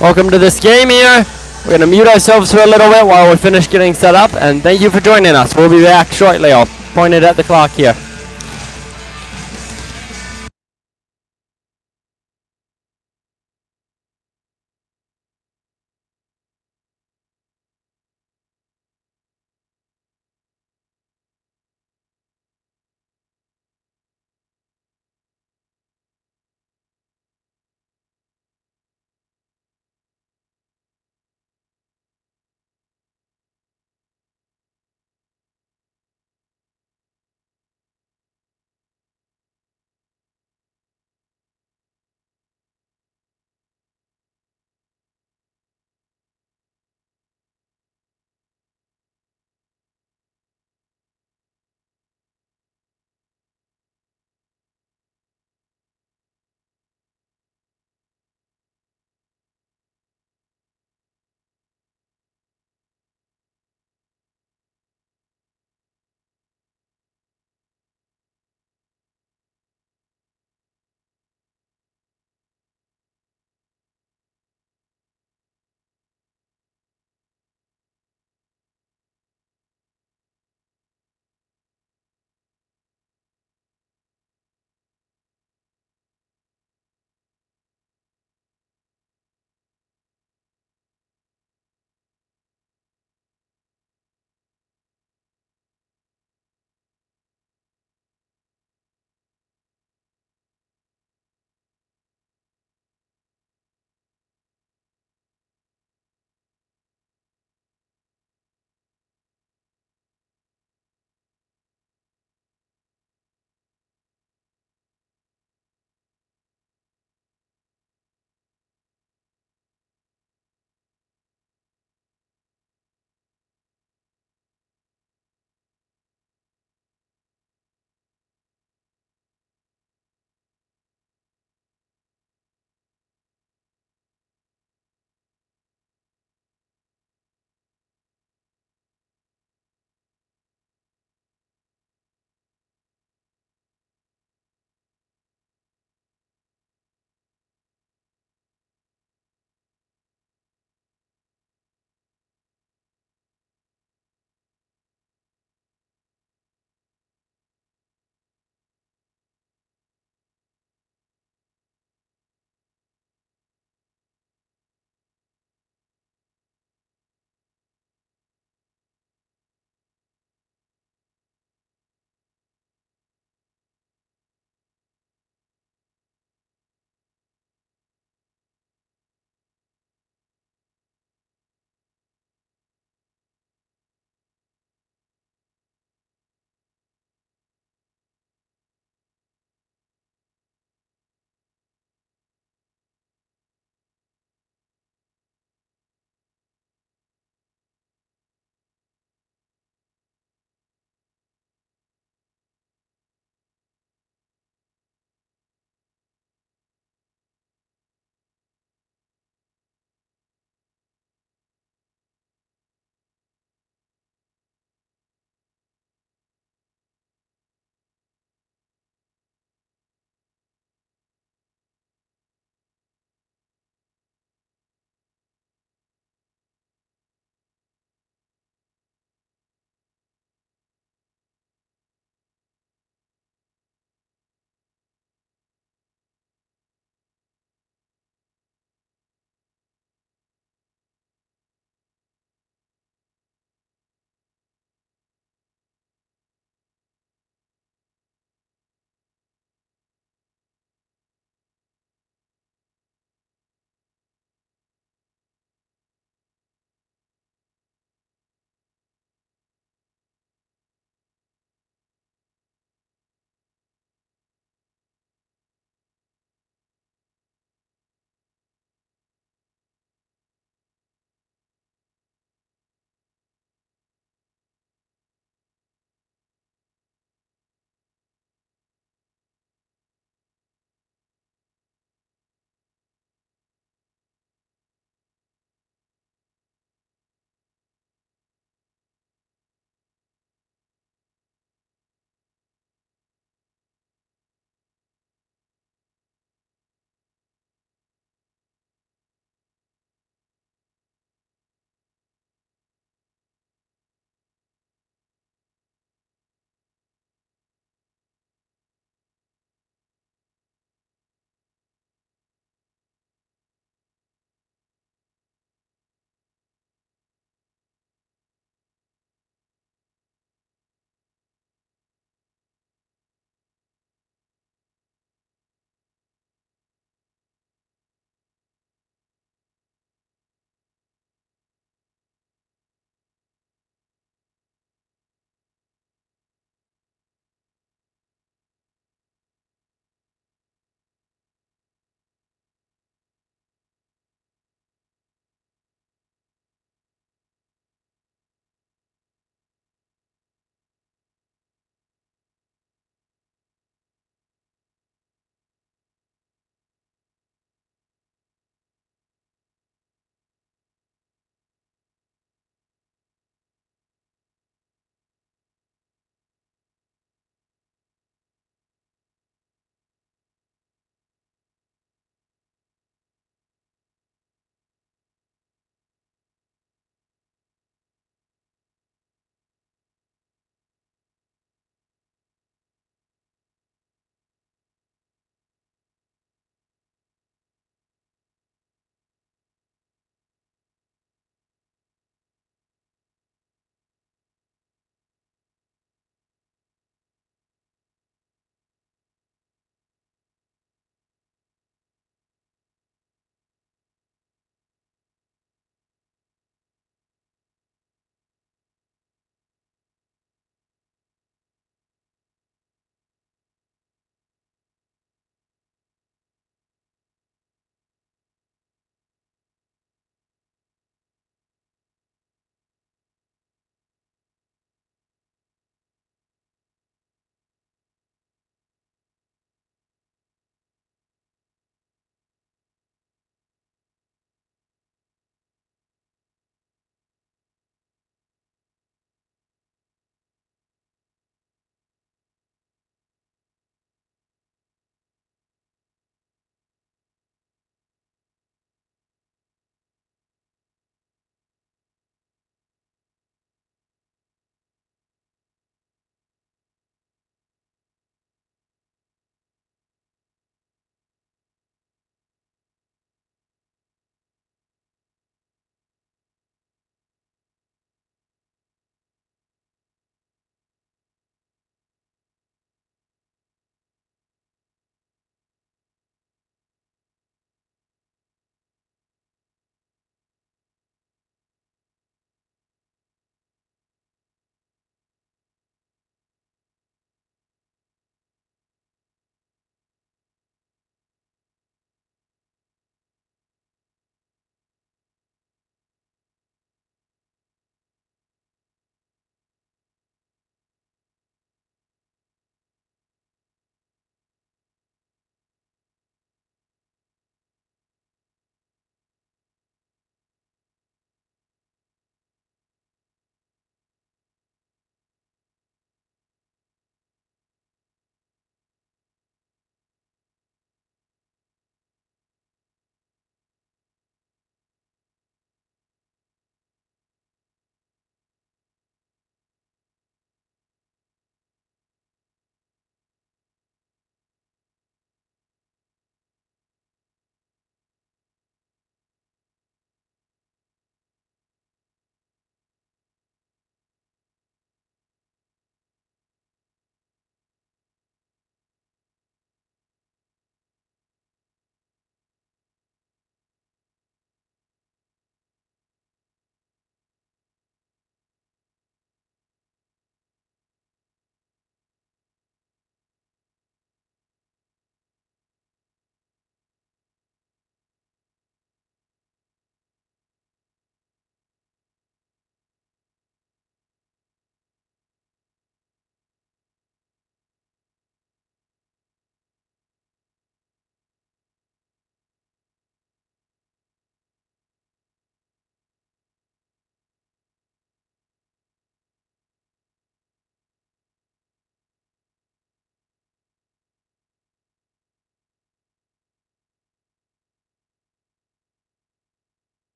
Welcome to this game here. We're going to mute ourselves for a little bit while we finish getting set up, and thank you for joining us. We'll be back shortly. I'll point it at the clock here.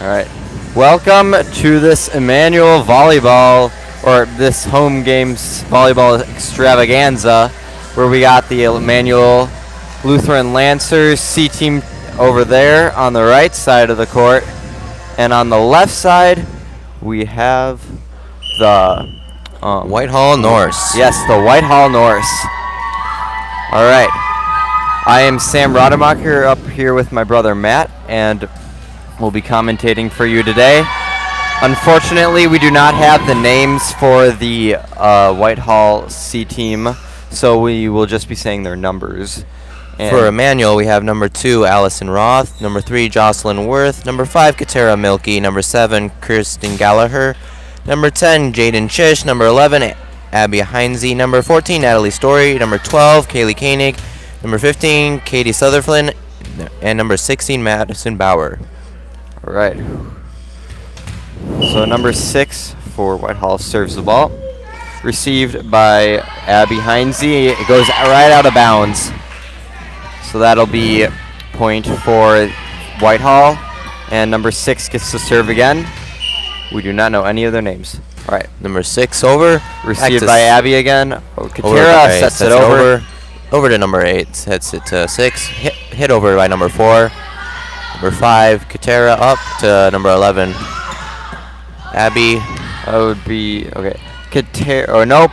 All right. Welcome to this Immanuel volleyball, or this home games volleyball extravaganza, where we got the Immanuel Lutheran Lancers C team over there on the right side of the court, and on the left side we have the Whitehall Norse. Yes, the Whitehall Norse. All right. I am Sam Rademacher up here with my brother Matt, and we'll be commentating for you today. Unfortunately, we do not have the names for the Whitehall C team, so we will just be saying their numbers. And for Immanuel, we have number 2, Allison Roth, number 3, Jocelyn Worth, number 5, Katera Milkey, number 7, Kirsten Gallagher, number 10, Jaden Chish, number 11, Abby Heinze, number 14, Natalie Story, number 12, Kaylee Koenig, number 15, Katie Sutherland, and number 16, Madison Bauer. All right. So number 6 for Whitehall serves the ball. Received by Abby Heinze. It goes right out of bounds. So that'll be point for Whitehall. And number 6 gets to serve again. We do not know any of their names. All right. Number 6 over. Received by Abby again. Katera sets it over. Over to number 8. Sets it to 6. Hit over by number 4. Number 5, Katera up to number 11. Abby. That would be, okay. Katera, oh nope.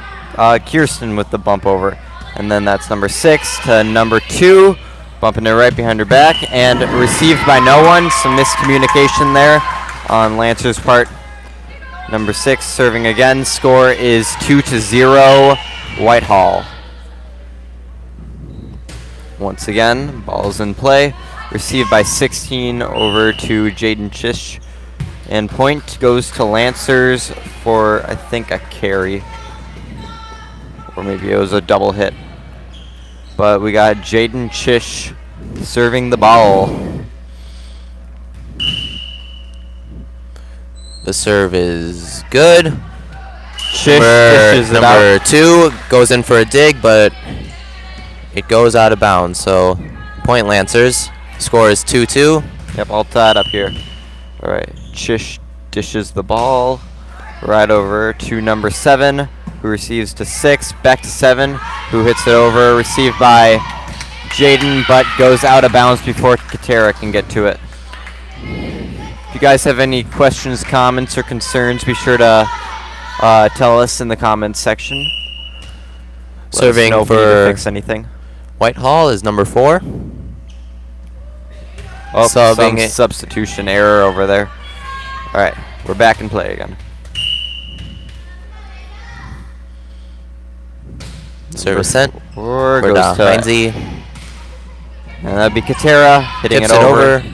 Kirsten with the bump over. And then that's number 6 to number 2. Bumping it right behind her back. And received by no one. Some miscommunication there on Lancer's part. Number 6 serving again. Score is 2-0 Whitehall. Once again, ball's in play. Received by 16 over to Jaden Chish. And point goes to Lancers for, I think, a carry. Or maybe it was a double hit. But we got Jaden Chish serving the ball. The serve is good. Chish dishes it out. Number 2 goes in for a dig, but it goes out of bounds. So, point Lancers. Score is 2-2. Yep, all tied up here. All right, Chish dishes the ball right over to number 7, who receives to 6, back to 7, who hits it over, received by Jaden, but goes out of bounds before Katera can get to it. If you guys have any questions, comments, or concerns, be sure to tell us in the comments section. Serving for if we need to fix anything. Whitehall is number 4. Oh, some substitution error over there. All right, we're back in play again. Service sent. Or goes to Heinze. And that'd be Katera hitting it over.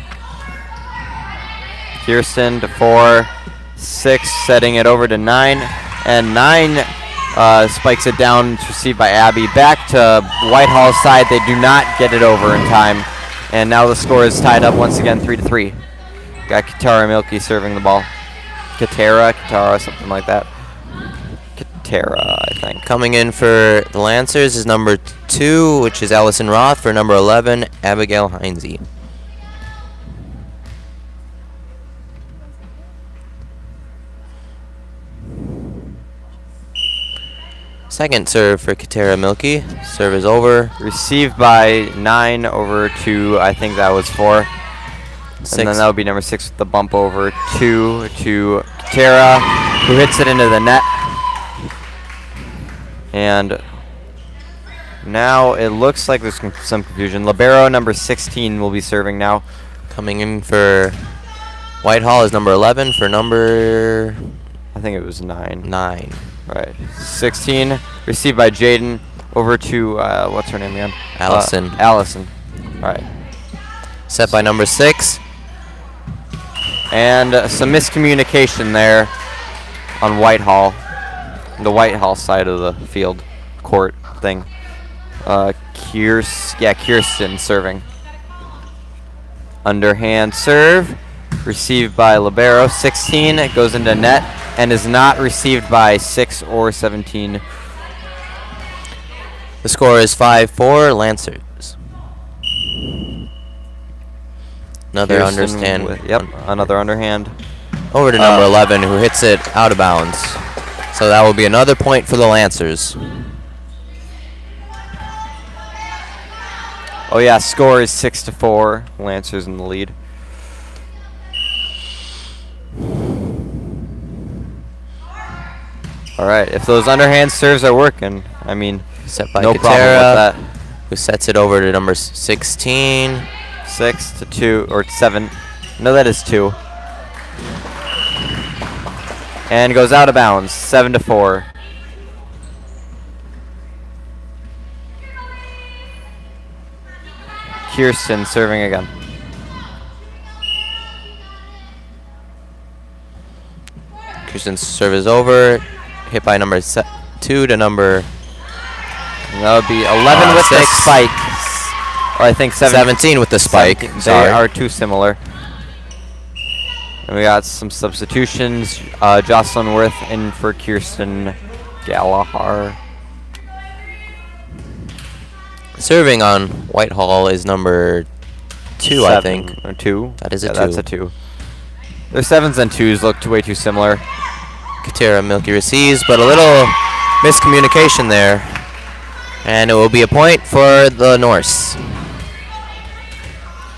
Kirsten to 4, 6 setting it over to 9, and 9 spikes it down. It's received by Abby. Back to Whitehall's side. They do not get it over in time. And now the score is tied up once again, 3-3. Got Katera Milkey serving the ball. Katera, something like that. Katera, I think. Coming in for the Lancers is number 2, which is Allison Roth, for number 11, Abigail Heinze. Second serve for Katera Milkey. Serve is over. Received by 9 over to, I think that was 4. 6. And then that would be number 6 with the bump over 2 to Katera, who hits it into the net. And now it looks like there's some confusion. Libero number 16 will be serving now. Coming in for Whitehall is number 11 for number... I think it was 9. 9. Right. 16 received by Jaden over to, what's her name again? Allison. Allison. All right. Set by number 6. And some miscommunication there on Whitehall. The Whitehall side of the field court thing. Kirsten serving. Underhand serve. Received by Libero. 16. It goes into net and is not received by 6 or 17. The score is 5-4 Lancers. Another Kirsten understand. Yep, another underhand. Over to number 11, who hits it out of bounds. So that will be another point for the Lancers. Oh yeah, score is 6-4. Lancers in the lead. All right, if those underhand serves are working, I mean, Set by no problem with Katera, that. who sets it over to number 16. 6-2 or 7. No, that is 2. And goes out of bounds. 7-4. Kirsten serving again. Kirsten's serve is over. Hit by number 2 to number And that would be 11 with the 6. spike. Or I think 17 with the spike. 17. They Sorry. are too similar. And we got some substitutions. Jocelyn Worth in for Kirsten Gallagher. Serving on Whitehall is number 2, I 7 think. Or 2. That is a 2. That's a 2. Their 7s and 2s look way too similar. Katera Milky receives, but a little miscommunication there. And it will be a point for the Norse.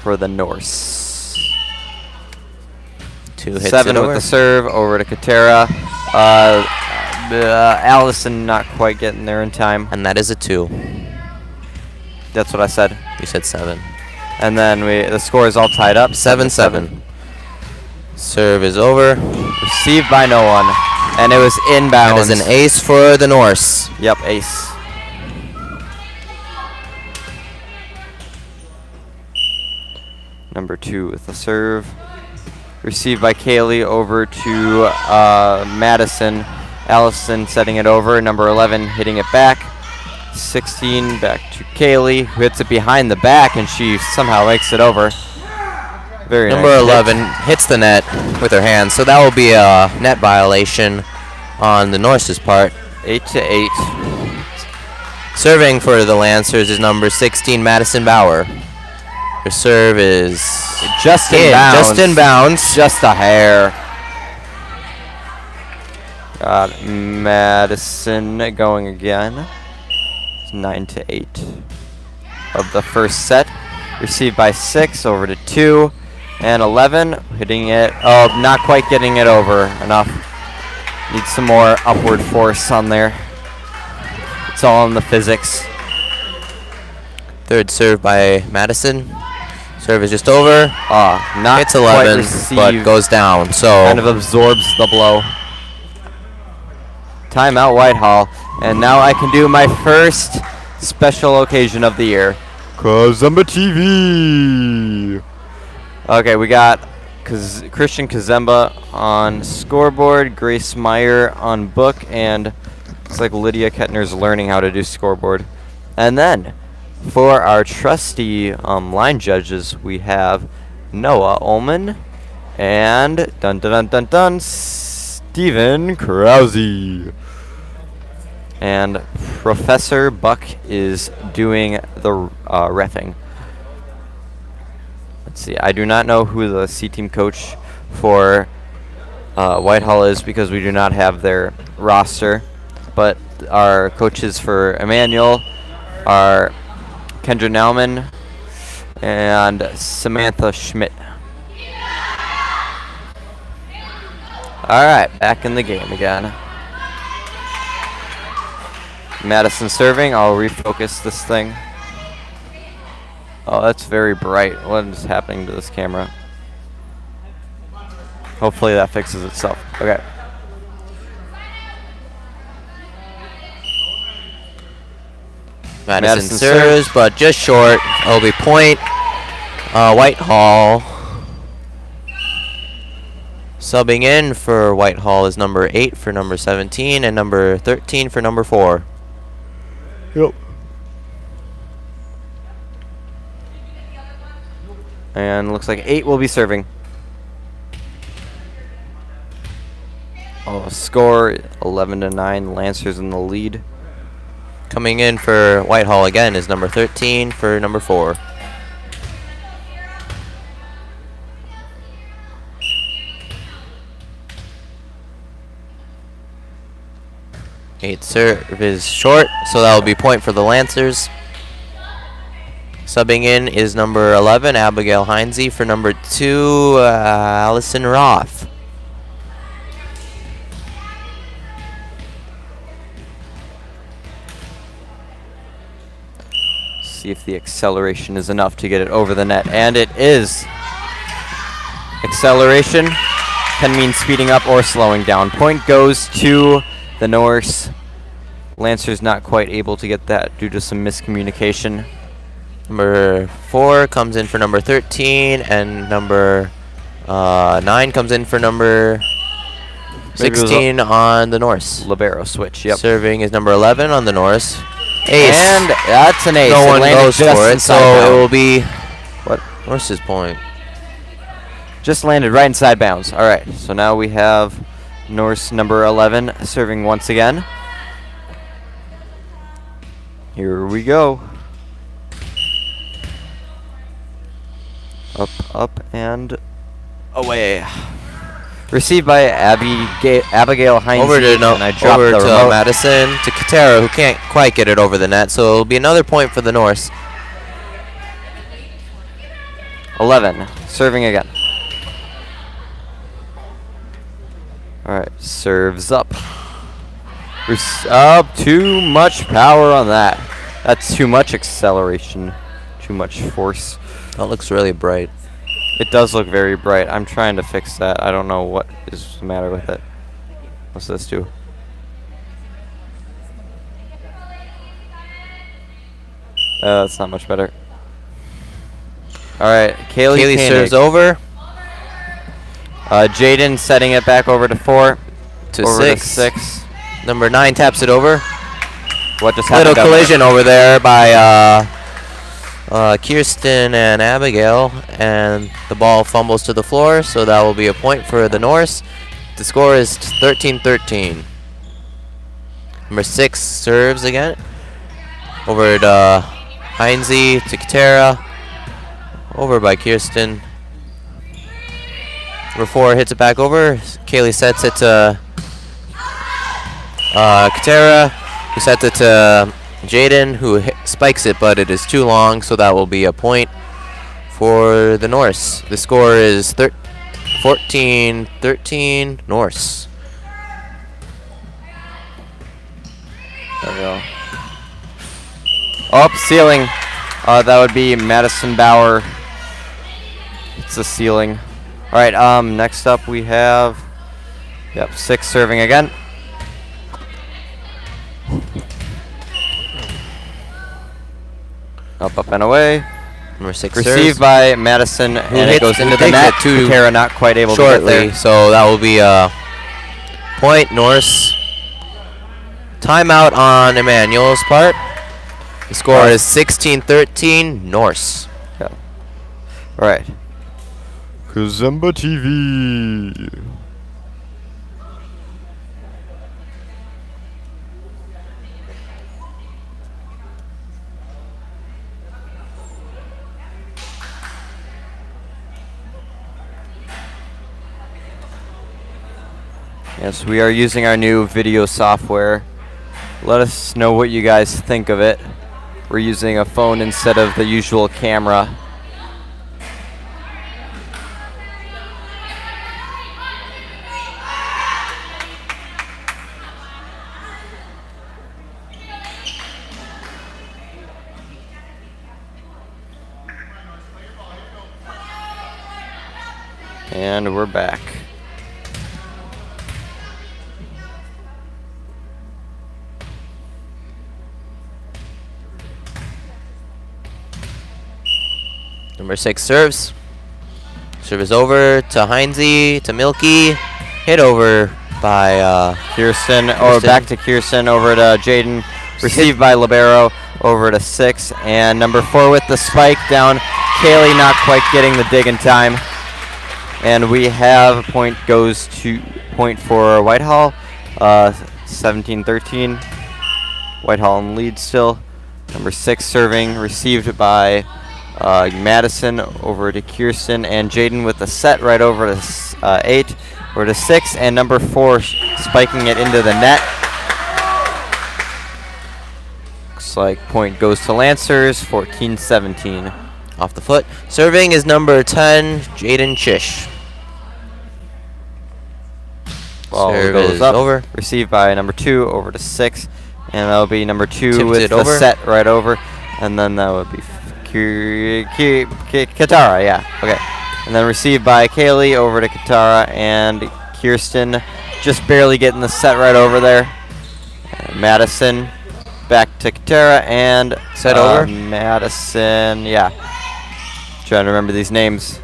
For the Norse. 2 hits 7 it with over. the serve over to Katera. Allison not quite getting there in time. And that is a 2. That's what I said. You said 7. And then the score is all tied up. 7-7. Serve is over. Received by no one. And it was That inbounds. is an ace for the Norse. Yep, ace. Number 2 with the serve. Received by Kaylee over to Madison. Allison setting it over. Number 11 hitting it back. 16 back to Kaylee, who hits it behind the back, and she somehow makes it over. Very Number nice 11 hits the net with her hands, so that will be a net violation on the Norse's part. 8-8. Serving for the Lancers is number 16, Madison Bauer. Her serve is Just in, in bounds. just in bounds. Just a hair. Got Madison going again. It's 9-8 of the first set. Received by 6 over to 2. And 11 hitting it. Oh, not quite getting it over enough. Need some more upward force on there. It's all in the physics. Third serve by Madison. Serve is just over. Not Hits quite 11, but received. goes down. So Kind of absorbs the blow. Timeout Whitehall. And now I can do my first special occasion of the year. Kazemba TV. Okay, we got Christian Kazemba on scoreboard, Grace Meyer on book, and it's like Lydia Kettner's learning how to do scoreboard. And then for our trusty line judges, we have Noah Ullman and Stephen Krause. And Professor Buck is doing the reffing. Let's see. I do not know who the C-team coach for Whitehall is because we do not have their roster. But our coaches for Immanuel are Kendra Nauman and Samantha Schmidt. All right, back in the game again. Madison serving. I'll refocus this thing. Oh, that's very bright. What is happening to this camera? Hopefully that fixes itself. Okay. Madison serves, but just short. It'll be point. Whitehall. Subbing in for Whitehall is number 8 for number 17 and number 13 for number 4. Yep. And looks like 8 will be serving. Oh, score 11-9. Lancers in the lead. Coming in for Whitehall again is number 13 for number 4. 8 serve is short, so that will be point for the Lancers. Subbing in is number 11, Abigail Heinze, for number 2, Allison Roth. See if the acceleration is enough to get it over the net, and it is. Acceleration can mean speeding up or slowing down. Point goes to the Norse. Lancers not quite able to get that due to some miscommunication. Number 4 comes in for number 13, and number 9 comes in for number 16 on the Norse. Libero switch, yep. Serving is number 11 on the Norse. Ace. And that's an ace. No one goes just for it, inside so bounds. it will be what Norse's point. Just landed right inside bounds. All right, so now we have Norse number 11 serving once again. Here we go. Up, and away. Received by Abigail Heinze. Over to and I dropped over the to remote. Madison, to Katera, who can't quite get it over the net, so it'll be another point for the Norse. 11, serving again. All right, serves up. Up, too much power on that. That's too much acceleration, too much force. That looks really bright. It does look very bright. I'm trying to fix that. I don't know what is the matter with it. What's this do? That's not much better. All right, Kaylee serves over Jaden setting it back over to 4. to over 6. To 6. Number 9 taps it over. What just happened? Little collision over there by Kirsten and Abigail, and the ball fumbles to the floor, so that will be a point for the Norse. The score is 13-13. Number 6 serves again. Over to Heinze, to Katera. Over by Kirsten. Number 4 hits it back over. Kaylee sets it to Katera, who sets it to Jaden, who spikes it, but it is too long, so that will be a point for the Norse. The score is 14-13 Norse. There we go. Up, ceiling. That would be Madison Bauer. It's a ceiling. All right, next up we have, 6 serving again. Up, and away. Number 6 Received serves by Madison, and it goes into the takes net. it to Katera not quite able to get shortly, there. so that will be a point Norse. Timeout on Immanuel's part. The score is 16-13 Norse. Yeah. All right. Kazemba TV. Yes, we are using our new video software. Let us know what you guys think of it. We're using a phone instead of the usual camera. And we're back. Number 6 serves. Serve is over to Heinze, to Milky. Hit over by Kirsten, or back to Kirsten, over to Jaden. Received by Libero, over to 6. And number 4 with the spike down. Kaylee not quite getting the dig in time. And we have point goes to point for Whitehall. 17-13. Whitehall in lead still. Number 6 serving, received by Madison, over to Kirsten, and Jaden with the set right over to 8, over to 6, and number 4 spiking it into the net. Looks like point goes to Lancers, 14-17. Off the foot. Serving is number 10, Jaden Chish. Ball Serve goes is up, over. received by number 2 over to 6, and that'll be number 2 Tipped with it the over. set right over, and then that would be Katara, yeah, okay. And then received by Kaylee over to Katara, and Kirsten just barely getting the set right over there. Madison back to Katara, and Set over. Madison, yeah. Trying to remember these names.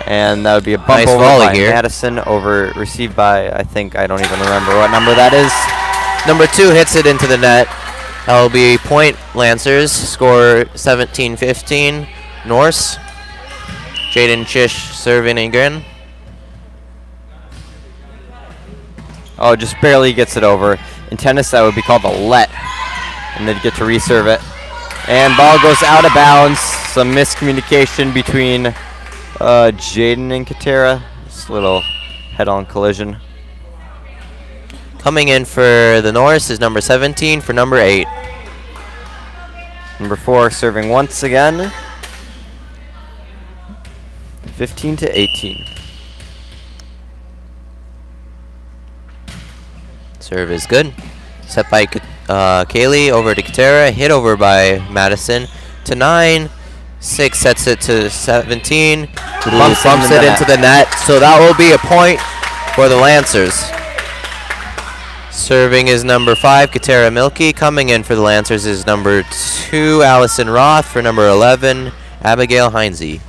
And that would be a bump Nice over volley by here. Madison, over received by, I don't even remember what number that is. Number 2 hits it into the net. That will be point Lancers. Score 17-15. Norse. Jaden Chish serving again. Oh, just barely gets it over. In tennis, that would be called a let. And they'd get to reserve it. And ball goes out of bounds. Some miscommunication between Jaden and Katara. This little head-on collision. Coming in for the Norse is number 17 for number 8. Number 4 serving once again. 15-18. Serve is good. Set by Kaylee over to Katara. Hit over by Madison to 9. 6 sets it to 17. Bumps it into the net. So that will be a point for the Lancers. Serving is number 5, Katara Milky. Coming in for the Lancers is number 2, Allison Roth. For number 11, Abigail Heinze.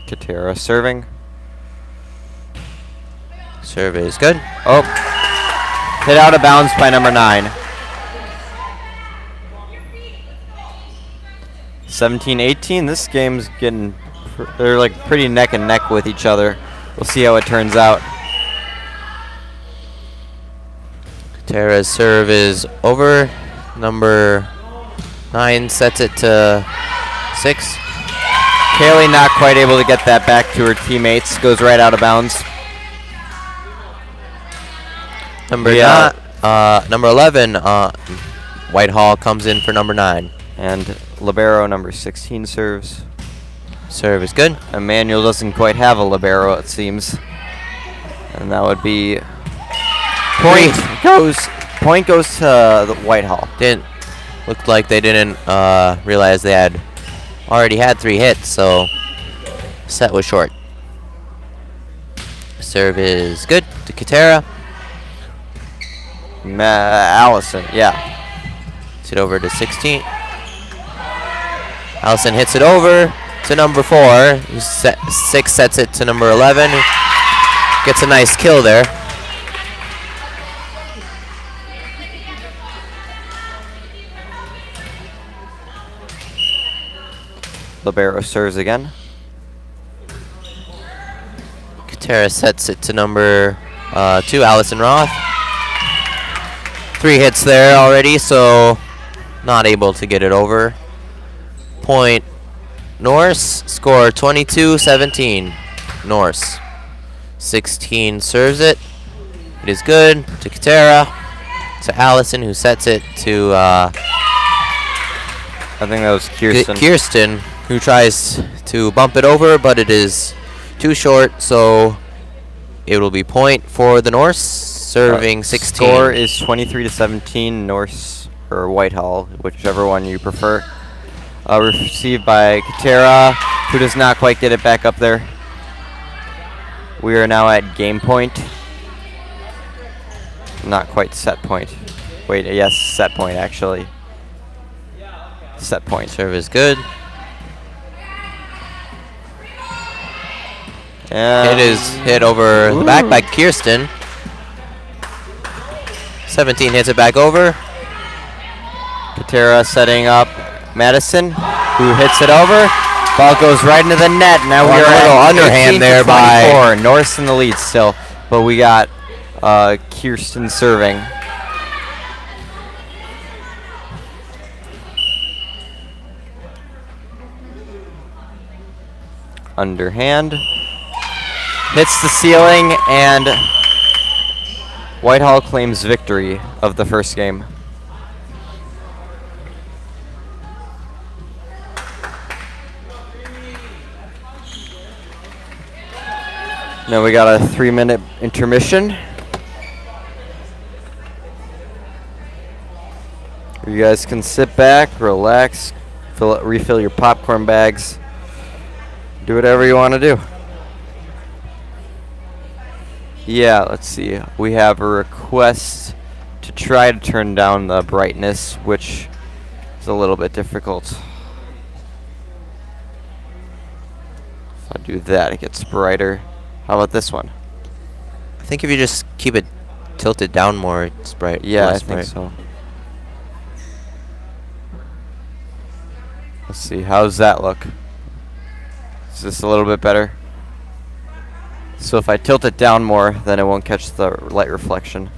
Katara serving. Serve is good. Oh, hit out of bounds by number 9. 17-18. This game's getting, they're like pretty neck and neck with each other. We'll see how it turns out. Katara's serve is over. Number 9 sets it to 6. Kaylee not quite able to get that back to her teammates. Goes right out of bounds. Number 11, Whitehall comes in for number 9. And libero number 16 serves. Serve is good. Immanuel doesn't quite have a libero, it seems. And that would be point goes to the Whitehall. Looked like they didn't realize they had already had 3 hits, so set was short. Serve is good to Katara. Allison, yeah. Hits it over to 16. Allison hits it over to number 4. 6 sets it to number 11. Gets a nice kill there. Libero serves again. Katara sets it to number 2, Allison Roth. 3 hits there already, so not able to get it over. Point Norse. Score 22-17. Norse. 16 serves it. It is good to Katara. To Allison, who sets it to I think that was Kirsten. Kirsten, who tries to bump it over, but it is too short, so it will be point for the Norse. Serving 16. Score is 23-17. Norse or Whitehall, whichever one you prefer. Received by Katara, who does not quite get it back up there. We are now at game point. Not quite set point. Wait, yes, set point actually. Set point. Serve is good. And It is hit over the back by Kirsten. 17 hits it back over. Katara setting up Madison, who hits it over. Ball goes right into the net. Now we are A little at underhand there by 24. Norse in the lead still, but we got Kirsten serving. Underhand. Hits the ceiling and Whitehall claims victory of the first game. Now we got a 3-minute intermission. You guys can sit back, relax, refill your popcorn bags, do whatever you want to do. Yeah, let's see. We have a request to try to turn down the brightness, which is a little bit difficult. If I do that, it gets brighter. How about this one? I think if you just keep it tilted down more, it's bright. Yeah, I less think bright. so. Let's see, how's that look? Is this a little bit better? So if I tilt it down more, then it won't catch the light reflection.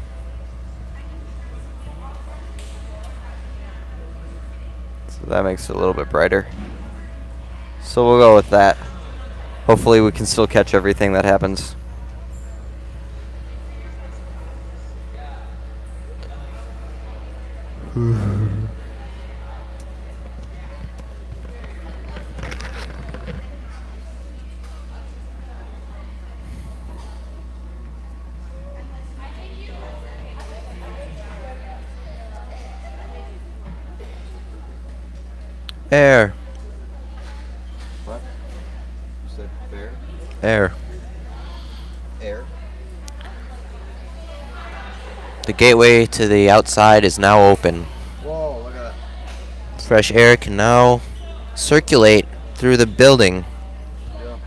So that makes it a little bit brighter. So we'll go with that. Hopefully we can still catch everything that happens. Air. What? You said fair? Air. Air? The gateway to the outside is now open. Whoa, look at that. Fresh air can now circulate through the building. Yeah.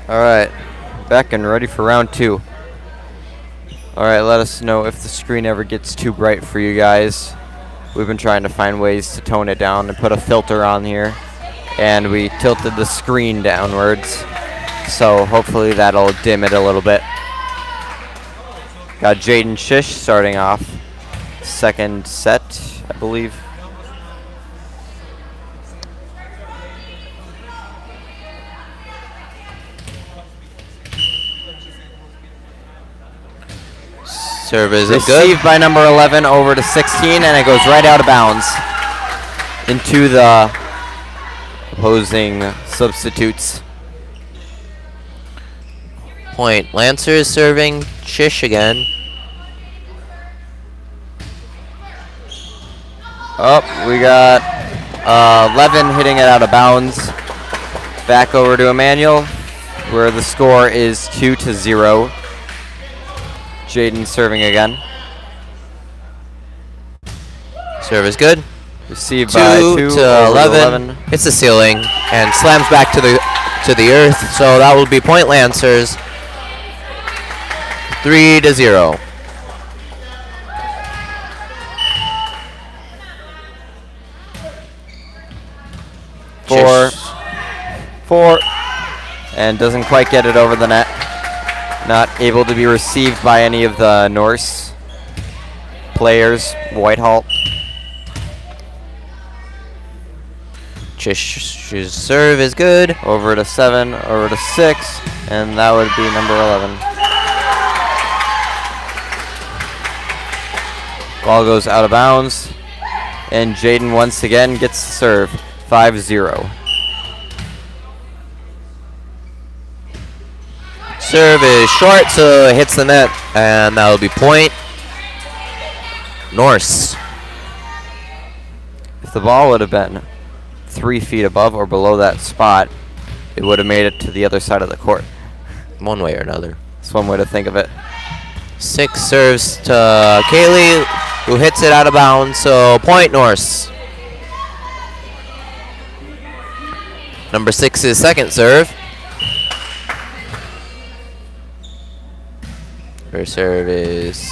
Alright, back and ready for round 2. Alright, let us know if the screen ever gets too bright for you guys. We've been trying to find ways to tone it down and put a filter on here. And we tilted the screen downwards. So hopefully that'll dim it a little bit. Got Jaden Shish starting off. Second set, I believe. Serve isn't good. Received by number 11 over to 16, and it goes right out of bounds into the opposing substitutes. Point. Lancer is serving. Shish again. Oh, we got 11 hitting it out of bounds. Back over to Immanuel, where the score is 2-0. Jaden serving again. Serve is good. Received by 2 to 11. Hits the ceiling and slams back to the earth. So that will be point Lancers. 3-0. Four, and doesn't quite get it over the net. Not able to be received by any of the Norse players. Whitehall. Chish's serve is good. Over to 7, over to 6, and that would be number 11. Ball goes out of bounds, and Jaden once again gets the serve. 5-0. Serve is short, so it hits the net, and that will be point. Norse. If the ball would have been 3 feet above or below that spot, it would have made it to the other side of the court. One way or another. That's one way to think of it. 6 serves to Kaylee, who hits it out of bounds, so point Norse. Number 6's second serve. Her serve is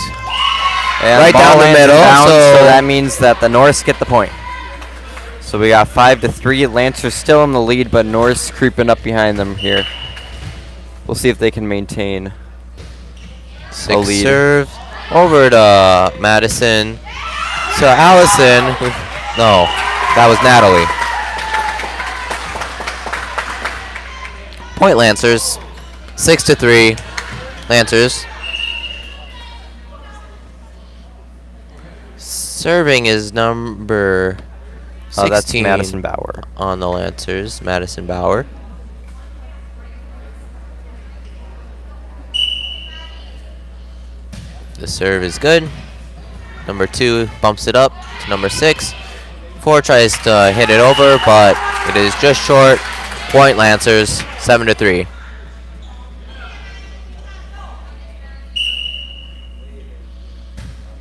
And right ball down the lands in middle, bounds, so so that means that the Norse get the point. So we got 5-3. Lancers still in the lead, but Norse creeping up behind them here. We'll see if they can maintain a 6 lead. serve over to Madison. So Allison, no, that was Natalie. Point Lancers, 6-3. Lancers. Serving is number 16 Oh, that's Madison Bauer. on the Lancers. Madison Bauer. The serve is good. Number 2 bumps it up to number 6. 4 tries to hit it over, but it is just short. Point Lancers, 7-3.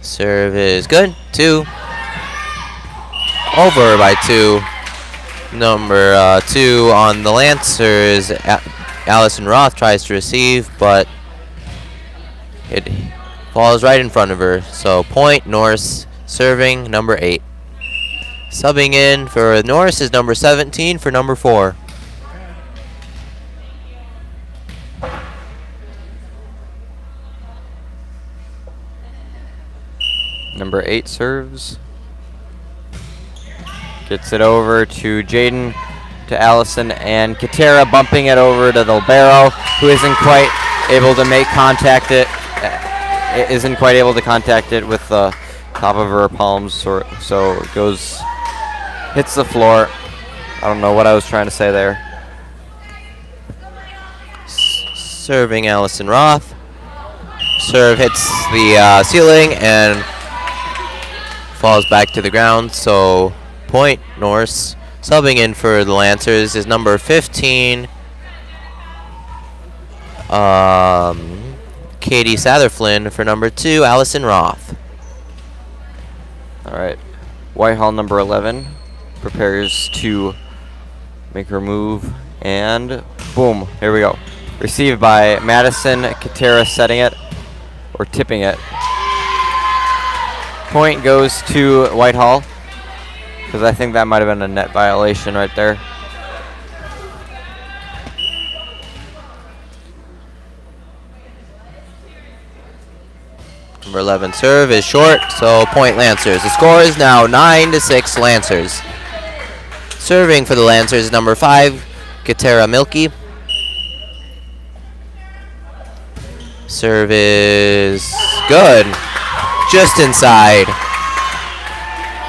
Serve is good. 2. Over by 2. Number 2 on the Lancers. Allison Roth tries to receive, but it falls right in front of her. So point Norse, serving number 8. Subbing in for Norse is number 17 for number 4. Number 8 serves. Gets it over to Jaden, to Allison, and Katera bumping it over to the libero, who isn't quite able to make contact it. Isn't quite able to contact it with the top of her palms, so it goes, hits the floor. I don't know what I was trying to say there. Serving Allison Roth. Serve hits the ceiling and falls back to the ground, so point Norse. Subbing in for the Lancers is number 15, Katie Satherflin. For number 2, Allison Roth. All right, Whitehall number 11 prepares to make her move, and boom, here we go. Received by Madison. Katera setting it, or tipping it. Point goes to Whitehall, because I think that might have been a net violation right there. Number 11 serve is short, so point Lancers. The score is now 9-6 Lancers. Serving for the Lancers is number 5, Katera Milky. Serve is good. Just inside.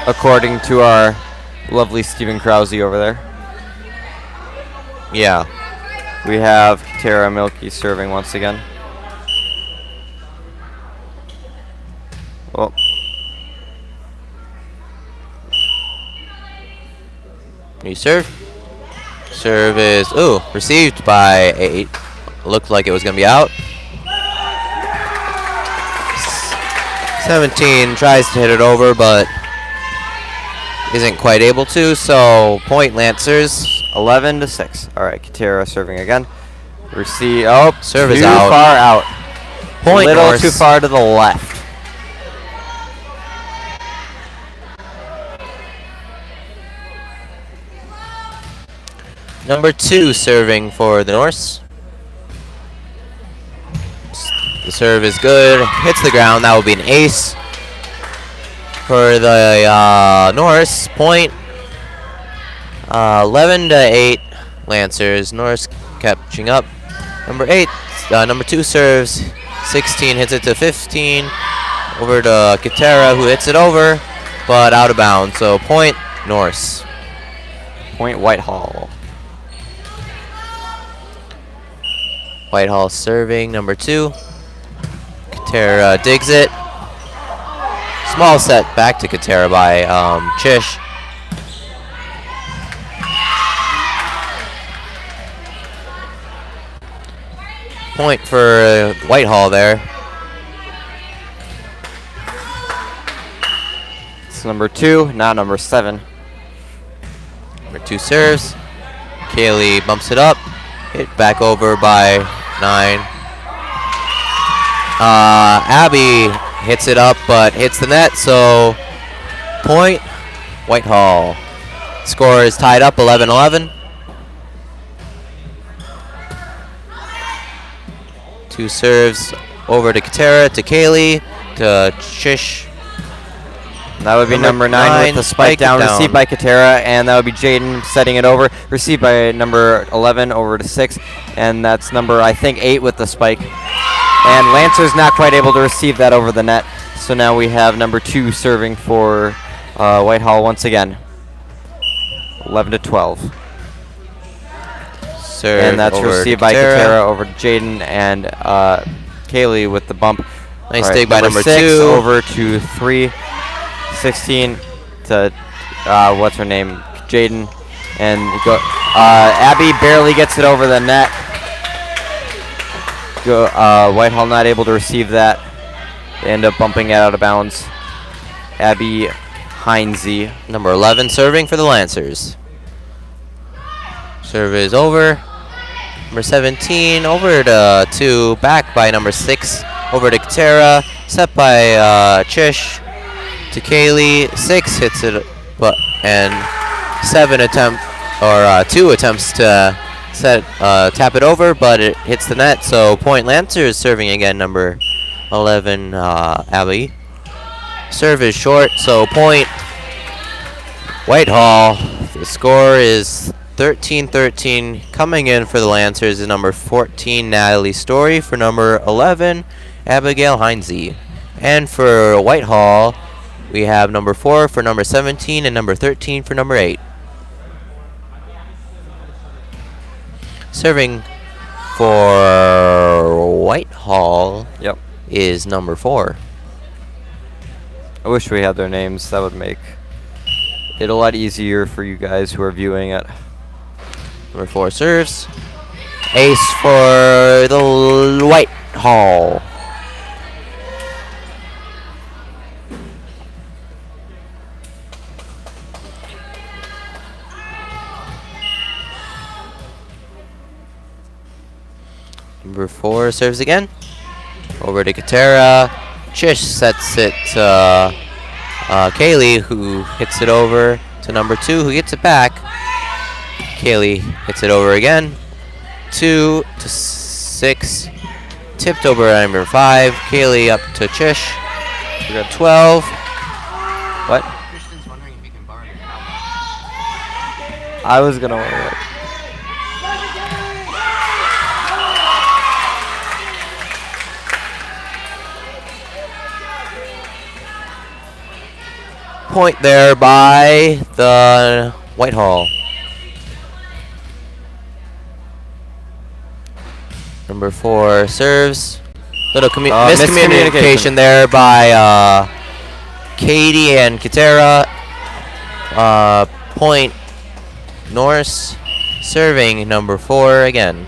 According to our lovely Stephen Krause over there. Yeah. We have Katera Milky serving once again. Well, New serve. Serve is, received by 8. Looked like it was going to be out. 17 tries to hit it over, but isn't quite able to, so point Lancers. 11-6. All right, Katera serving again. Receive. Serve is too out. far out. Point Little Norse. too far to the left. Number 2 serving for the Norse. The serve is good. Hits the ground. That will be an ace for the Norse. Point. 11 to 8, Lancers. Norse catching up. Number 8, number 2 serves. 16 hits it to 15. Over to Katera, who hits it over, but out of bounds. So point Norse. Point Whitehall. Whitehall serving, number 2. Katera digs it. Small set back to Katera by Chish. Point for Whitehall there. It's number 2, now number 7. Number 2 serves. Kaylee bumps it up. Hit back over by 9. Abby hits it up, but hits the net, so point Whitehall. Score is tied up 11-11. 2 serves over to Katera, to Kaylee, to Chish. That would be number 9 with the spike down, received by Katera, and that would be Jaden setting it over, received by number 11 over to 6, and that's number, I think, 8 with the spike. And Lancer's not quite able to receive that over the net, so now we have number 2 serving for Whitehall once again. 11 to 12. Serve and that's over received by Katera over to Jaden and Kaylee with the bump. Nice dig by number 6 2. Over to 3. 16 to what's her name, Jaden, and Abby barely gets it over the net. Whitehall not able to receive that. They end up bumping it out of bounds. Abby Heinze, number 11, serving for the Lancers. Serve is over. Number 17 over to 2, back by number 6 over to Katera, set by Chish. To Kaylee, 6 hits it, but and 2 attempts to tap it over, but it hits the net. So point Lancers serving again, number 11 Abby. Serve is short, so point Whitehall. The score is 13-13. Coming in for the Lancers is number 14 Natalie Story, for number 11 Abigail Heinze, and for Whitehall we have number 4 for number 17 and number 13 for number 8. Serving for Whitehall is number 4. I wish we had their names. That would make it a lot easier for you guys who are viewing it. Number 4 serves. Ace for the Whitehall. Number 4 serves again. Over to Katera. Chish sets it to Kaylee, who hits it over to number 2, who gets it back. Kaylee hits it over again. 2 to 6. Tipped over at number 5. Kaylee up to Chish. We got 12. What? Christian's wondering if he can borrow your cowboy. I was gonna wear it. Point there by the Whitehall. Number 4 serves. Little miscommunication there by Katie and Katera. Point Norse. Serving number 4 again.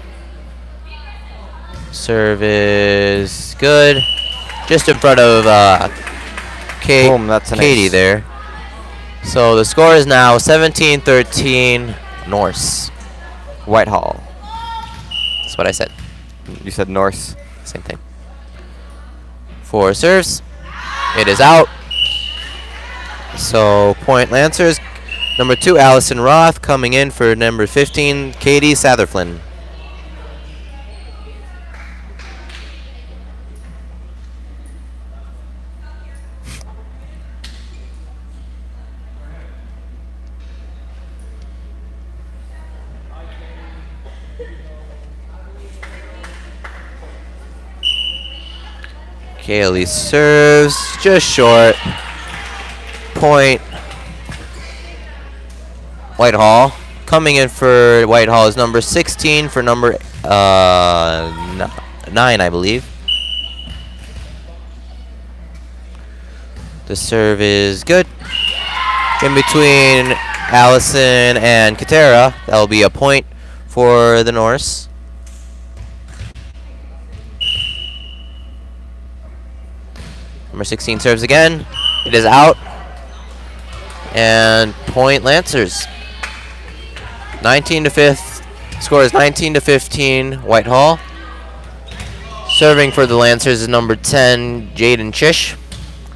Serve is good. Just in front of Boom, that's an Katie ace. there. So the score is now 17-13 Norse. Whitehall. That's what I said. You said Norse. Same thing. 4 serves. It is out. So point Lancers. Number 2, Allison Roth, coming in for number 15, Katie Satherflin. Kaylee serves just short. Point. Whitehall. Coming in for Whitehall is number 16 for number 9, I believe. The serve is good. In between Allison and Katera, that'll be a point for the Norse. Number 16 serves again. It is out. And point Lancers. 19 to 5th. Score is 19 to 15. Whitehall. Serving for the Lancers is number 10, Jaden Chish.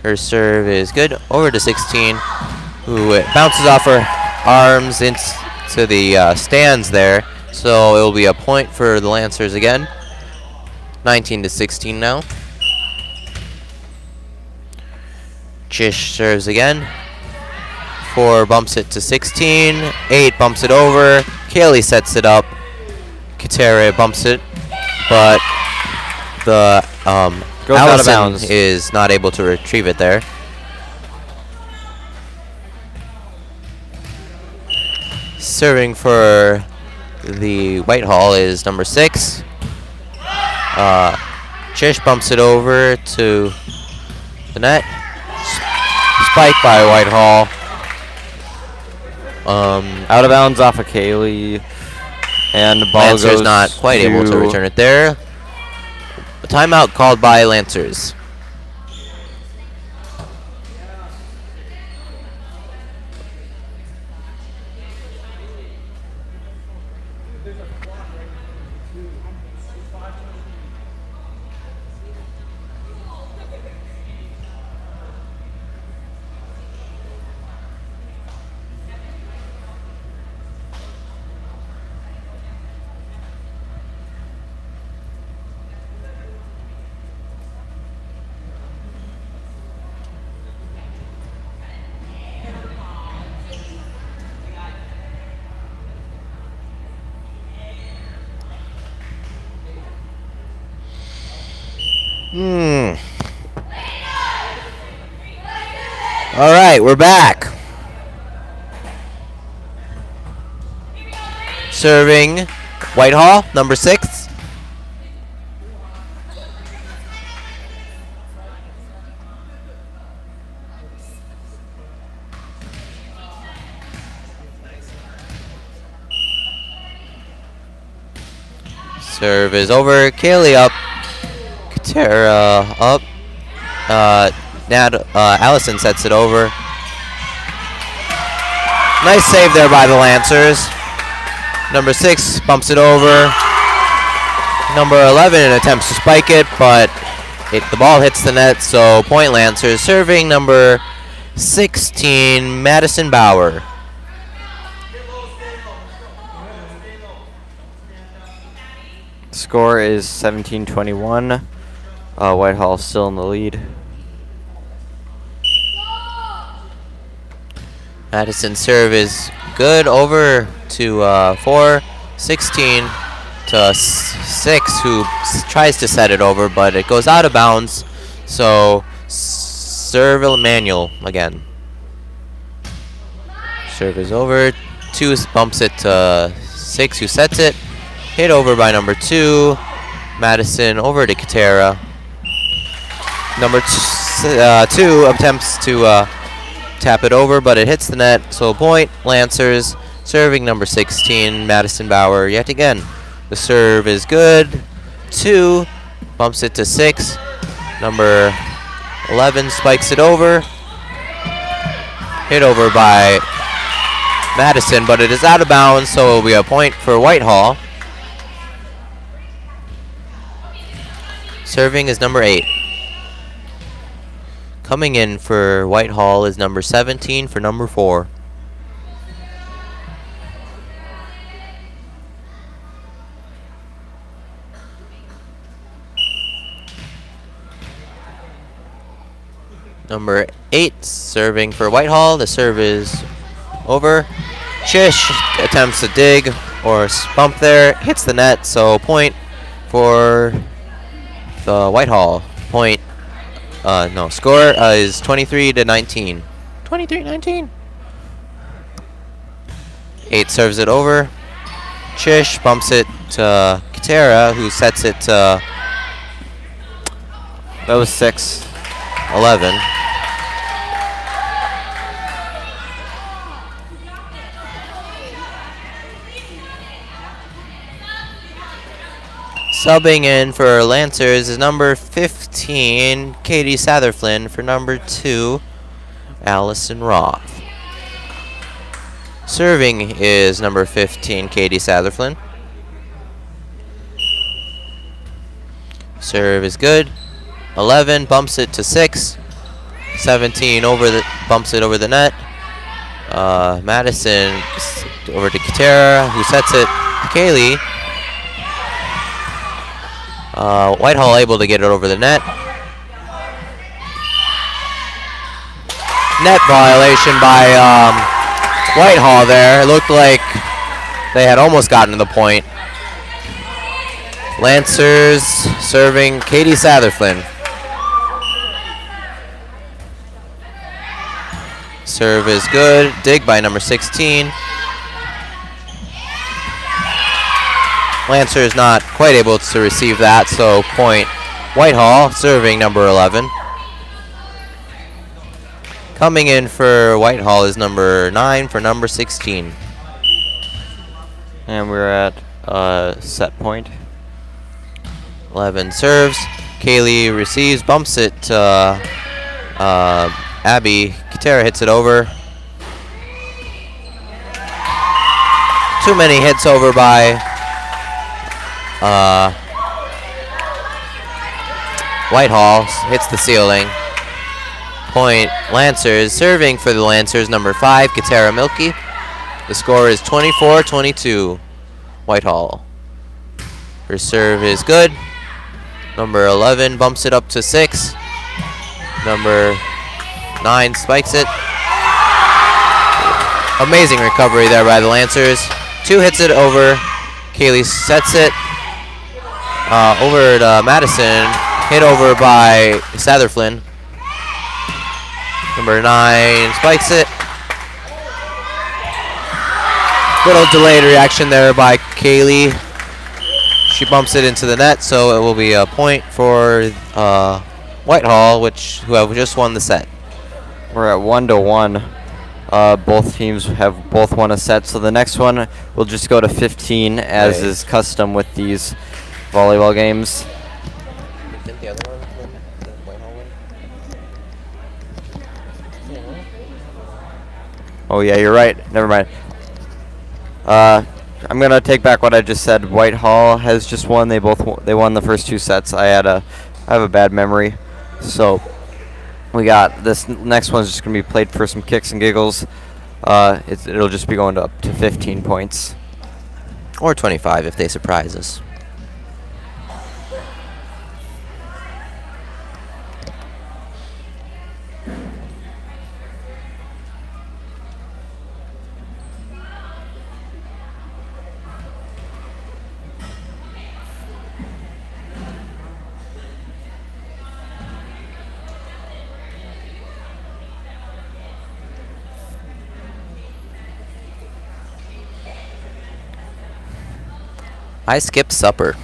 Her serve is good. Over to 16, who it bounces off her arms into the stands there. So it will be a point for the Lancers again. 19 to 16 now. Chish serves again. 4 bumps it to 16. 8 bumps it over. Kaylee sets it up. Katera bumps it, but the Goes out of Allison bounds. is not able to retrieve it there. Serving for the Whitehall is number 6. Chish bumps it over to the net. Spike by Whitehall. Out of bounds off of Kaylee. And the ball Lancers goes not quite able to return it there. A timeout called by Lancers. All right, we're back. Serving Whitehall, number 6. Serve is over. Kaylee up. Katera up. Allison sets it over. Nice save there by the Lancers. Number 6 bumps it over. Number 11 attempts to spike it, but the ball hits the net, so point Lancers. Serving number 16, Madison Bauer. Score is 17-21. Whitehall still in the lead. Madison serve is good, over to 4, 16 to 6, who tries to set it over, but it goes out of bounds. So serve Immanuel again. Serve is over. 2 bumps it to 6, who sets it. Hit over by number 2. Madison over to Katera. Number 2 attempts to tap it over, but it hits the net. So point Lancers. Serving number 16, Madison Bauer yet again. The serve is good. 2 bumps it to 6. Number 11 spikes it over. Hit over by Madison, but it is out of bounds, so it will be a point for Whitehall. Serving is number 8. Coming in for Whitehall is number 17 for number 4. Number 8 serving for Whitehall. The serve is over. Chish attempts to dig or bump there. Hits the net, so point for the Whitehall. Point No, score is 23-19. 23-19. 8 serves it over. Chish bumps it to Katera, who sets it to That was 6. 11. Subbing in for Lancers is number 15, Katie Satherflin, for number 2, Allison Roth. Serving is number 15, Katie Satherflin. Serve is good. 11 bumps it to 6. 17 bumps it over the net. Madison over to Katera, who sets it to Kaylee. Whitehall able to get it over the net. Net violation by Whitehall there. It looked like they had almost gotten to the point. Lancers serving Katie Satherflin. Serve is good. Dig by number 16. Lancer is not quite able to receive that, so point Whitehall, serving number 11. Coming in for Whitehall is number 9 for number 16. And we're at set point. 11 serves. Kaylee receives, bumps it to Abby. Katera hits it over. Too many hits over by Whitehall. Hits the ceiling. Point Lancers. Serving for the Lancers, number 5, Katera Milky. The score is 24-22. Whitehall. Her serve is good. Number 11 bumps it up to 6. Number 9 spikes it. Amazing recovery there by the Lancers. 2 hits it over. Kaylee sets it over to Madison. Hit over by Satherflin. Number 9 spikes it. Little delayed reaction there by Kaylee. She bumps it into the net, so it will be a point for Whitehall, who have just won the set. We're at 1-1. Both teams have both won a set, so the next one will just go to 15, as Right. is custom with these volleyball games. Didn't the other one win? Did Whitehall win? Oh yeah, you're right. Never mind. I'm gonna take back what I just said. Whitehall has just won. They won the first 2 sets. I have a bad memory, so we got this next one's just gonna be played for some kicks and giggles. It'll just be going up to 15 points. Or 25 if they surprise us. I skipped supper.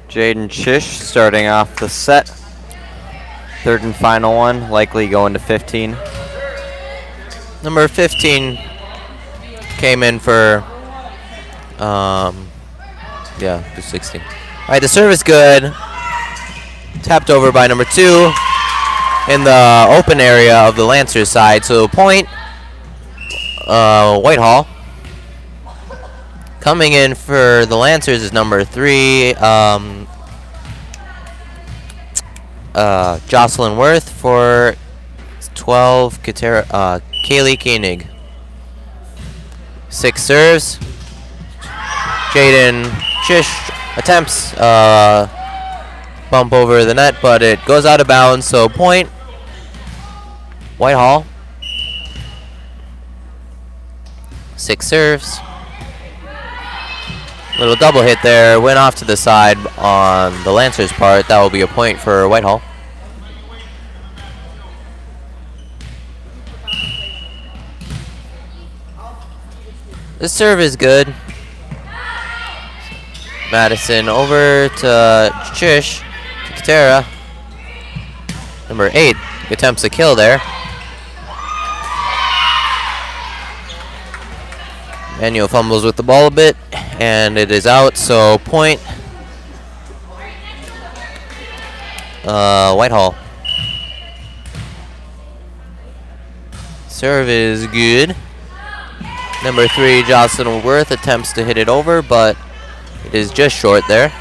Jaden Chish starting off the set. Third and final one, likely going to 15. Number 15 came in for, yeah, just 16. All right, the serve is good. Tapped over by number 2 in the open area of the Lancers side. So point, Whitehall. Coming in for the Lancers is number 3, Jocelyn Worth. For 12, Kaylee Koenig. 6 serves. Jaden Chish attempts bump over the net, but it goes out of bounds, so point, Whitehall. 6 serves. Little double hit there, went off to the side on the Lancers' part. That will be a point for Whitehall. The serve is good. Madison over to Chish, to Katera. Number 8 attempts a kill there. Immanuel fumbles with the ball a bit, and it is out, so point, Whitehall. Serve is good. Number 3, Jocelyn Worth attempts to hit it over, but it is just short there.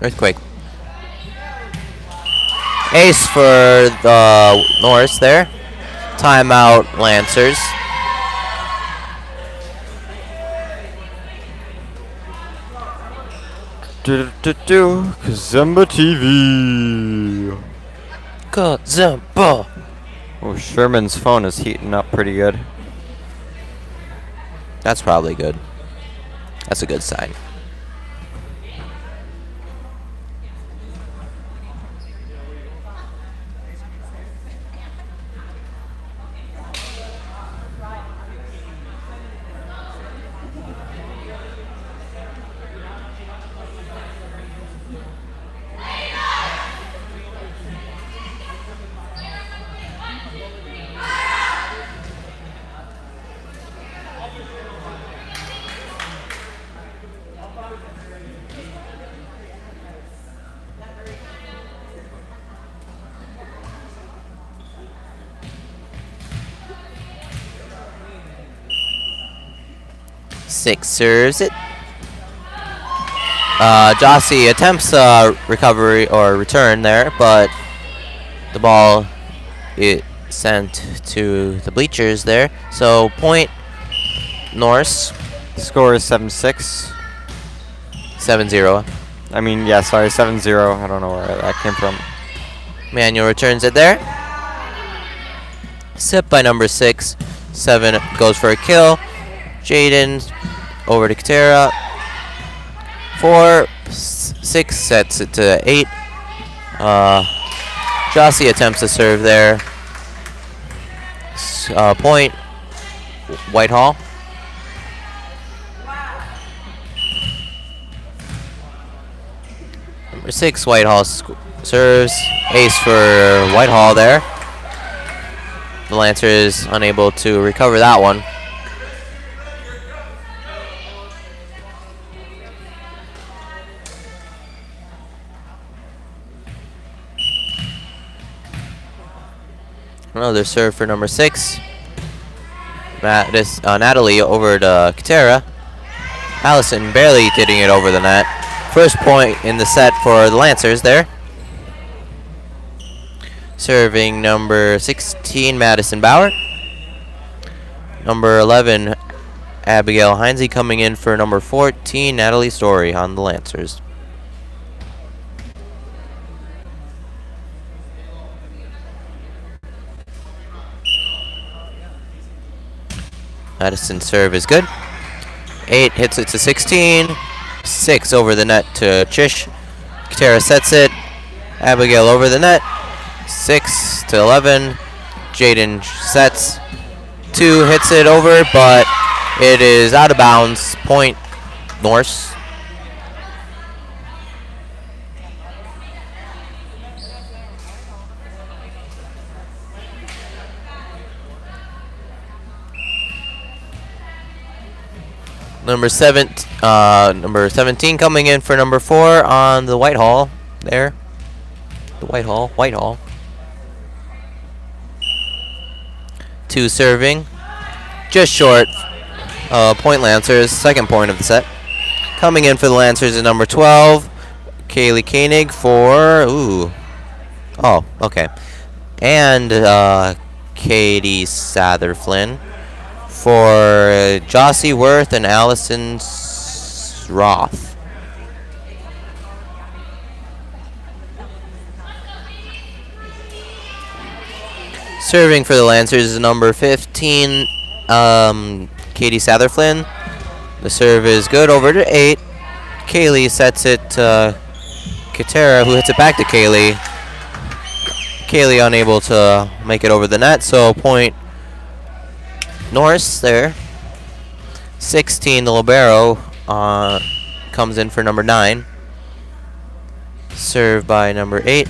Earthquake. Ace for the Norse there. Timeout, Lancers. Kazemba TV. Kazemba. Oh, Sherman's phone is heating up pretty good. That's probably good. That's a good sign. Six serves it. Jossie attempts recovery or return there, but the ball it sent to the bleachers there. So point Norse. Score is 7-6. 7-0. I mean, yeah, sorry, 7-0. I don't know where that came from. Manuel returns it there. Set by number 6. 7 goes for a kill. Jaden over to Katera. 4, 6 sets it to 8. Jossie attempts to serve there. Point Whitehall. Number 6 Whitehall serves. Ace for Whitehall there. The Lancer is unable to recover that one. Another serve for number 6. Natalie over to Katera. Allison barely getting it over the net. First point in the set for the Lancers there. Serving number 16, Madison Bauer. Number 11, Abigail Heinze coming in for number 14, Natalie Story on the Lancers. Madison's serve is good. 8 hits it to 16. 6 over the net to Chish. Katera sets it. Abigail over the net. 6 to 11. Jaden sets. 2 hits it over, but it is out of bounds. Point Norse. Number 17 coming in for number 4 on the Whitehall. There. The Whitehall. 2 serving. Just short. Point Lancers. Second point of the set. Coming in for the Lancers is number 12. Kaylee Koenig for... Ooh. Oh, okay. And Katie Satherflynn for Jossie Worth and Allison Roth. Serving for the Lancers is number 15, Katie Satherflynn. The serve is good over to 8. Kaylee sets it to Katera, who hits it back to Kaylee. Kaylee unable to make it over the net, so point Norris there. 16, the libero, comes in for number 9. Served by number 8.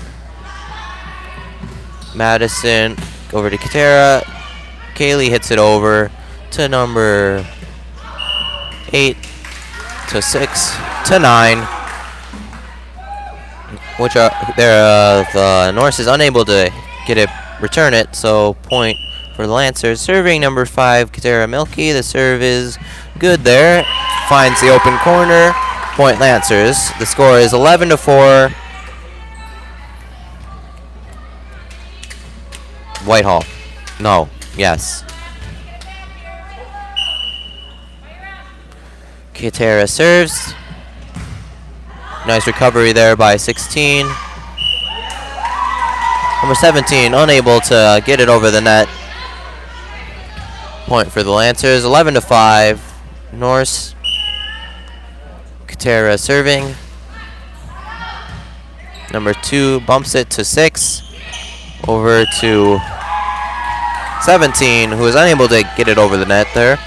Madison over to Katera. Kaylee hits it over to number 8 to 6 to 9. Which are the Norse is unable to return it, so point for the Lancers. Serving number 5, Katera Milky. The serve is good there. Finds the open corner. Point Lancers. The score is 11-4. Whitehall. No. Yes. Katera serves. Nice recovery there by 16. Number 17 unable to get it over the net. Point for the Lancers. 11-5. Norse. Katera serving. Number 2 bumps it to 6. Over to 17, who is unable to get it over the net there.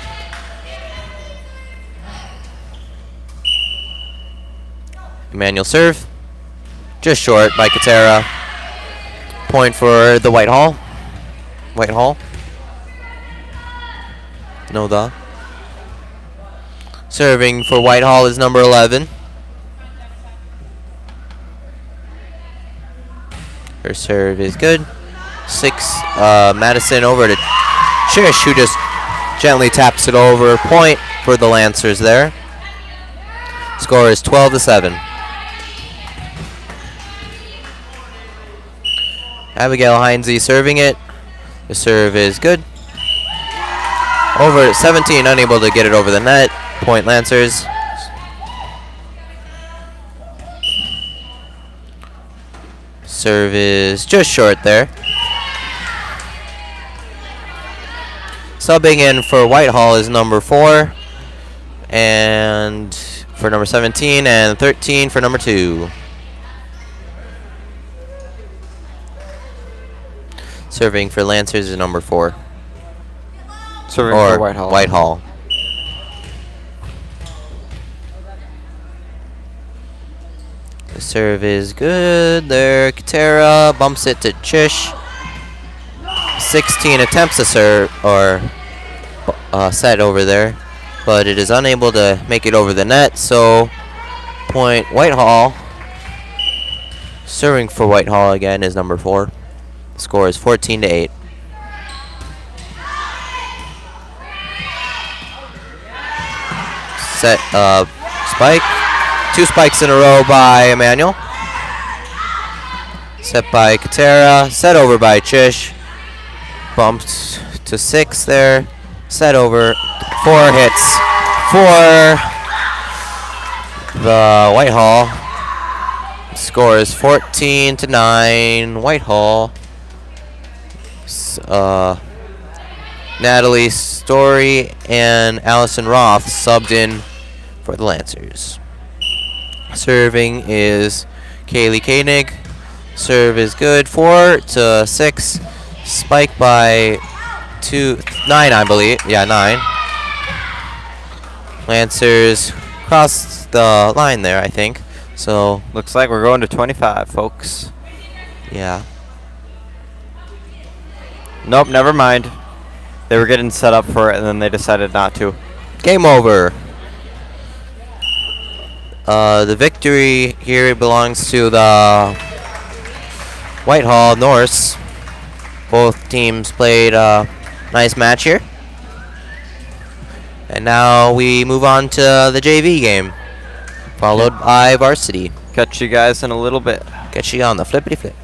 Immanuel serve. Just short by Katera. Point for the Whitehall. No the. Serving for Whitehall is number 11. Her serve is good. 6, Madison over to Chish, who just gently taps it over. Point for the Lancers there. Score is 12-7. Abigail Heinze serving it. The serve is good. Over at 17, unable to get it over the net. Point Lancers. Serve is just short there. Subbing in for Whitehall is number 4. And for number 17 and 13 for number 2. Serving for Lancers is number 4. Serving Or for Whitehall. Whitehall. The serve is good there. Katera bumps it to Chish. 16 attempts to serve or set over there, but it is unable to make it over the net. So point Whitehall. Serving for Whitehall again is number 4. The score is 14-8. Set spike. 2 spikes in a row by Immanuel. Set by Katera. Set over by Chish. Bumped to 6 there. Set over. 4 hits for the Whitehall. Score is 14-9. Whitehall. Natalie Story and Allison Roth subbed in for the Lancers. Serving is Kaylee Koenig. Serve is good. 4-6. Spike by 9, I believe. Yeah, 9. Lancers crossed the line there, I think. So, Looks like we're going to 25, folks. yeah. Nope, never mind. They were getting set up for it, and then they decided not to. Game over. The victory here belongs to the Whitehall Norse. Both teams played a nice match here. And now we move on to the JV game, followed by varsity. Catch you guys in a little bit. Catch you on the flippity flip.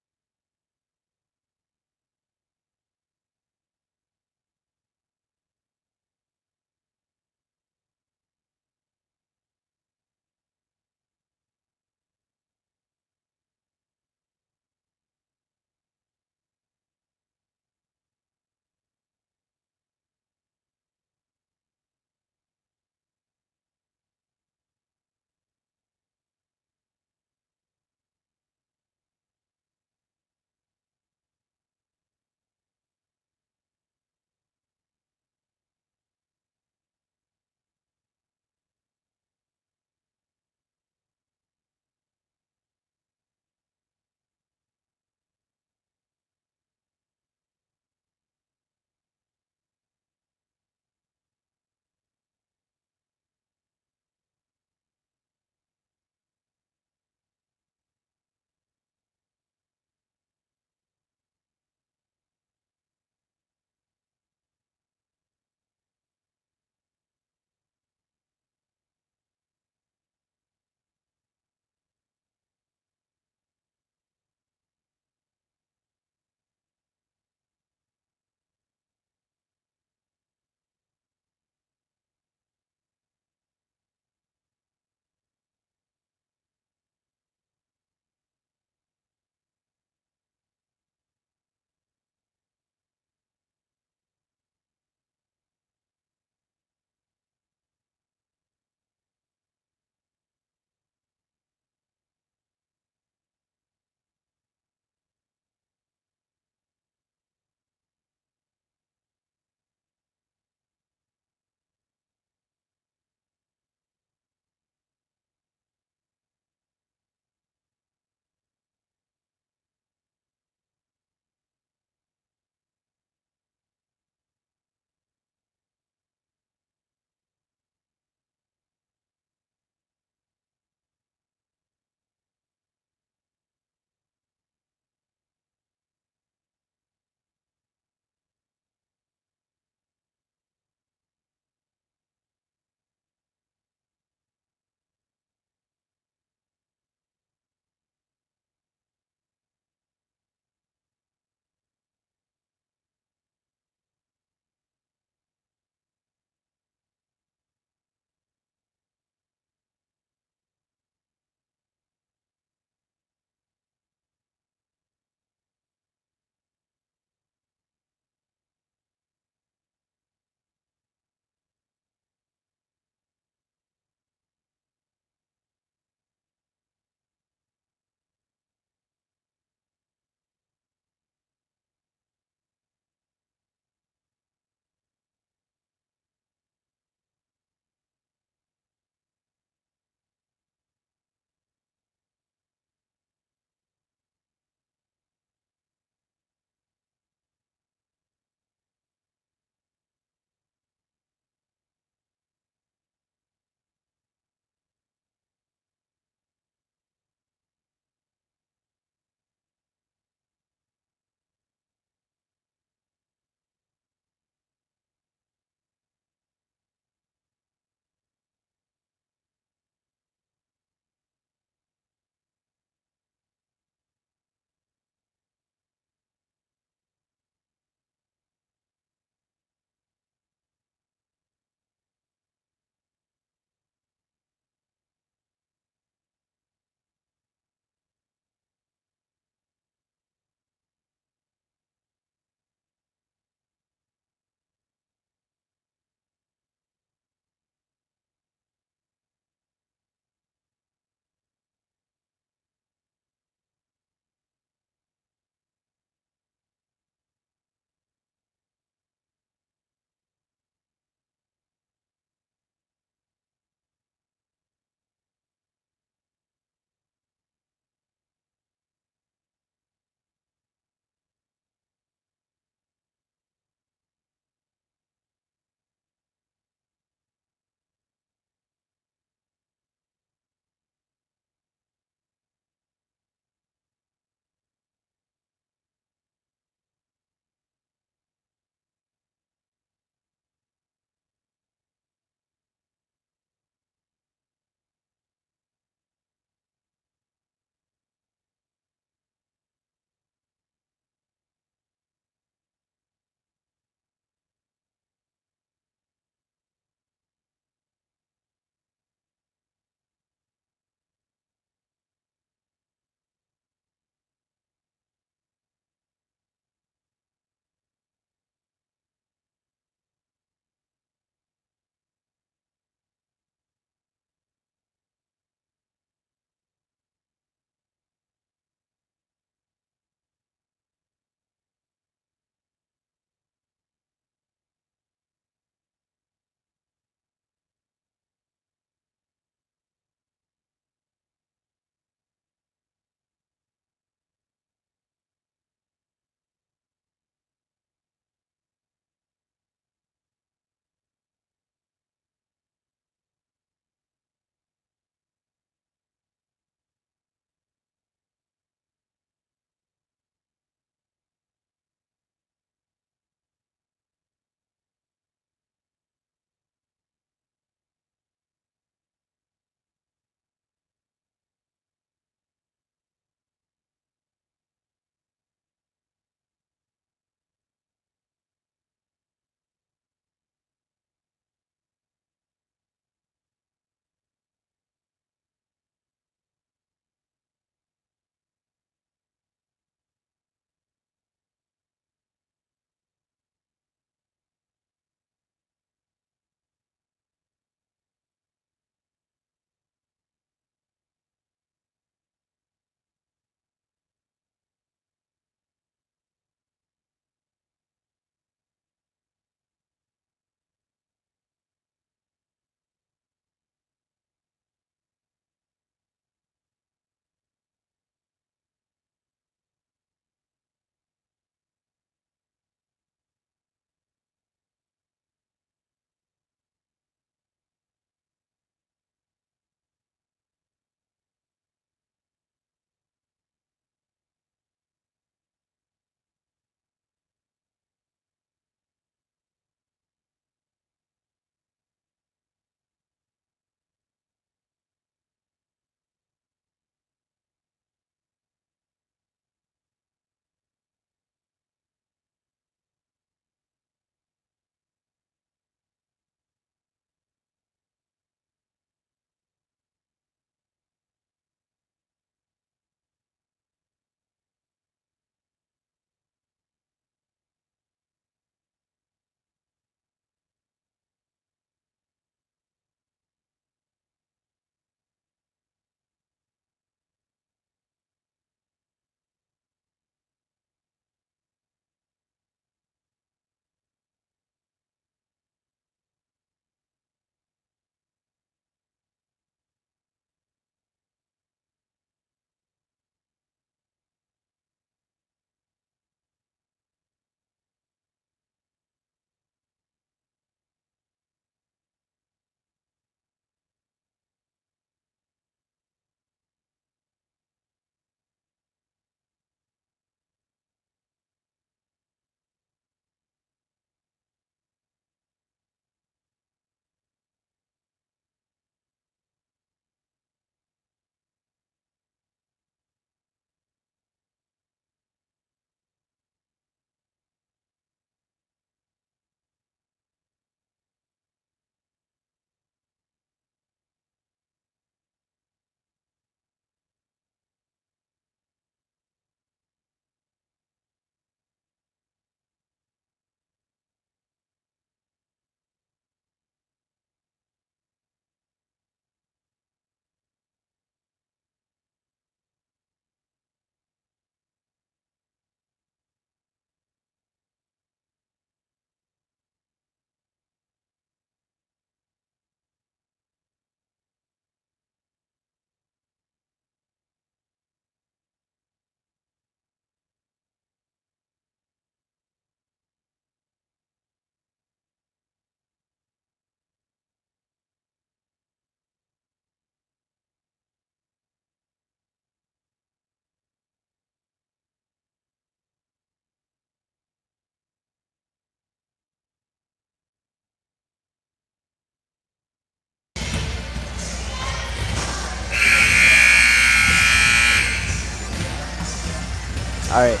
All right.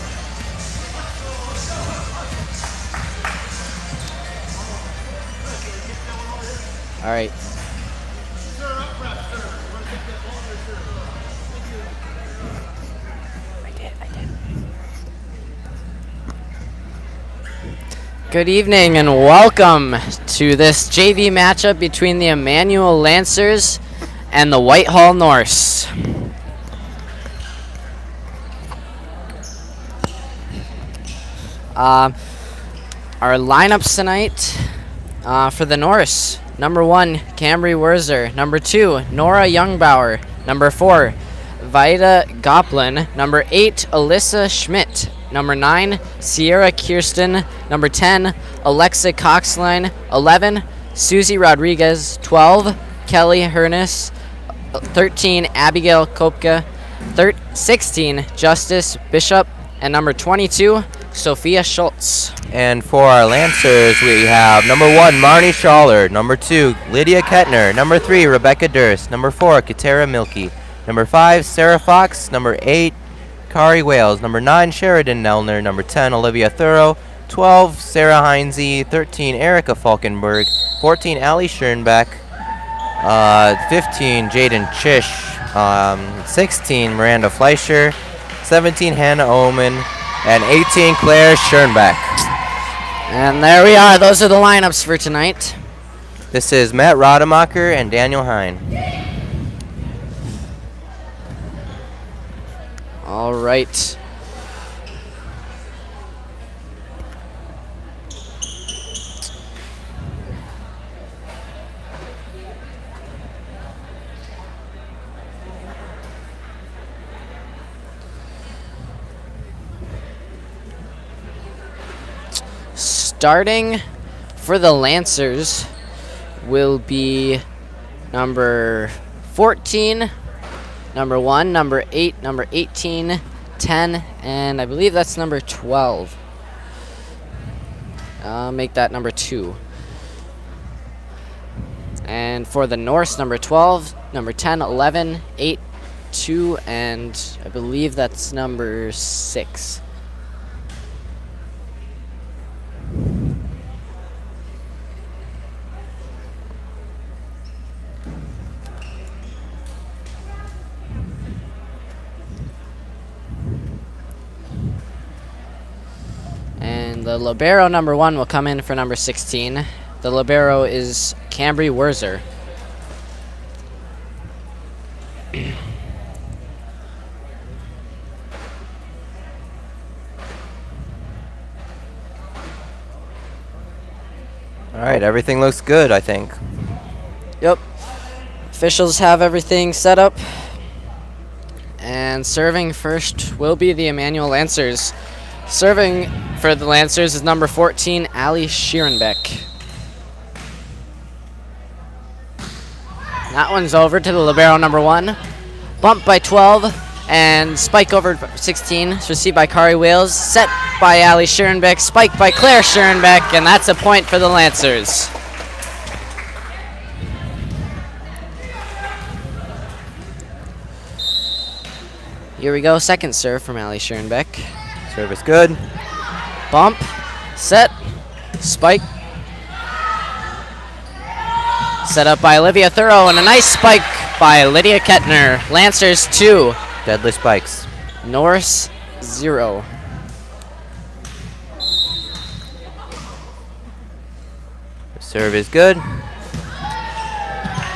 All right. Good evening and welcome to this JV matchup between the Immanuel Lancers and the Whitehall Norse. Our lineups tonight for the Norse. Number 1, Cambry Werzer. Number 2, Nora Youngbauer. Number 4, Vida Goplin. Number 8, Alyssa Schmidt. Number 9, Sierra Kirsten. Number 10, Alexa Coxline. 11, Susie Rodriguez. 12, Kelly Hernes. 13, Abigail Kopka. 16, Justice Bishop. And number 22, Sophia Schultz. And for our Lancers, we have number 1, Marnie Schaller. Number 2, Lydia Kettner. Number 3, Rebecca Durst. Number 4, Katera Milkey. Number 5, Sarah Fox. Number 8, Kari Wales. Number 9, Sheridan Nelner. Number 10, Olivia Thorough. 12, Sarah Heinze. 13, Erica Falkenberg. 14, Allie Schoenbeck. 15, Jaden Chish. 16, Miranda Fleischer. 17, Hannah Oman. And 18, Claire Schoenbeck. And there we are. Those are the lineups for tonight. This is Matt Rademacher and Daniel Hine. All right. Starting for the Lancers will be number 14, number 1, number 8, number 18, 10, and I believe that's number 12. I'll make that number 2. And for the Norse, number 12, number 10, 11, 8, 2, and I believe that's number 6. And the libero number 1 will come in for number 16. The libero is Cambry Werzer. All right, everything looks good, I think. Yep. Officials have everything set up. And serving first will be the Immanuel Lancers. Serving for the Lancers is number 14, Allie Schierenbeck. That one's over to the libero number 1. Bump by 12, and spike over 16. It's received by Kari Wales. Set by Allie Schierenbeck. Spike by Claire Schierenbeck, and that's a point for the Lancers. Here we go, second serve from Allie Schierenbeck. Service good. Bump, set, spike. Set up by Olivia Thorough, and a nice spike by Lydia Kettner. Lancers 2. Deadly spikes. Norse 0. The serve is good.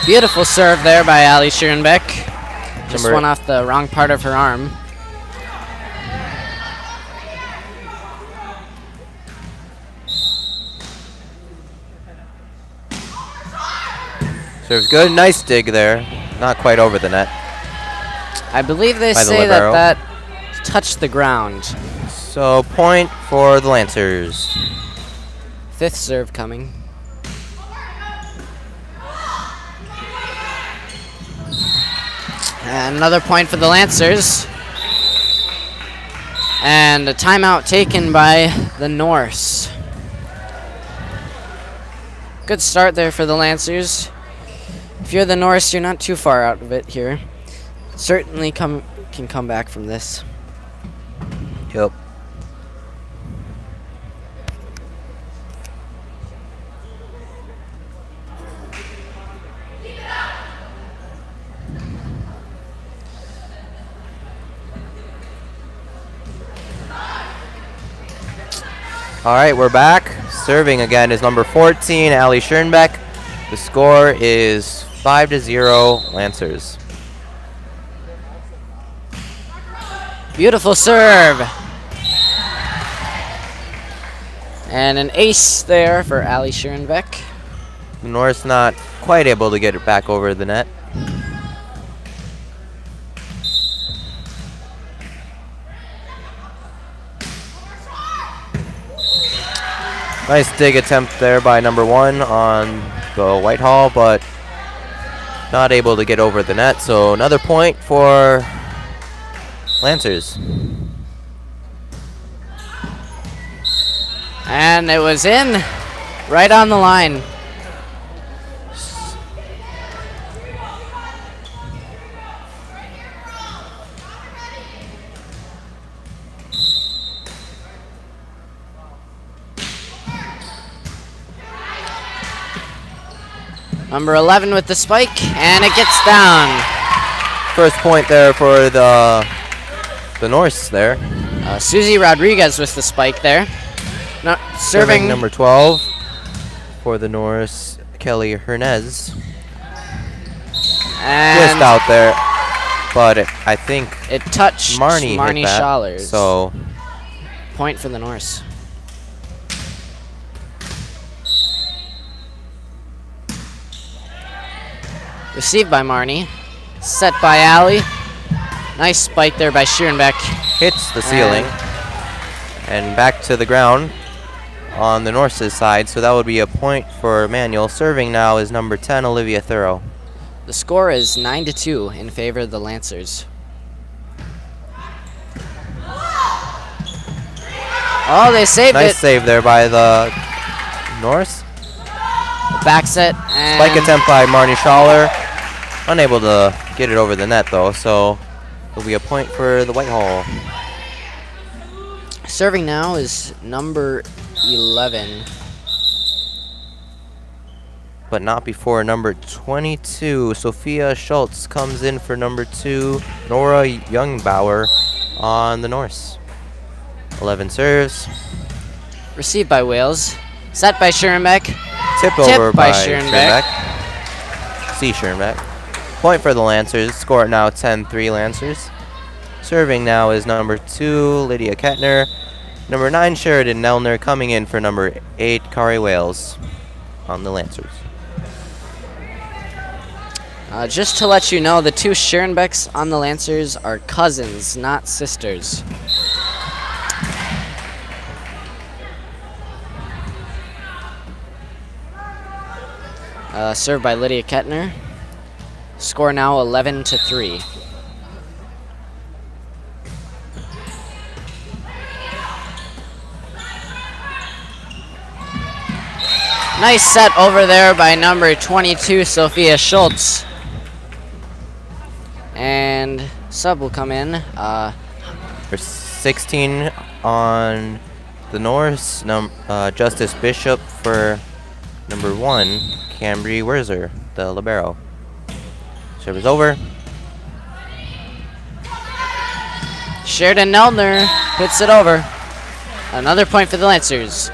Beautiful serve there by Allie Schierenbeck. Just Number went off the wrong part of her arm. Serves good. Nice dig there. Not quite over the net. I believe they By the say libero. that touched the ground. So point for the Lancers. Fifth serve coming. And another point for the Lancers. And a timeout taken by the Norse. Good start there for the Lancers. If you're the Norse, you're not too far out of it here. Certainly can come back from this. Yep. All right, we're back. Serving again is number 14, Ali Schernbeck. The score is 5-0 Lancers. Beautiful serve. And an ace there for Ali Schernbeck. The North not quite able to get it back over the net. Nice dig attempt there by number 1 on the Whitehall, but not able to get over the net. So another point for Lancers. And it was in, right on the line. Number 11 with the spike, and it gets down. First point there for the Norse there. Susie Rodriguez with the spike there. No, serving number 12 for the Norse, Kelly Hernez. And just out there, but I think it touched Marnie hit that, Schallers. so point for the Norse. Received by Marnie. Set by Ali. Nice spike there by Schierenbeck. Hits the ceiling. And back to the ground on the Norse's side. So that would be a point for Immanuel. Serving now is number 10, Olivia Thorough. The score is 9-2 in favor of the Lancers. Oh, they saved it. Nice save there by the Norse. Back set. And Spike attempt by Marnie Schaller. Unable to get it over the net though, so it'll be a point for the Whitehall. Serving now is number 11. But not before number 22. Sophia Schultz comes in for number 2, Nora Youngbauer on the Norse. 11 serves. Received by Wales. Set by Schierenbeck. Tip over by Schierenbeck. C. Schierenbeck. Point for the Lancers. Score now 10-3 Lancers. Serving now is number 2, Lydia Kettner. Number 9, Sheridan Nelner coming in for number 8, Kari Wales on the Lancers. Just to let you know, the two Schierenbecks on the Lancers are cousins, not sisters. Served by Lydia Kettner. Score now 11-3. Nice set over there by number 22, Sophia Schultz. And sub will come in. There's 16 on the Norse. Justice Bishop for number 1, Cambry Werzer, the libero. Serve is over. Sheridan Nelner hits it over. Another point for the Lancers.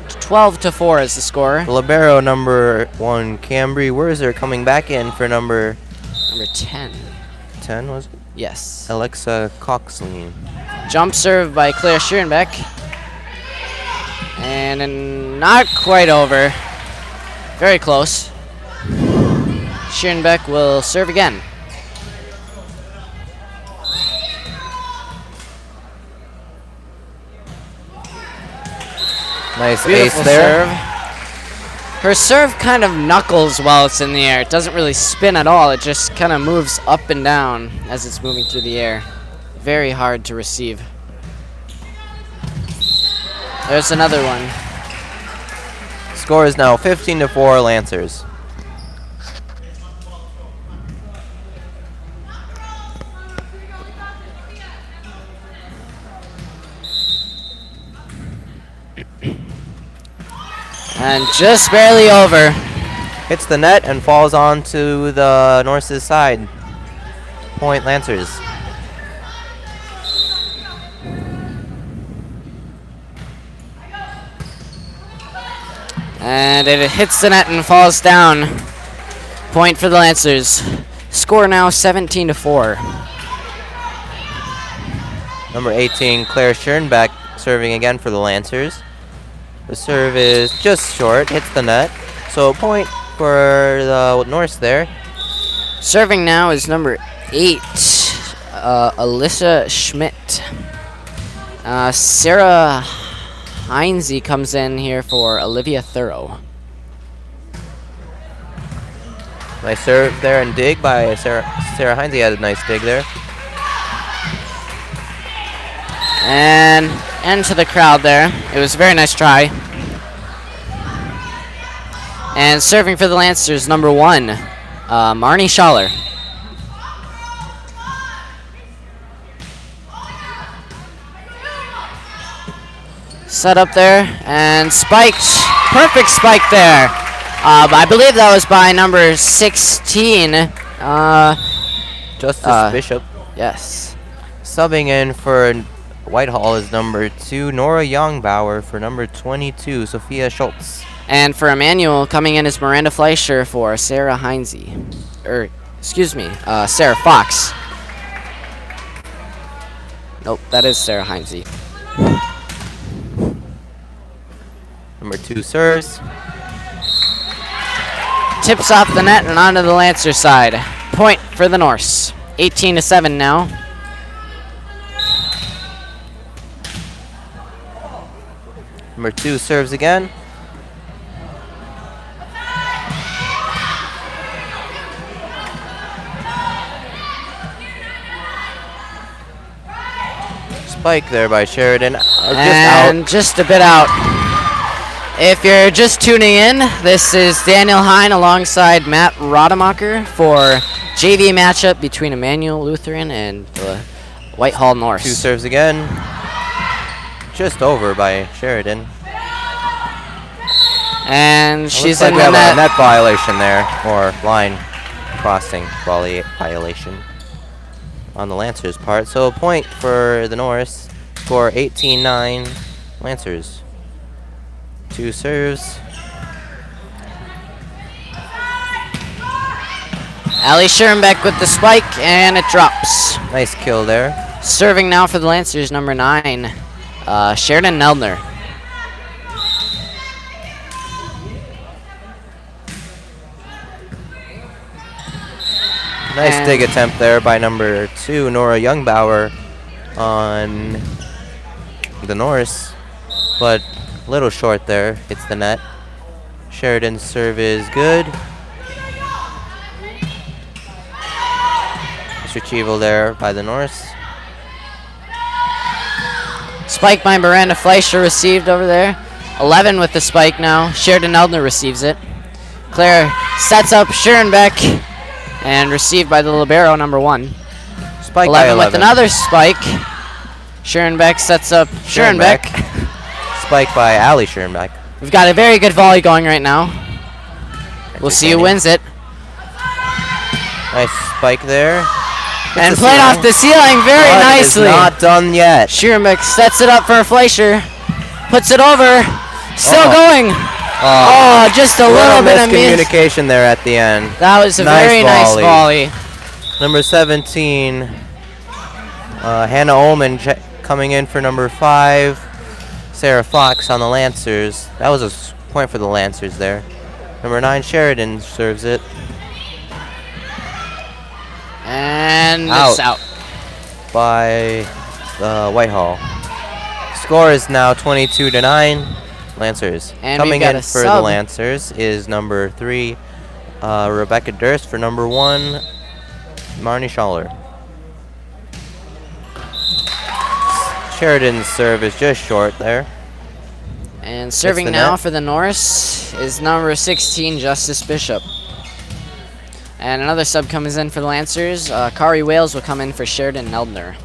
12-4 is the score. The libero number 1, Cambry Werzer coming back in for number 10. 10 was it? Yes. Alexa Coxline. Jump serve by Claire Schierenbeck. And not quite over. Very close. Schierenbeck will serve again. Nice Beautiful ace there. serve. Her serve kind of knuckles while it's in the air. It doesn't really spin at all. It just kind of moves up and down as it's moving through the air. Very hard to receive. There's another one. Score is now 15-4 Lancers. And just barely over. Hits the net and falls onto the Norse's side. Point Lancers. And it hits the net and falls down. Point for the Lancers. Score now 17-4. Number 18, Claire Schernbeck, serving again for the Lancers. The serve is just short, hits the net. So a point for the Norse there. Serving now is number 8, Alyssa Schmidt. Sarah Heinze comes in here for Olivia Thorough. Nice serve there and dig by Sarah Heinze. Had a nice dig there. And into the crowd there. It was a very nice try. And serving for the Lancers, number 1, Marnie Schaller. Set up there and spiked. Perfect spike there. I believe that was by number 16. Justice Bishop. Yes. Subbing in for Whitehall is number 2, Nora Youngbauer, for number 22, Sophia Schultz. And for Immanuel, coming in is Miranda Fleischer for Sarah Heinze. Sarah Fox. Nope, that is Sarah Heinze. Number 2 serves. Tips off the net and onto the Lancer side. Point for the Norse. 18-7 now. Number 2 serves again. Spike there by Sheridan. And just a bit out. If you're just tuning in, this is Daniel Hine alongside Matt Rodemacher for JV matchup between Immanuel Lutheran and the Whitehall Norse. 2 serves again. Just over by Sheridan. And she's Looks like in we the have net. a net violation there, or line crossing violation on the Lancers' part. So a point for the Norse. Score 18-9 Lancers. 2 serves. Ali Schirnbeck with the spike, and it drops. Nice kill there. Serving now for the Lancers, number 9, Sheridan Neldner. Nice And dig attempt there by number 2, Nora Youngbauer, on the Norse, but a little short there. Hits the net. Sheridan's serve is good. Nice retrieval there by the Norse. Spike by Miranda Fleischer received over there. 11 with the spike now. Sheridan Neldner receives it. Claire sets up Schirnbeck and received by the libero, number 1. Spike 11 by 11. with another spike. Schirnbeck sets up Schirnbeck. Spike by Ali Schirnbeck. We've got a very good volley going right now. We'll see who wins it. Nice spike there. And the played ceiling. off the ceiling very But nicely. It's not done yet. Schirnbeck sets it up for Fleischer. Puts it over. Still going. Oh, just a little bit of miscommunication there at the end. That was a Nice very nice volley. Number 17, Hannah Ullman coming in for number 5, Sarah Fox on the Lancers. That was a point for the Lancers there. Number 9, Sheridan serves it. And it's out. By Whitehall. Score is now 22-9. Lancers. And coming we've got in a for the sub. Lancers is number 3, Rebecca Durst, for number 1, Marnie Schaller. Sheridan's serve is just short there. And serving the now net. for the Norse is number 16, Justice Bishop. And another sub comes in for the Lancers. Kari Wales will come in for Sheridan Neldner.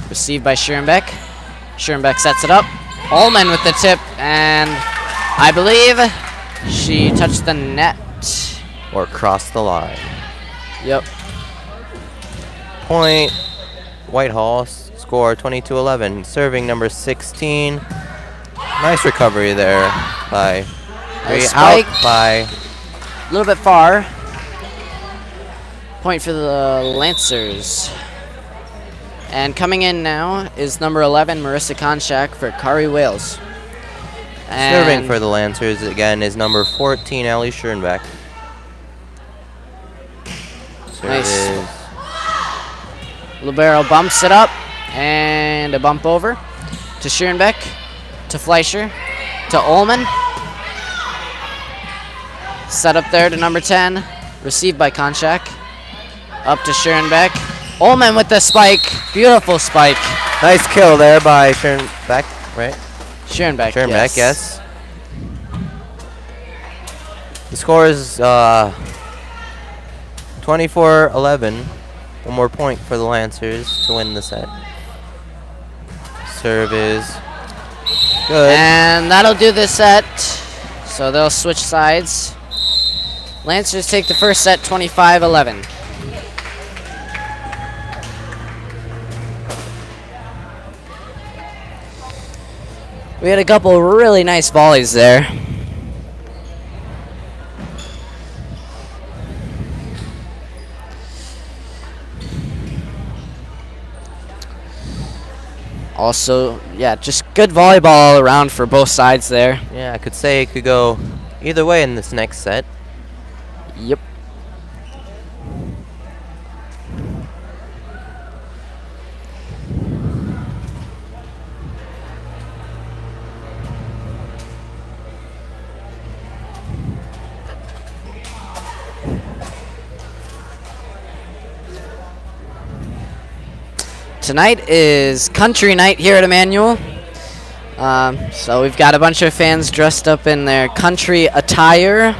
Received by Schirnbeck. Schoenbeck sets it up. Ullman with the tip, and I believe she touched the net. Or crossed the line. Yep. Point. Whitehall. Score 22-11. Serving number 16. Nice recovery there by. Nice Out spike. by. A little bit far. Point for the Lancers. And coming in now is number 11, Marissa Konchak for Kari Wales. Serving for the Lancers again is number 14, Ali Schoenbeck. Nice. Libero bumps it up, and a bump over to Schoenbeck, to Fleischer, to Ullman. Set up there to number 10, received by Konchak. Up to Schoenbeck. Ullman with the spike. Beautiful spike. Nice kill there by Schoenbeck, right? Schoenbeck, Schoenbeck, yes. The score is 24-11. One more point for the Lancers to win the set. Serve is good. And that'll do the set. So they'll switch sides. Lancers take the first set 25-11. We had a couple really nice volleys there. Also, yeah, just good volleyball all around for both sides there. Yeah, I could say it could go either way in this next set. Yep. Tonight is country night here at Immanuel. So we've got a bunch of fans dressed up in their country attire.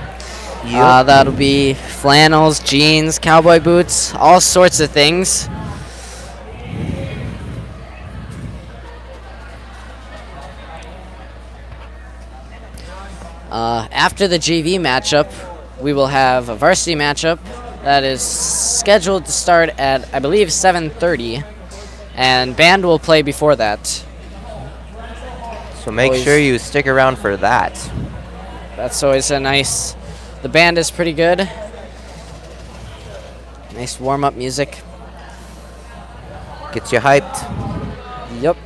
That'll be flannels, jeans, cowboy boots, all sorts of things. After the JV matchup, we will have a varsity matchup that is scheduled to start at, I believe, 7:30. And band will play before that. So make sure you stick around for that. That's always a nice. The band is pretty good. Nice warm-up music. Gets you hyped. Yep.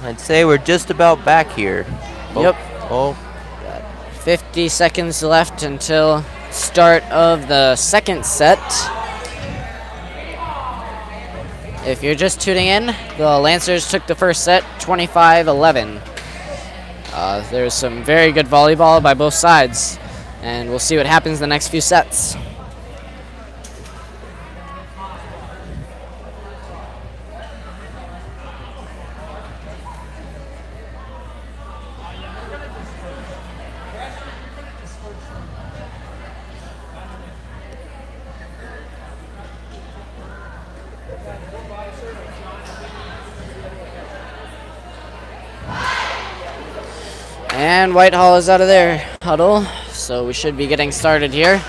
I'd say we're just about back here. Yep. Oh. 50 seconds left until start of the second set. If you're just tuning in, the Lancers took the first set 25-11. There's some very good volleyball by both sides, and we'll see what happens the next few sets. And Whitehall is out of their huddle, so we should be getting started here.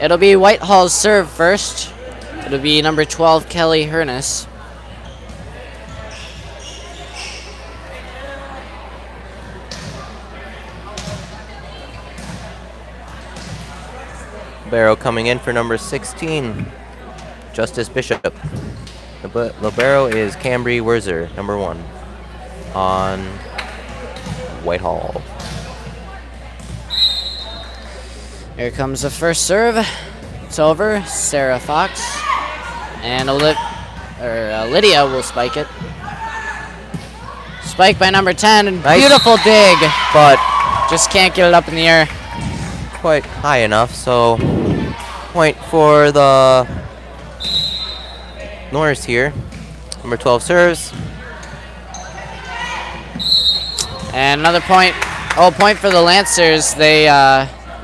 It'll be Whitehall's serve first. It'll be number 12, Kelly Hernus. Libero coming in for number 16, Justice Bishop. Libero is Cambry Werzer, number 1, on Whitehall. Here comes the first serve. It's over. Sarah Fox. And Lydia will spike it. Spike by number 10. Nice. Beautiful dig. But Just can't get it up in the air. Quite high enough, so point for the Norse here. Number 12 serves. And another point. Oh, point for the Lancers. They,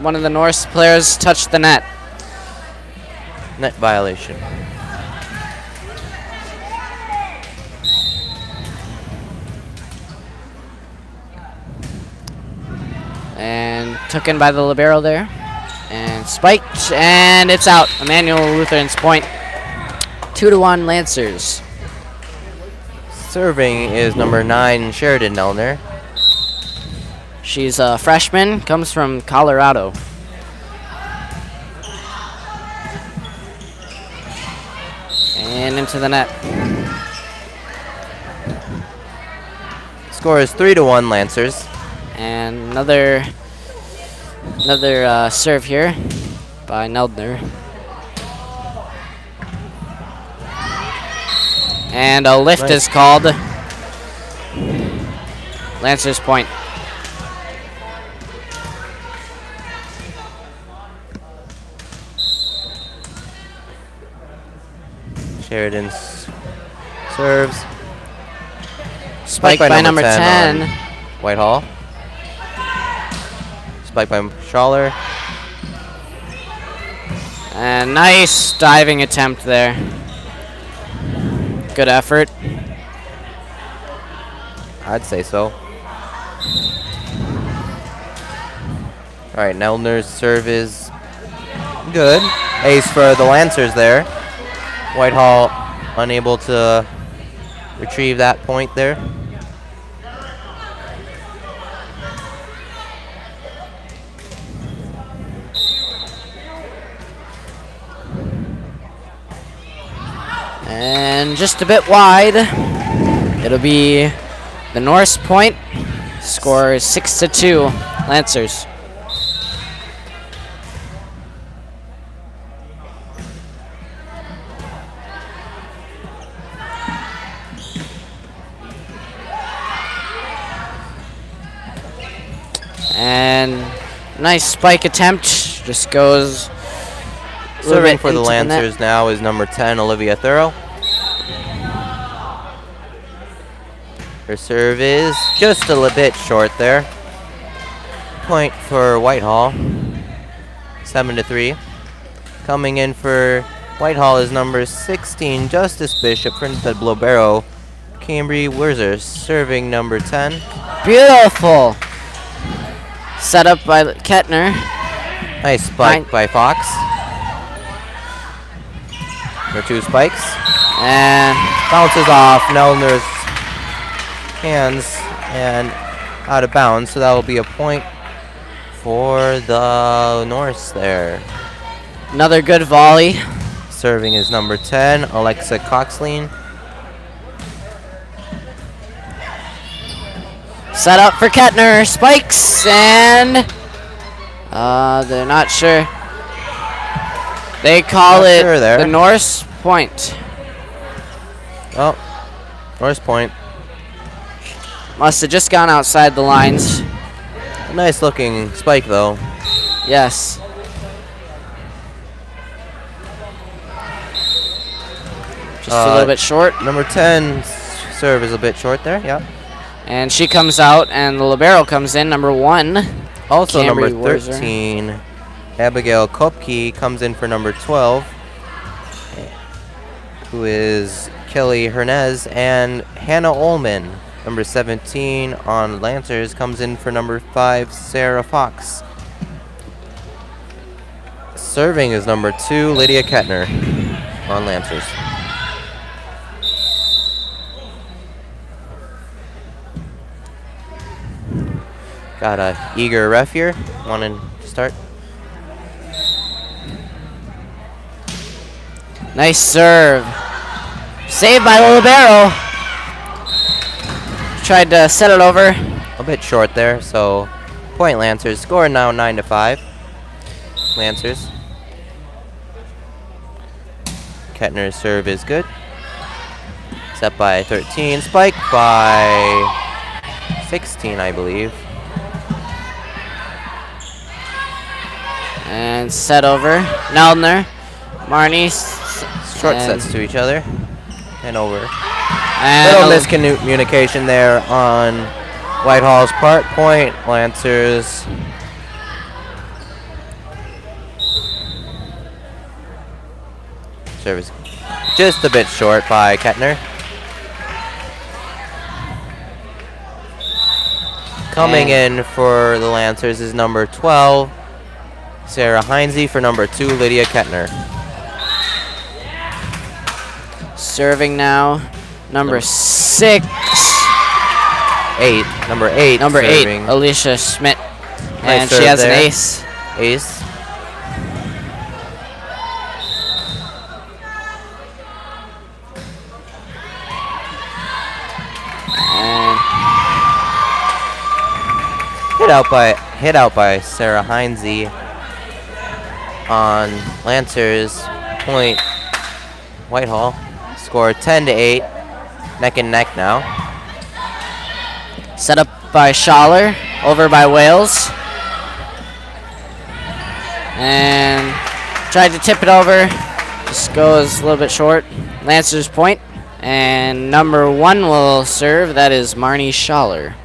one of the Norse players touched the net. Net violation. And took in by the libero there. And spiked, and it's out. Immanuel Lutheran's point. 2-1 Lancers. Serving is number 9, Sheridan Nelner. She's a freshman, comes from Colorado. And into the net. Score is 3-1 Lancers. And another serve here by Neldner. And a lift is called. Lancers point. Sheridan serves. Spike by number 10. on Whitehall. Spike by Schaller. And nice diving attempt there. Good effort. I'd say so. All right, Neldner's serve is good. Ace for the Lancers there. Whitehall unable to retrieve that point there. And just a bit wide. It'll be the Norse point. Score is 6-2, Lancers. And nice spike attempt. Just goes. Serving for the into net. Lancers now is number 10, Olivia Thorough. Her serve is just a little bit short there. Point for Whitehall, 7-3. Coming in for Whitehall is number 16, Justice Bishop, from the Blobero, Cambry Wurzer, serving number 10. Beautiful. Set up by Kettner. Nice spike by Fox. Number 2 spikes. And Bounces off Neldner's hands and out of bounds, so that will be a point for the Norse there. another good volley. Serving is number 10, Alexa Coxline. Set up for Kettner. Spikes and they're not sure. They call Not it sure there. the Norse point. Oh, Norse point. Must have just gone outside the lines. Nice looking spike though. Yes. Just a little bit short. Number 10 serve is a bit short there, yeah. And she comes out, and the libero comes in, number 1. Also Cambry number Wurzer. 13, Abigail Kopke, comes in for number 12, who is Kelly Hernez, and Hannah Ullman, number 17 on Lancers, comes in for number 5, Sarah Fox. Serving is number 2, Lydia Kettner on Lancers. Got a eager ref here, wanting to start. Nice serve. Saved by the libero. Tried to set it over. A bit short there, so point Lancers. Score now 9-5. Lancers. Kettner's serve is good. Set by 13. Spike by 16, I believe. And set over. Neldner. Marnie. Short and- sets to each other. And over. And Little miscommunication there on Whitehall's part. Point, Lancers. Service just a bit short by Kettner. Coming in for the Lancers is number 12, Sarah Heinze. For number 2, Lydia Kettner. serving now. Number 6. 8. Number 8. Number 8, serving. Alicia Schmidt. And serve she has there. an ace. Ace. And Hit out by Sarah Heinze on Lancers. Point Whitehall. Score 10-8. Neck and neck now. set up by Schaller. Over by Wales. And tried to tip it over. Just goes a little bit short. Lancers point. And number 1 will serve. That is Marnie Schaller.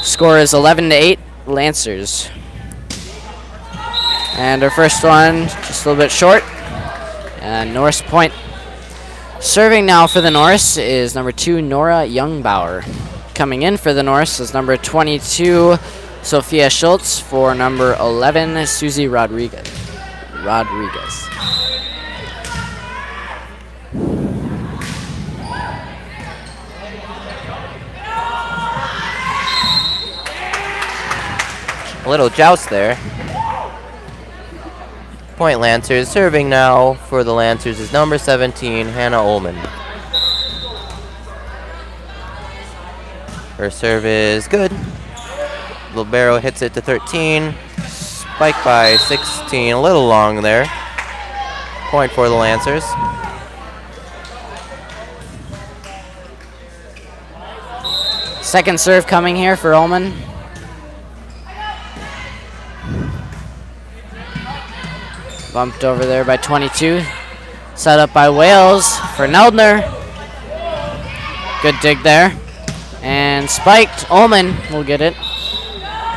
Score is 11-8, Lancers. And our first one, just a little bit short. And Norris point. Serving now for the Norris is number 2, Nora Youngbauer. Coming in for the Norris is number 22, Sophia Schultz. For number 11, Susie Rodriguez. A little joust there. Point Lancers. Serving now for the Lancers is number 17, Hannah Ullman. Her serve is good. Libero hits it to 13. Spike by 16. A little long there. Point for the Lancers. Second serve coming here for Ullman. Bumped over there by 22. Set up by Wales for Neldner. Good dig there. And spiked. Ullman will get it.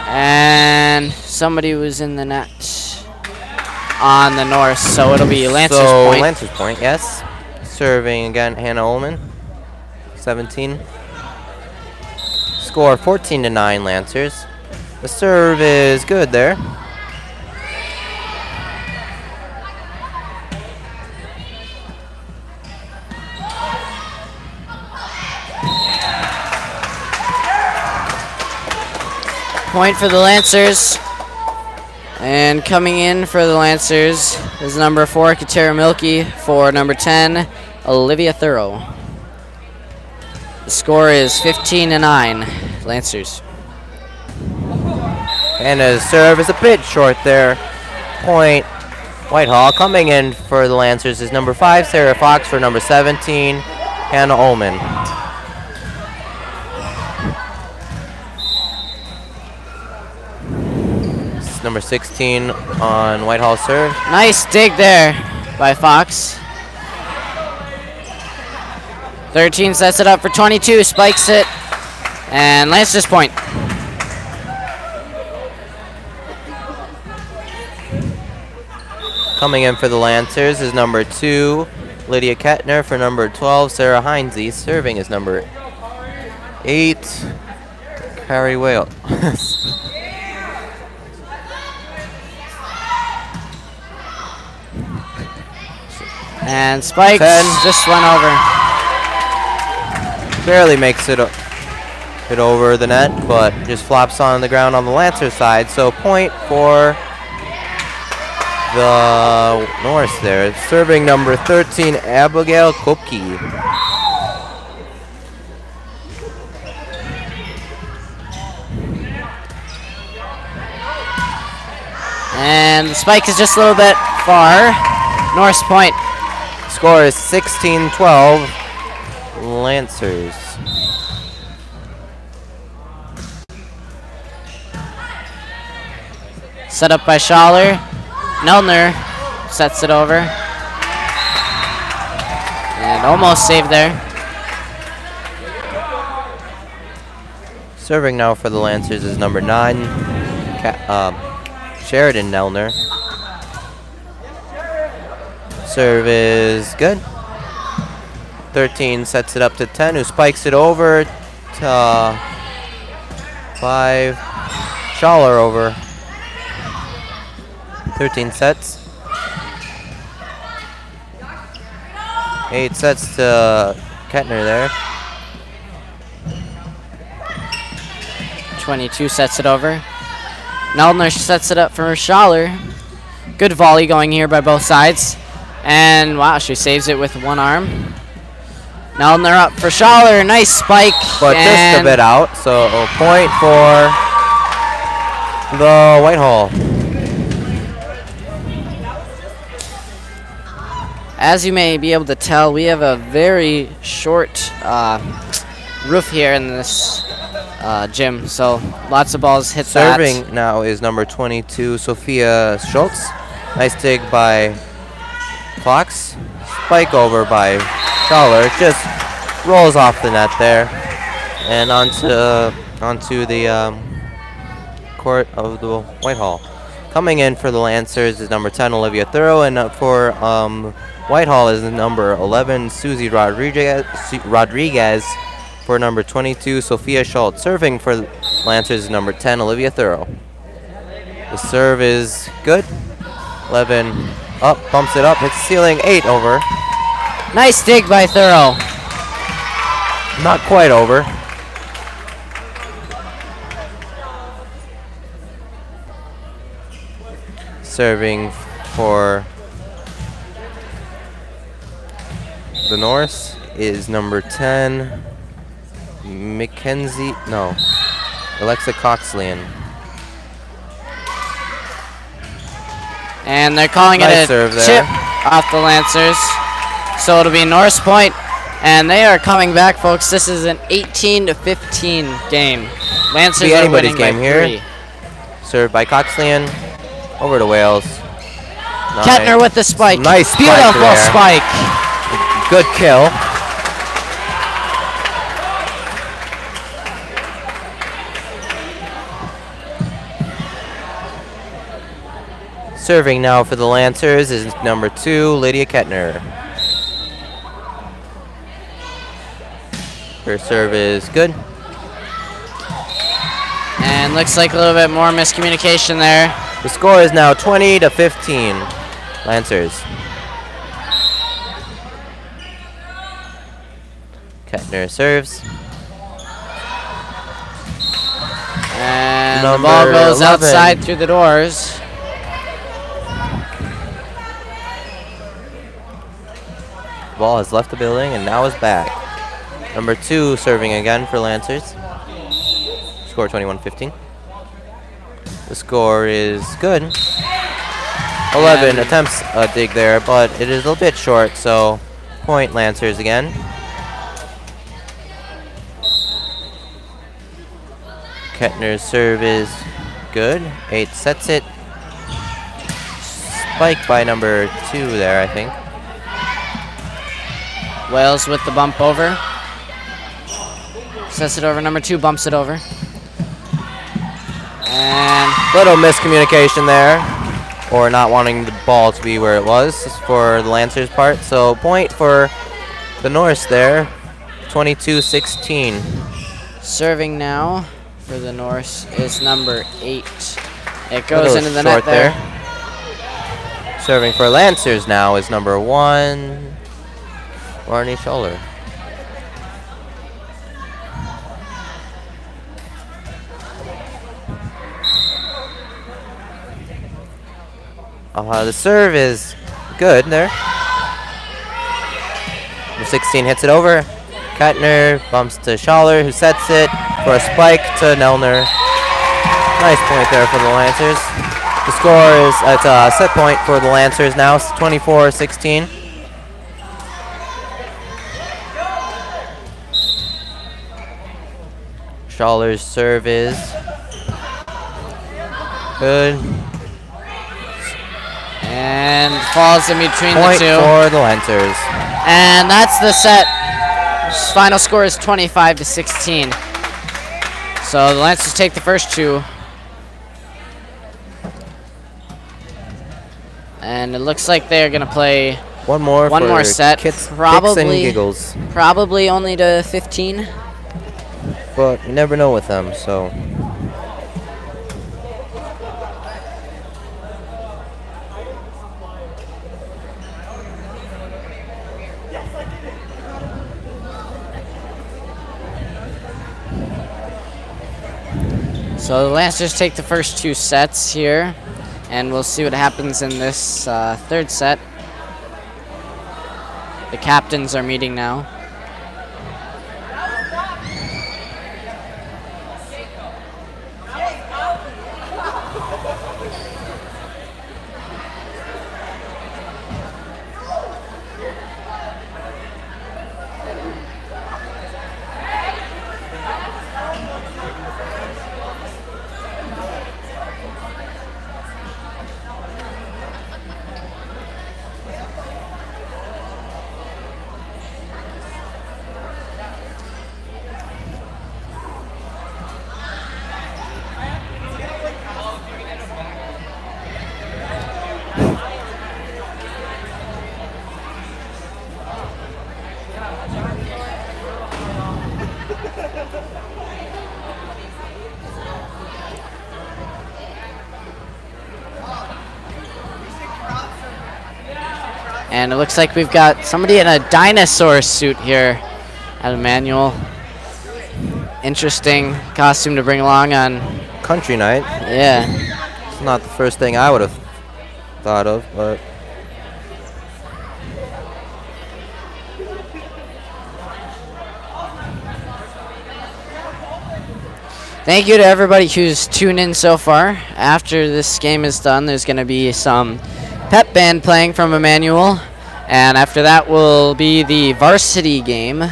And somebody was in the net on the North, so it'll be Lancers point. Lancers point, yes. Serving again, Hannah Ullman. 17. Score 14-9 Lancers. The serve is good there. Point for the Lancers. And coming in for the Lancers is number 4, Katera Milky. For number 10, Olivia Thorough. The score is 15-9, Lancers. And his serve is a bit short there. Point Whitehall. Coming in for the Lancers is number 5, Sarah Fox. For number 17, Hannah Ullman. Number 16 on Whitehall serve. Nice dig there by Fox. 13 sets it up for 22, spikes it, and Lancers point. Coming in for the Lancers is number 2, Lydia Kettner. For number 12, Sarah Heinze. Serving is number 8, Carrie Whale. And spikes 10. just went over. Barely makes it over the net, but just flops on the ground on the Lancer side. So point for the Norse there. Serving number 13, Abigail Kopke. And the spike is just a little bit far. Norse point. Score is 16-12, Lancers. Set up by Schaller. Nelner sets it over. And almost saved there. Serving now for the Lancers is number 9, Sheridan Nelner. Serve is good. 13 sets it up to 10, who spikes it over to 5. Schaller over. 13 sets. 8 sets to Kettner there. 22 sets it over. Nelner sets it up for Schaller. Good volley going here by both sides. And wow, she saves it with one arm. Nelner up for Schaller. Nice spike. But just a bit out, so a point for the Whitehall. As you may be able to tell, we have a very short roof here in this gym, so lots of balls hit that. Serving now is number 22, Sophia Schultz. Nice dig by Fox. Spike over by Schaller. Just rolls off the net there. And onto the court of the Whitehall. Coming in for the Lancers is number 10, Olivia Thorough, and for Whitehall is number 11, Susie Rodriguez. For number 22, Sophia Schultz. Serving for Lancers is number 10, Olivia Thorough. The serve is good. 11 up, bumps it up, hits the ceiling, 8 over. Nice dig by Thorough. Not quite over. Serving for the Norse is number 10, Alexa Coxlian. And they're calling Nice it serve a there. chip off the Lancers. So it'll be Norse point, and they are coming back, folks. This is an 18-15 game. Lancers Be are anybody's winning game by here. 3. Served by Coxlian. Over to Wales. Kettner with the spike. Nice spike Beautiful there. spike. Good kill. Serving now for the Lancers is number 2, Lydia Kettner. Her serve is good. And looks like a little bit more miscommunication there. The score is now 20-15, Lancers. Kettner serves. And Number the ball goes 11. outside through the doors. Ball has left the building and now is back. Number 2 serving again for Lancers. Score 21-15. The score is good. 11 attempts a dig there, but it is a bit short, so point Lancers again. Kettner's serve is good. 8 sets it. Spike by number 2 there, I think. Wales with the bump over. Sets it over. Number 2 bumps it over. And Little miscommunication there, or not wanting the ball to be where it was for the Lancers' part. So point for the Norse there, 22-16. serving now for the Norse is number 8. It goes Little into the short net there. Serving for Lancers now is number 1, Barney Schaller. The serve is good there. Number 16 hits it over. Kettner bumps to Schaller, who sets it for a spike to Nelner. Nice point there for the Lancers. The score is, it's a set point for the Lancers now, 24-16. Schaller's serve is good. And falls in between Point the two. for the Lancers. And that's the set. Final score is 25-16. So the Lancers take the first two. And it looks like they're going to play One more set. Kicks and Probably, giggles. probably only to 15. But you never know with them, so. So the Lancers take the first two sets here, and we'll see what happens in this third set. The captains are meeting now. And it looks like we've got somebody in a dinosaur suit here at Immanuel. Interesting costume to bring along on. Country night. Yeah. It's not the first thing I would have thought of, but. Thank you to everybody who's tuned in so far. After this game is done, there's going to be some pep band playing from Immanuel. And after that will be the varsity game.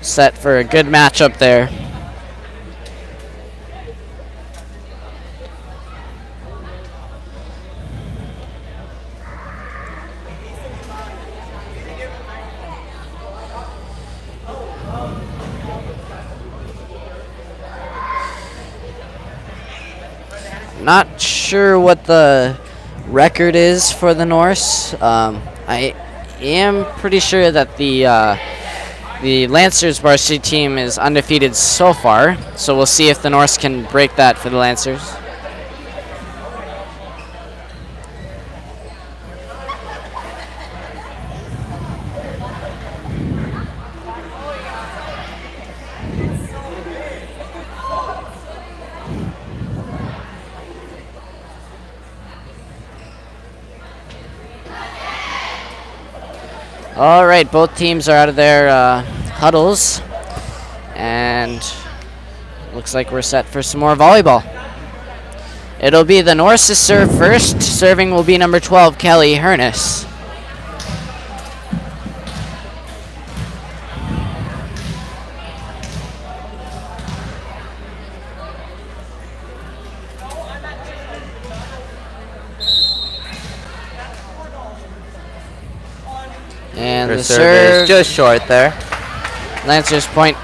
Set for a good matchup there. Not sure what the record is for the Norse. I am pretty sure that the Lancers varsity team is undefeated so far, so we'll see if the Norse can break that for the Lancers. All right, both teams are out of their huddles, and looks like we're set for some more volleyball. It'll be the Norse's serve first. Serving will be number 12, Kelly Hernes. And Her the serve serve, is just short there. Lancers point.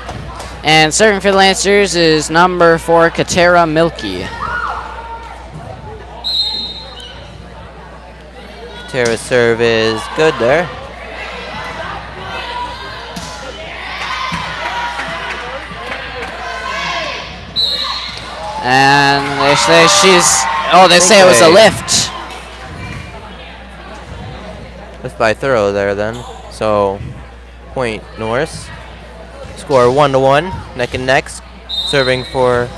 And serving for the Lancers is number 4, Katera Milky. Tara's serve is good there. And they say they say it was a lift. Lift by thorough there then. So, point Norse. Score 1-1, neck and neck. Serving for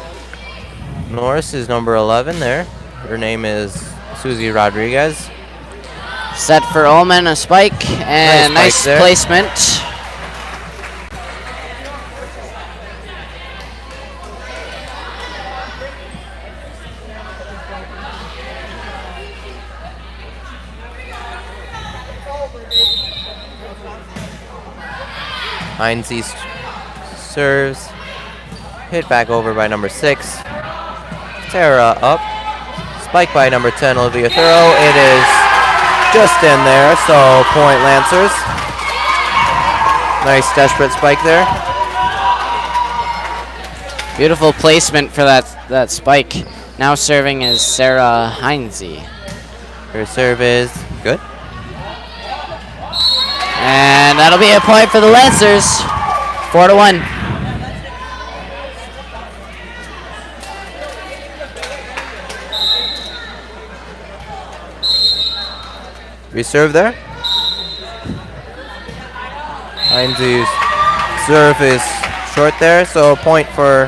Norse is number 11 there. Her name is Susie Rodriguez. Set for Ullman, a spike, and nice spike there. placement. Heinze serves. Hit back over by number 6. Tara up. Spike by number 10, Olivia Thorough. It is just in there, so point Lancers. Nice desperate spike there. Beautiful placement for that spike. Now serving is Sarah Heinze. Her serve is good. And that'll be a point for the Lancers. 4-1. Reserve there. Heinze's serve is short there, so a point for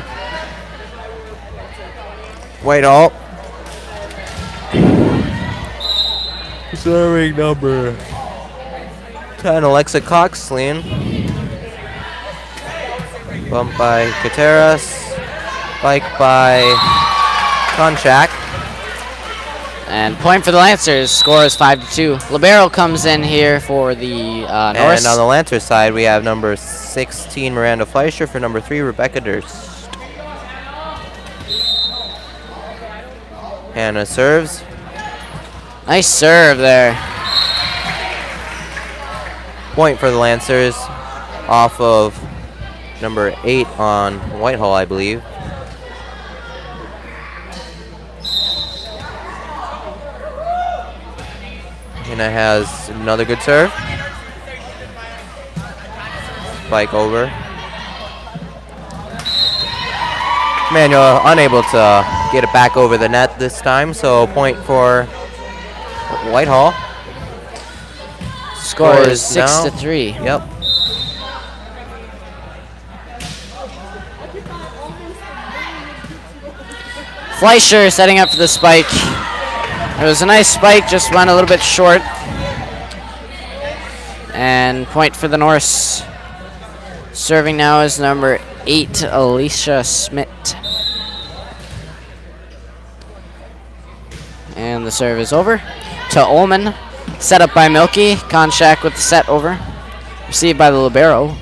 Whitehall. Serving number 10, Alexa Coxlin. Bump by Kateras. Spike by Konchak. And point for the Lancers. Score is 5-2. Libero comes in here for the Norse. And on the Lancers side, we have number 16, Miranda Fleischer, for number 3, Rebecca Durst. Hannah serves. Nice serve there. Point for the Lancers off of number 8 on Whitehall, I believe. Hannah has another good serve. Spike over. Immanuel unable to get it back over the net this time, so point for Whitehall. Score is now 6-3. Yep. Fleischer setting up for the spike. It was a nice spike, just went a little bit short. And point for the Norse. Serving now is number 8, Alicia Schmidt. And the serve is over to Ullman. Set up by Milky. Konchak with the set over. Received by the libero.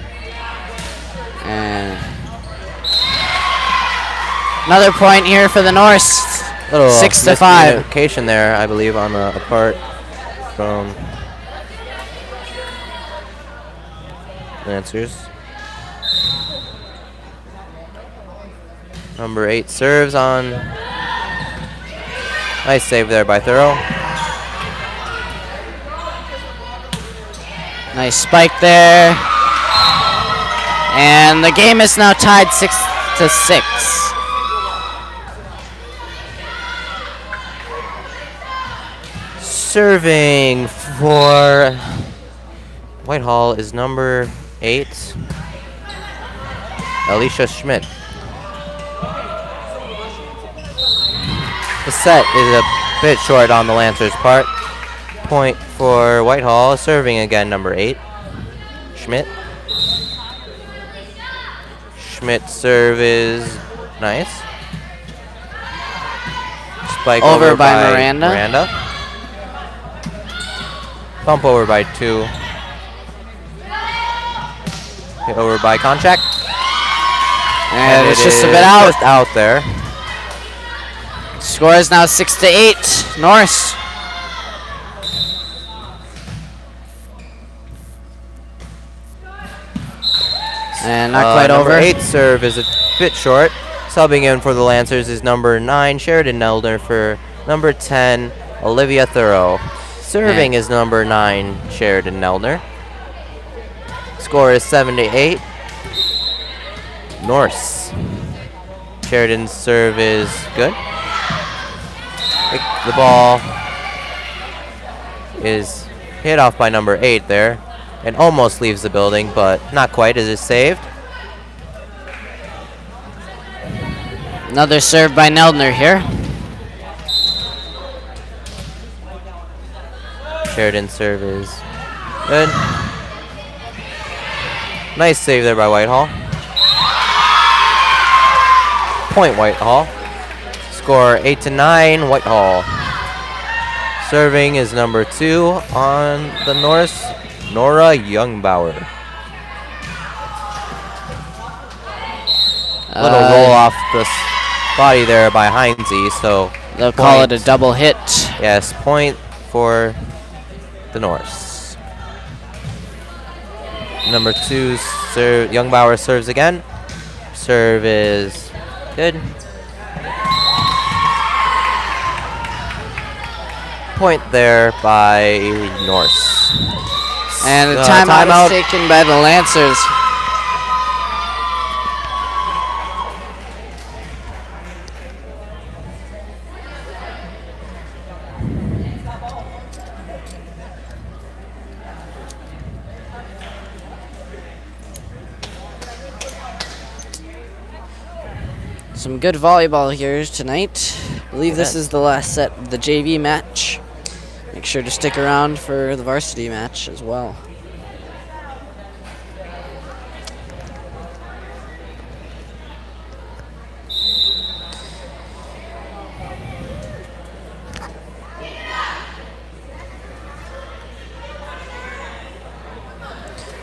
And another point here for the Norse. Little 6-5. miscommunication there, I believe, on the apart from Lancers. Number 8 serves on. Nice save there by Thorough. Nice spike there. And the game is now tied 6-6. Serving for Whitehall is number 8, Alicia Schmidt. The set is a bit short on the Lancers' part. Point for Whitehall. Serving again, number 8, Schmidt. Schmidt's serve is nice. Spike over by Miranda. Bump over by 2. Hit over by Konchak. And it's just a bit out. Just out there. Score is now 6-8. Norse. And not quite over. Number 8 serve is a bit short. Subbing in for the Lancers is number 9, Sheridan Neldner, for number 10, Olivia Thorough. Serving is number 9, Sheridan Neldner. Score is 7-8. Norse. Sheridan's serve is good. The ball is hit off by number 8 there and almost leaves the building, but not quite, as it's saved. Another serve by Neldner here. Sheridan's serve is good. Nice save there by Whitehall. Point Whitehall. Score 8-9, Whitehall. Serving is number 2 on the Norse, Nora Youngbauer. Little roll off the body there by Heinze, so They'll call it a Point. double hit. Yes, point for the Norse. Number 2, Youngbauer serves again. Serve is good. Point there by Norse. And the timeout is taken by the Lancers. Some good volleyball here tonight. I believe this is the last set of the JV match. Make sure to stick around for the varsity match as well.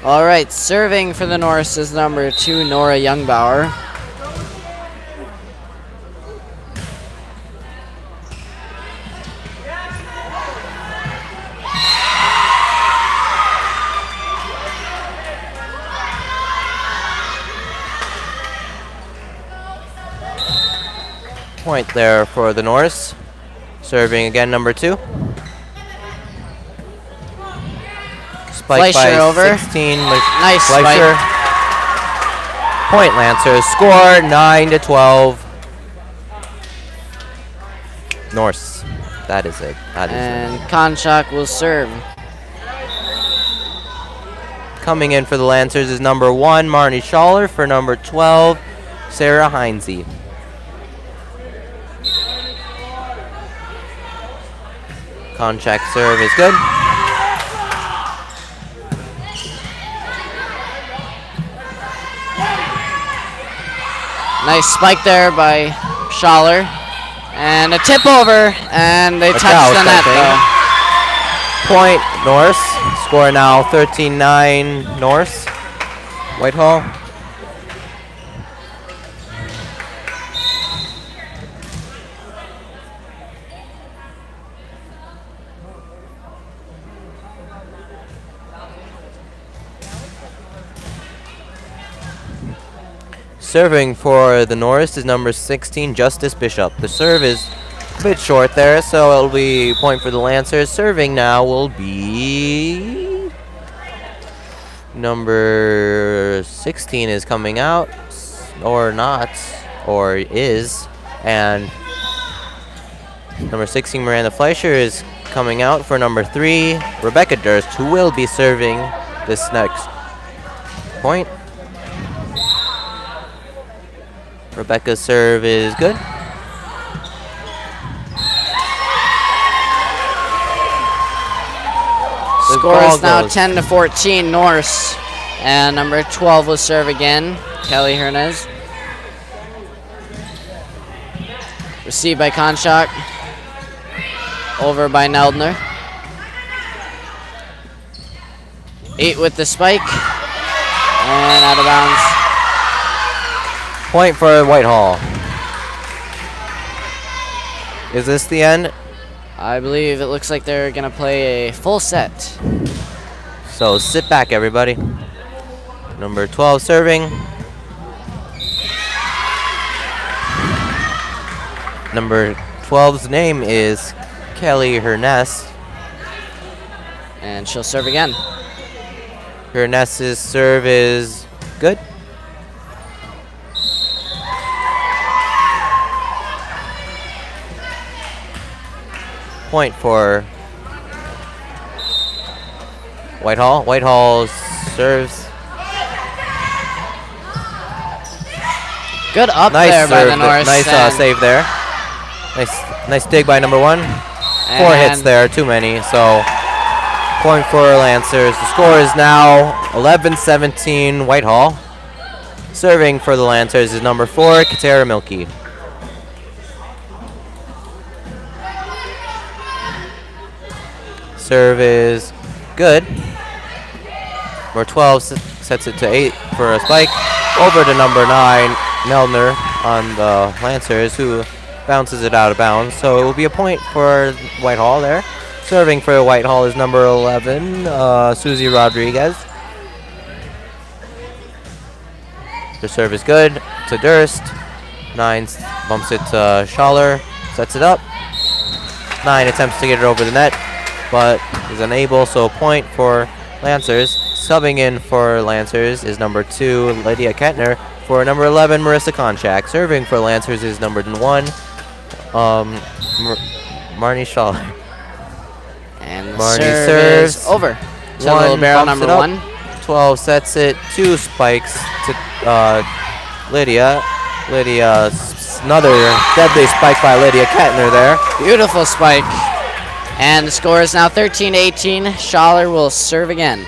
All right, serving for the Norse is number 2, Nora Youngbauer. Point there for the Norse. Serving again, number 2. Spike Fleischer by over. 16. Nice Fleischer. Point Lancers. Score 9-12. Norse. That is it. That is And Konchak will serve. it. Coming in for the Lancers is number 1, Marnie Schaller. For number 12, Sarah Heinze. Konchak serve is good. Nice spike there by Schaller. And a tip over, and they A touch joust, the net I though. Point Norse. Score now 13-9 Norse. Whitehall. Serving for the Norse is number 16, Justice Bishop. The serve is a bit short there, so it'll be point for the Lancers. Serving now will be number 16 is coming out, or not, or is, and number 16, Miranda Fleischer, is coming out for number 3, Rebecca Durst, who will be serving this next point. Rebecca's serve is good. Score is now 10-14 Norse. And number 12 will serve again, Kelly Hernandez. Received by Konchak. Over by Neldner. 8 with the spike. And out of bounds. Point for Whitehall. Is this the end? I believe it looks like they're going to play a full set. So sit back, everybody. Number 12 serving. Number 12's name is Kelly Herness. And she'll serve again. Herness's serve is good. Point for Whitehall. Whitehall serves. Good up Nice there by serve the Norse. Nice and save there. Nice dig by number 1. 4 hits and there, too many. So point for Lancers. The score is now 11-17 Whitehall. Serving for the Lancers is number 4, Katera Milky. Serve is good. Number 12 sets it to 8 for a spike. Over to number 9, Neldner on the Lancers, who bounces it out of bounds. So it will be a point for Whitehall there. Serving for Whitehall is number 11, Susie Rodriguez. The serve is good to Durst. 9 bumps it to Schaller, sets it up. 9 attempts to get it over the net, but is unable, so a point for Lancers. Subbing in for Lancers is number 2, Lydia Kettner. For number 11, Marissa Konchak. Serving for Lancers is number 1, Marnie Schaller. And Marnie serve serves. is over. To One libero bumps number it up. 1. 12 sets it. 2 spikes to Lydia. Another deadly spike by Lydia Kettner there. Beautiful spike. And the score is now 13-18. Schaller will serve again.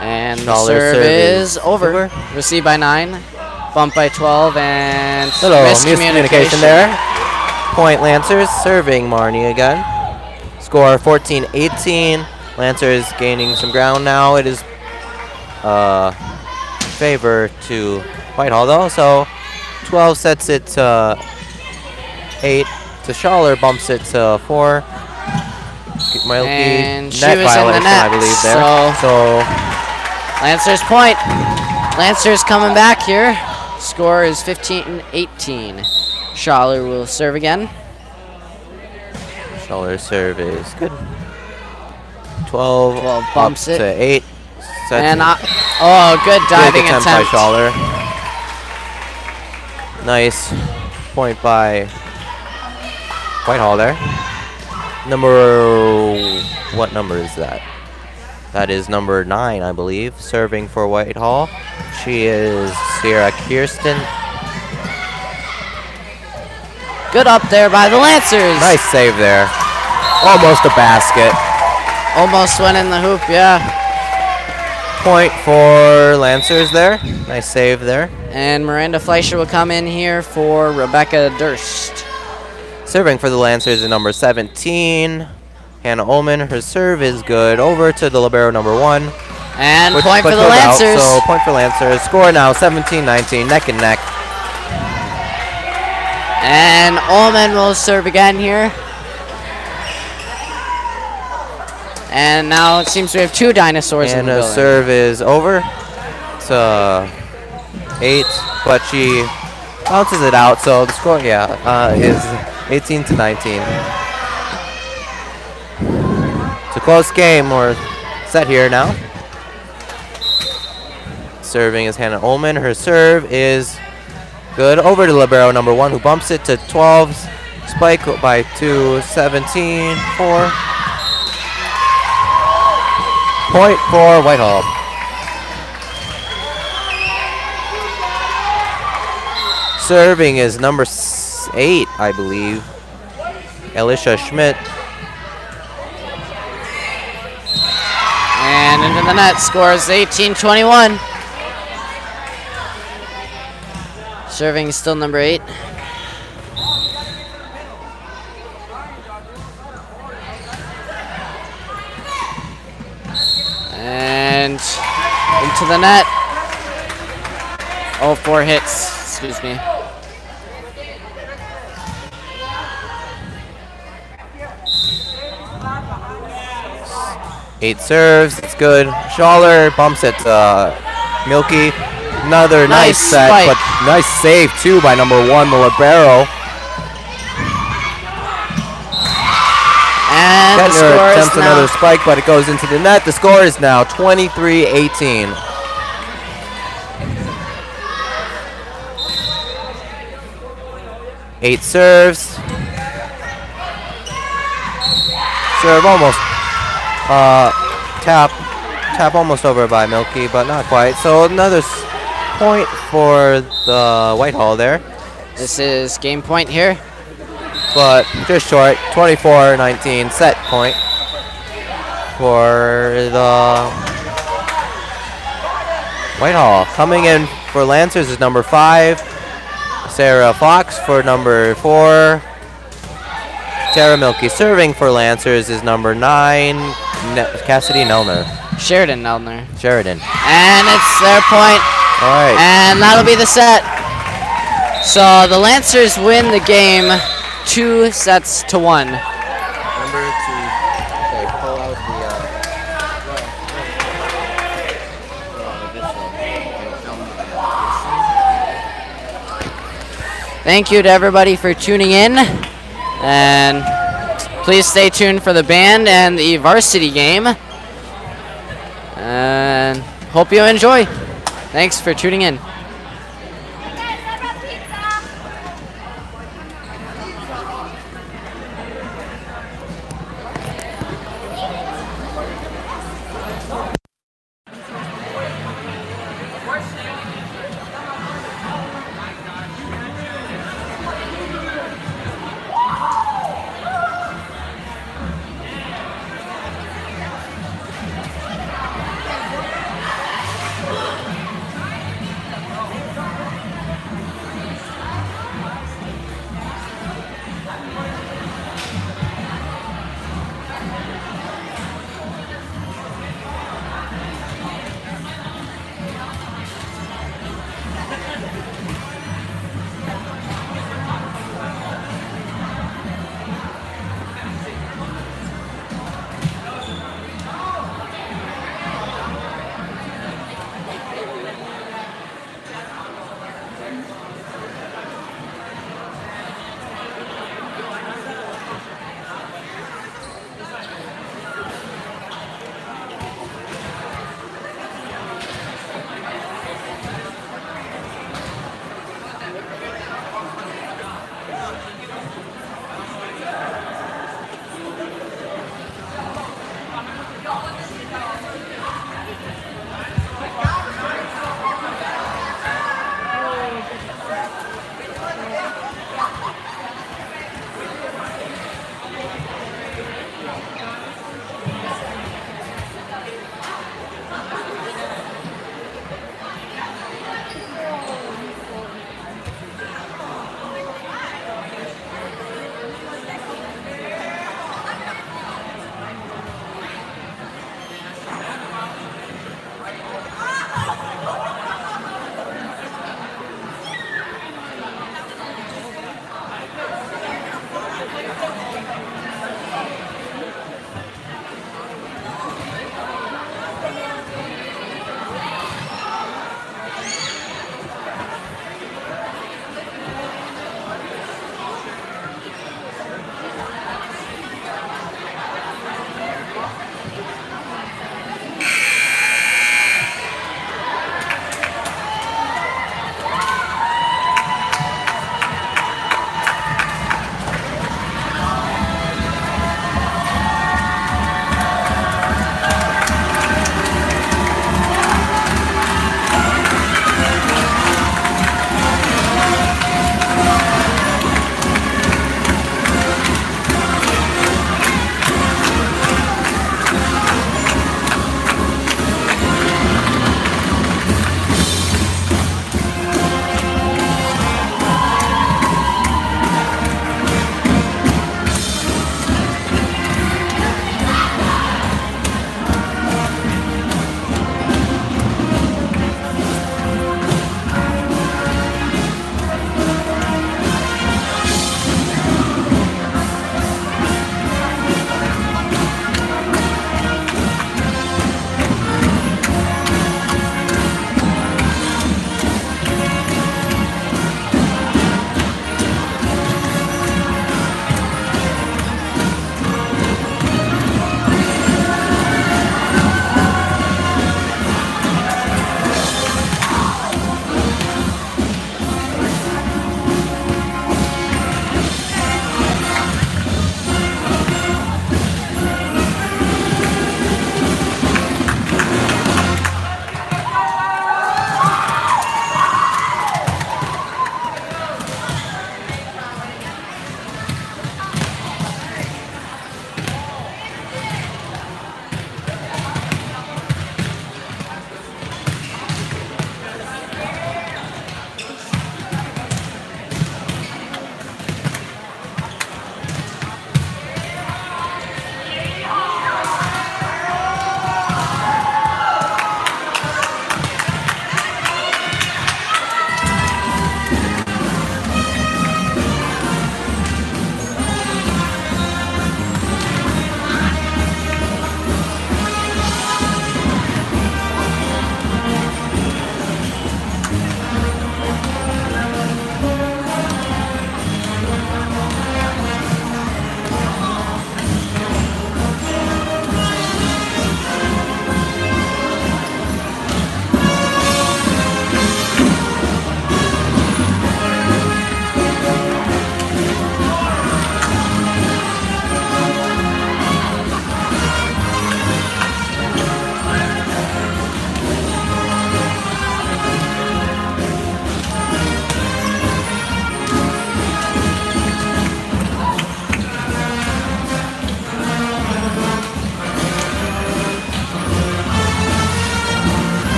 And the Schaller serve serve is is over. over. Received by 9. Bumped by 12 and Little miscommunication miscommunication there. Point Lancers, serving Marnie again. Score 14-18. Lancers gaining some ground now. It is favor to Whitehall though. So 12 sets it to 8 to Schaller, bumps it to 4. And she net was in the violation, net, I believe there. So Lancers point. Lancers coming back here. Score is 15-18. Schaller will serve again. Schaller's serve is good. 12 bumps up it. to 8. And good diving Big attempt by attempt. Schaller. Nice point by Whitehall there. What number is that? That is number 9, I believe, serving for Whitehall. She is Sierra Kirsten. Good up there by the Lancers. Nice save there. Almost a basket. Almost went in the hoop, yeah. Point for Lancers there. Nice save there. And Miranda Fleischer will come in here for Rebecca Durst. Serving for the Lancers is number 17, Hannah Ullman. Her serve is good. Over to the libero number 1. And Which point for the goes out, Lancers. so point for Lancers. Score now 17-19, neck and neck. And Ullman will serve again here. And now it seems we have 2 dinosaurs in And the the building. serve is over to 8, but she bounces it out, so the score, is 18-19. It's a close game. We're set here now. Serving is Hannah Ullman. Her serve is good. Over to libero number 1, who bumps it to 12. Spike by 2, 17, 4. Point for Whitehall. Serving is number 8, I believe, Alicia Schmidt. And into the net, scores 18-21. Serving is still number 8. And into the net. Oh, 4 hits, excuse me. Eight serves, it's good. Schaller bumps it to Milky. Another nice set, spike. but nice save too by number 1, the libero. And the Kettner score is attempts now another spike, but it goes into the net. The score is now 23-18. Eight serves. Serve almost. Tap almost over by Milky, but not quite. So another point for the Whitehall there, This is game point here. but just short. 24-19 set point for the Whitehall. Coming in for Lancers is number 5, Sarah Fox. For number 4, Tara Milky. Serving for Lancers is number 9, Cassidy Nelner. Sheridan down there. Sheridan. And it's their point. All right. And that'll be the set. So the Lancers win the game 2-1. Remember to pull out Thank you to everybody for tuning in. And please stay tuned for the band and the varsity game. And hope you enjoy. Thanks for tuning in.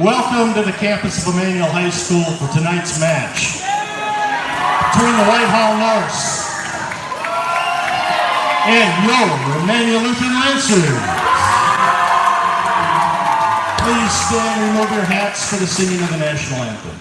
Welcome to the campus of Immanuel High School for tonight's match between the Whitehall Norse and your Immanuel Lutheran Lancers. Please stand and remove your hats for the singing of the national anthem.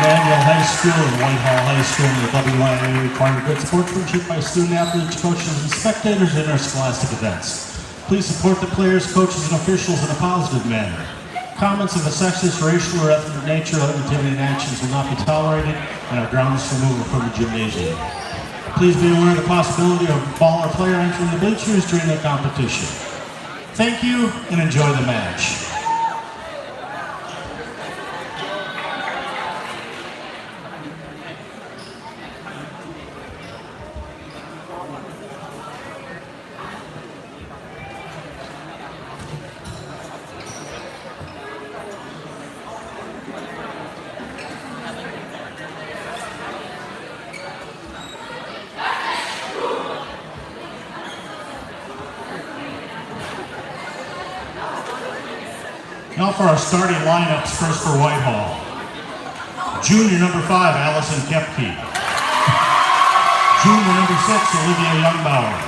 Immanuel High School and Whitehall High School in the WIA require good sportsmanship by student athletes, coaches, and spectators in our scholastic events. Please support the players, coaches, and officials in a positive manner. Comments of a sexist, racial, or ethnic nature or intimidating actions will not be tolerated and are grounds for removal from the gymnasium. Please be aware of the possibility of a ball or player entering the bleachers during the competition. Thank you and enjoy the match. Now for our starting lineups, first for Whitehall. Junior number 5, Allison Kepke. Junior number 6, Olivia Youngbauer.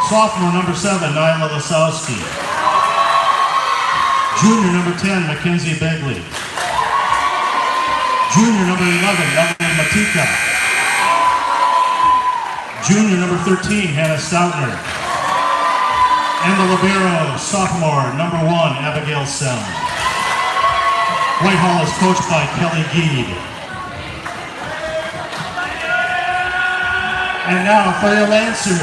Sophomore number 7, Nyla Lasowski. Junior number 10, Mackenzie Begley. Junior number 11, Evelyn Matika. Junior number 13, Hannah Stoutner. And the libero, sophomore, number 1, Abigail Selm. Whitehall is coached by Kelly Geed. And now for your Lancers.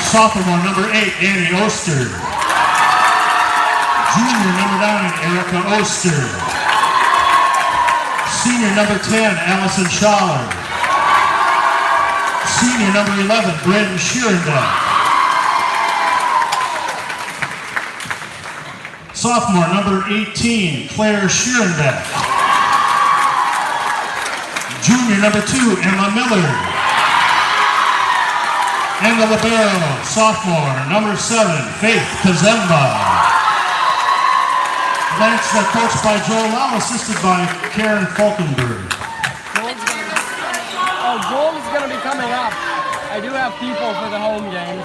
Sophomore, number 8, Annie Oster. Junior, number 9, Erica Oster. Senior, number 10, Allison Schaller. Senior number 11, Brandon Sheerenbeck. Sophomore number 18, Claire Sheerenbeck. Junior number 2, Emma Miller. And the libero, sophomore number 7, Faith Kazemba. Lance coached by Joel Lau, assisted by Karen Falkenberg. Joel is going to be coming up. I do have people for the home games.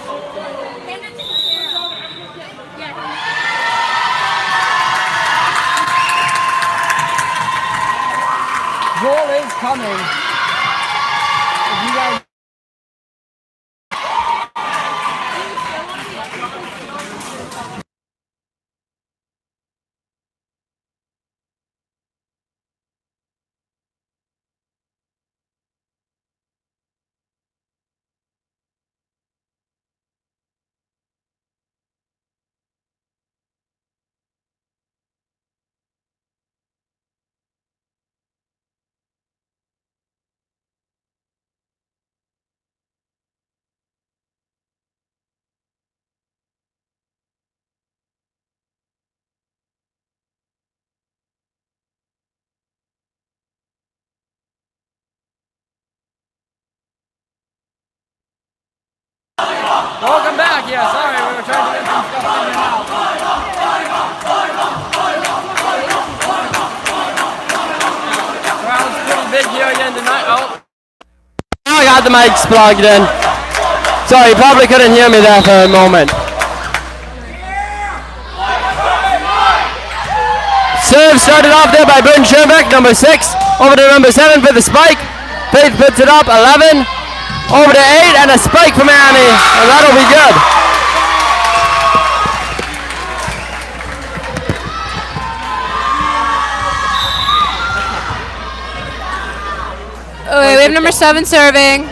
Joel is coming. If you guys welcome back. Yeah, sorry, we were trying to get some stuff figured out. Crowd's I got the mics plugged in. Sorry, you probably couldn't hear me there for a moment. Serve started off there by Bryn Scherbeck, number 6. Over to number 7 for the spike. Faith puts it up, 11. Over to 8, and a spike from Annie. And that'll be good. Okay, we have number 7 serving,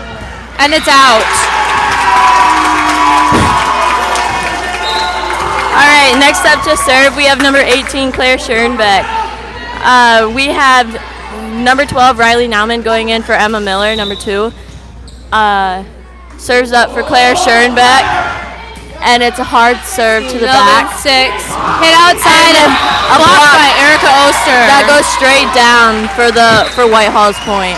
and it's out. All right, next up to serve, we have number 18, Claire Schoenbeck. We have number 12, Riley Nauman, going in for Emma Miller, number 2. Serves up for Claire Schoenbeck, and it's a hard serve to the back. 6. Hit outside and A blocked block by Erica Oster. that goes straight down for Whitehall's point.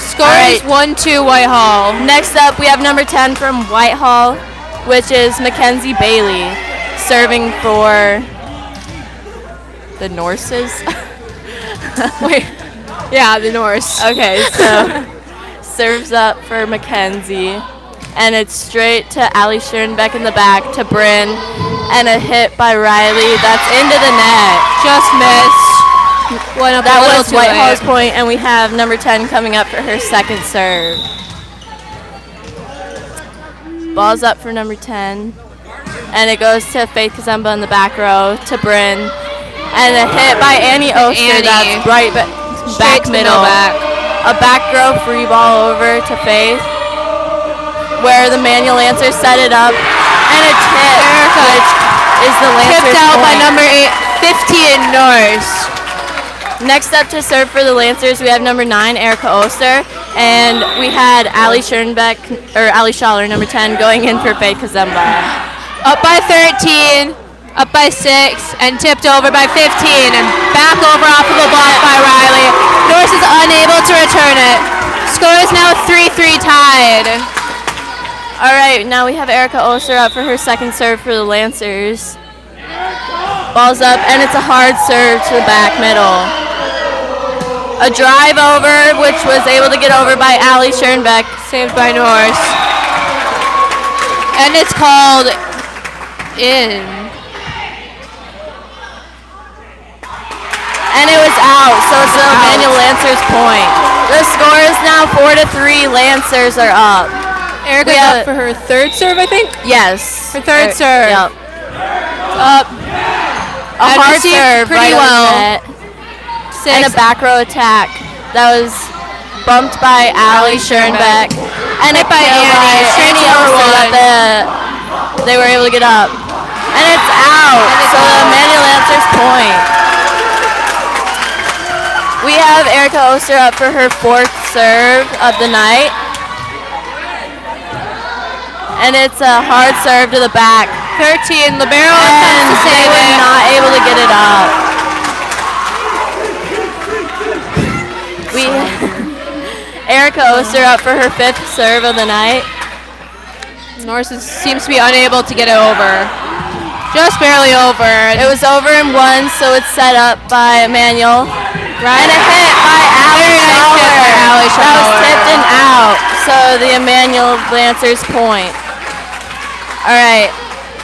Score All is right. 1-2 Whitehall. Next up, we have number 10 from Whitehall, which is Mackenzie Bailey, serving for the Norses. Wait. Yeah, the Norse. Okay, so serves up for Mackenzie, and it's straight to Allie Schoenbeck in the back to Bryn, and a hit by Riley that's into the net. Just missed. Went up a That little was too Whitehall's late. point, and we have number 10 coming up for her second serve. Ball's up for number 10, and it goes to Faith Kazemba in the back row to Bryn, and a hit by Annie Oster Annie. that's right back to the middle. back. A back row free ball over to Faith, where the manual Lancers set it up, and a tip, which is the Lancers Tipped out by point. number 15 Norse. Next up to serve for the Lancers, we have number 9, Erica Oster, and we had Allie Schoenbeck, or Allie Schaller, number 10, going in for Faith Kazemba. Up by 13, up by 6, and tipped over by 15, and back over off of a block by Riley. Norse is unable to return it. Score is now 3-3 tied. All right, now we have Erica Oster up for her second serve for the Lancers. Ball's up, and it's a hard serve to the back middle. A drive over, which was able to get over by Allie Schoenbeck. Saved by Norse. And it's called in. And it was out, so it's the Immanuel Lancers point. The score is now 4-3. Lancers are up. Erica's We have- up for her third serve, I think. Yes. Her third serve. Yep. Up. A And hard received serve pretty right well. on the net. And a back row attack that was bumped by Allie Schoenbeck. And Hit it by Annie. Straight to number Oster 1. that they were able to get up. And it's out. So the Immanuel Lancers point. We have Erica Oster up for her fourth serve of the night. And it's a hard serve to the back. 13, Libero And attempts to they save were it. not able to get it up. We Erica Oster up for her fifth serve of the night. Norse seems to be unable to get it over. Just barely over. It was over in one, so it's set up by Immanuel. Right. And a hit by Allie Very nice hit by Schaller. Allie That was Schaller. tipped and out. So the Immanuel Lancers point. All right.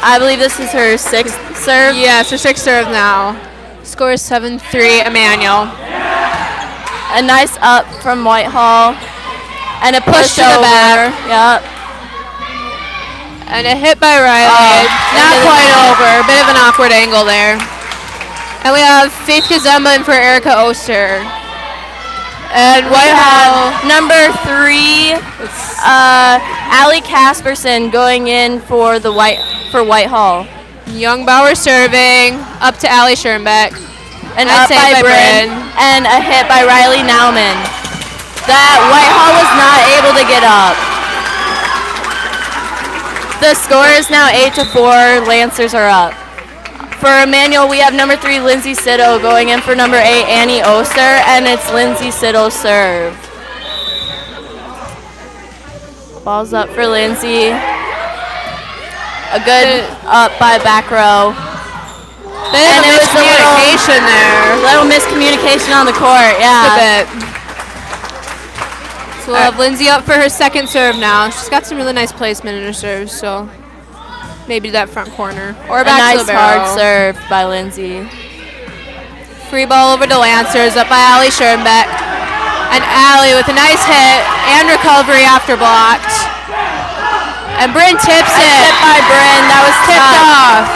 I believe this is her sixth serve. Yeah, it's her sixth serve now. Score is 7-3, Immanuel. A nice up from Whitehall. And a push to the over. back. Yep. And a hit by Riley. Not into the quite net. over. A bit of an awkward angle there. And we have Faith Kazemba in for Erica Oster. And We Whitehall. have number 3, Allie Casperson going in for Whitehall. Youngbauer serving. Up to Allie Schoenbeck. And Nice up save by by Bryn. Bryn. And a hit by Riley Nauman. That Whitehall was not able to get up. The score is now 8-4. Lancers are up. For Immanuel, we have number 3, Lindsay Siddle, going in for number 8, Annie Oster, and it's Lindsay Siddle's serve. Ball's up for Lindsay. A good up by back row. Bit of And a it was a miscommunication there. Little miscommunication on the court, yeah. A bit. So we'll have Lindsay up for her second serve now. She's got some really nice placement in her serve, so maybe that front corner or A back to nice the hard barrel. serve by Lindsay. Free ball over to Lancers, up by Allie Schoenbeck. And Allie with a nice hit and recovery after blocked. And Bryn tips it. Tip by Bryn. That was Tipped tough. off.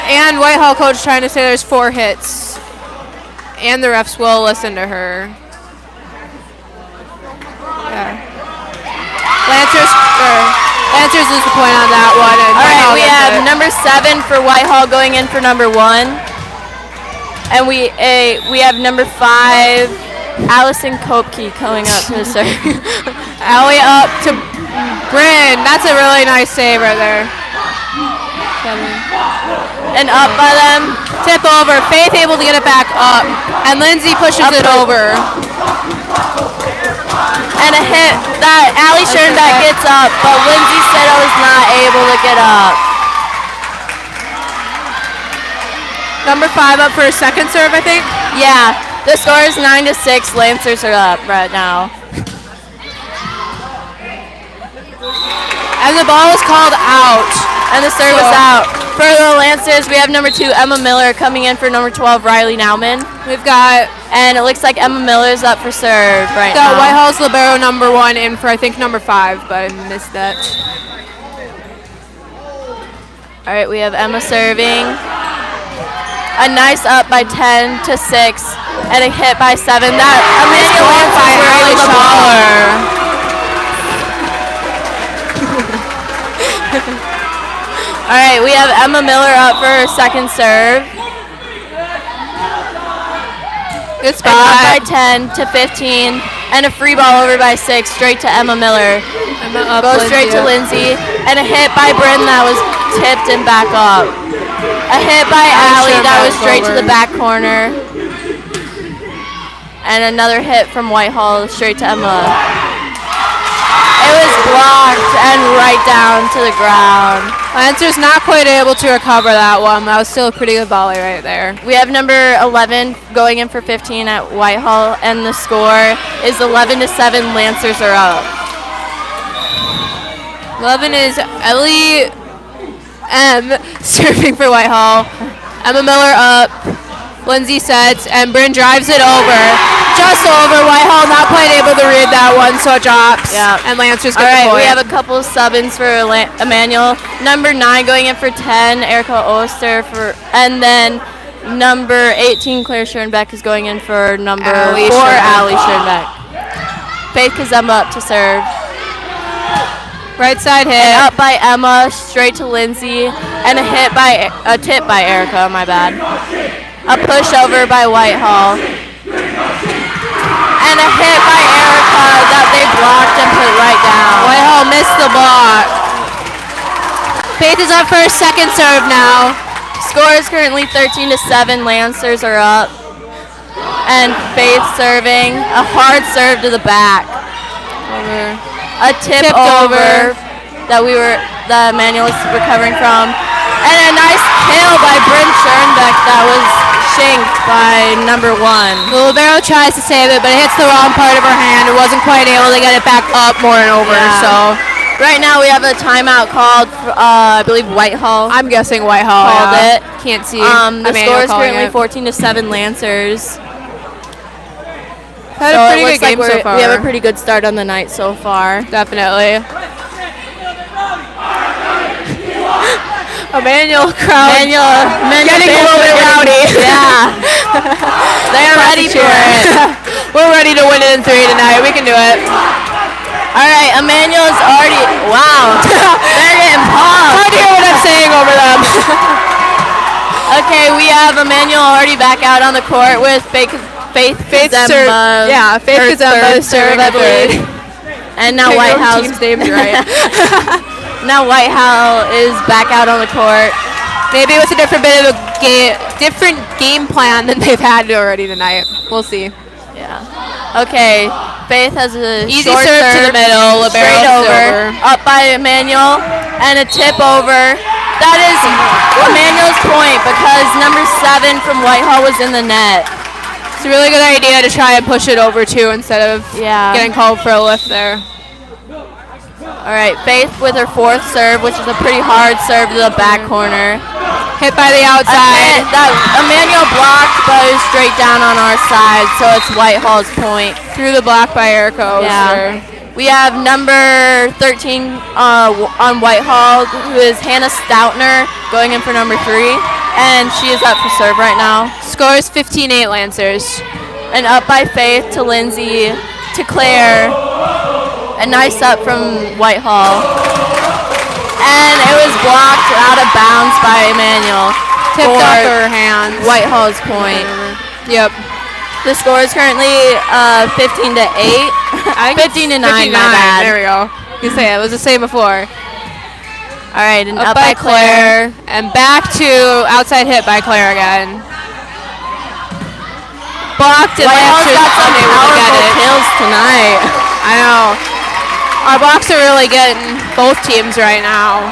And Whitehall coach trying to say there's 4 hits. And the refs will listen to her. Yeah. Lancers lose the point on that one. And All right, Whitehall we gets have it. number 7 for Whitehall going in for number 1. And we have number 5, Allison Kopke, coming up to the serve. Allie up to Bryn. That's a really nice save right there. And up by them. Tip over. Faith able to get it back up. And Lindsay pushes it over. And a hit that Allie Schoenbeck gets up, but Lindsay Sito is not able to get up. Number 5 up for a second serve, I think. Yeah, the score is 9-6. Lancers are up right now. And the ball is called out. And the serve is out. For the Lancers, we have number 2, Emma Miller, coming in for number 12, Riley Nauman. We've got And it looks like Emma Miller's up for serve right got now. Whitehall's libero number 1 in for I think number 5, but I missed that. All right, we have Emma serving. A nice up by 10-6, and a hit by 7. That Immanuel by Lancers were Haley able to Schaller. All right, we have Emma Miller up for her second serve. Good And up by spot. 10-15, and a free ball over by 6, straight to Emma Miller. Emma up, Goes straight to Lindsay. Lindsay, and a hit by Bryn that was tipped and back up. A hit by Allie that was straight to the back corner. And another hit from Whitehall straight to Emma. It was blocked and right down to the ground. Lancers not quite able to recover that one. That was still a pretty good volley right there. We have number 11 going in for 15 at Whitehall, and the score is 11-7. Lancers are up. 11 is Ellie M serving for Whitehall. Emma Miller up. Lindsay sets, and Bryn drives it over. Just over. Whitehall not quite able to read that one, so it drops. Yeah. And Lancers All get right, the point. we have a couple of sub-ins for Immanuel. Number 9 going in for 10, Erica Oster and then number 18, Claire Schoenbeck, is going in for number Allie 4, Schoenbeck. Allie Schoenbeck. Faith Kazemba up to serve. Right side hit. And up by Emma, straight to Lindsay, and a tip by Erica, my bad. A pushover by Whitehall. And a hit by Erica that they blocked and put right down. Whitehall missed the block. Faith is up for her second serve now. Score is currently 13-7. Lancers are up. And Faith serving. A hard serve to the back. A tip Tipped over that Immanuel is recovering from. And a nice kill by Bryn Schoenbeck that was shanked by number 1. The libero tries to save it, but it hits the wrong part of her hand. It wasn't quite able to get it back up more and over, Yeah. so Right now we have a timeout called, I believe Whitehall I'm guessing Whitehall called yeah. it. Can't see. The Immanuel score is calling currently it. 14-7 Lancers. Had So a it pretty looks good game like so far. we have a pretty good start on the night so far. Definitely. Immanuel crowd getting a little bit rowdy. Yeah. They're ready for it. We're ready to win it in 3 tonight. We can do it. All right, Immanuel's already, wow. They're getting pumped. Hard to hear what I'm saying over them. Okay, we have Immanuel already back out on the court with Faith Kazemba. Faith Kazemba third serve, I believe. And now Whitehall. Team's named right. Now Whitehall is back out on the court. Maybe it was a different bit of a different game plan than they've had already tonight. We'll see. Yeah. Okay. Faith has a Easy short serve to the middle, libero straight over, over. up by Immanuel, and a tip over. That is Immanuel's point because number 7 from Whitehall was in the net. It's a really good idea to try and push it over too instead of getting called for a lift there. All right, Faith with her 4th serve, which is a pretty hard serve to the back corner. Hit by the outside. That Immanuel blocked, but it was straight down on our side, so it's Whitehall's point. Through the block by Erica Oster. We have number 13 on Whitehall, who is Hannah Stoutner, going in for number 3, and she is up for serve right now. Scores 15-8 Lancers. And up by Faith to Lindsay to Claire. A nice up from Whitehall. And it was blocked out of bounds by Emmanuel. Tipped for off her hands. Whitehall's point. Yep. The score is currently 15 to 8. 15 to 9, my bad. There we go. You say it was the same before. All right, and Up by Claire. And back to outside hit by Claire again. Blocked and Whitehall's Lancers got some unable to get powerful it. kills tonight. I know. Our blocks are really getting both teams right now.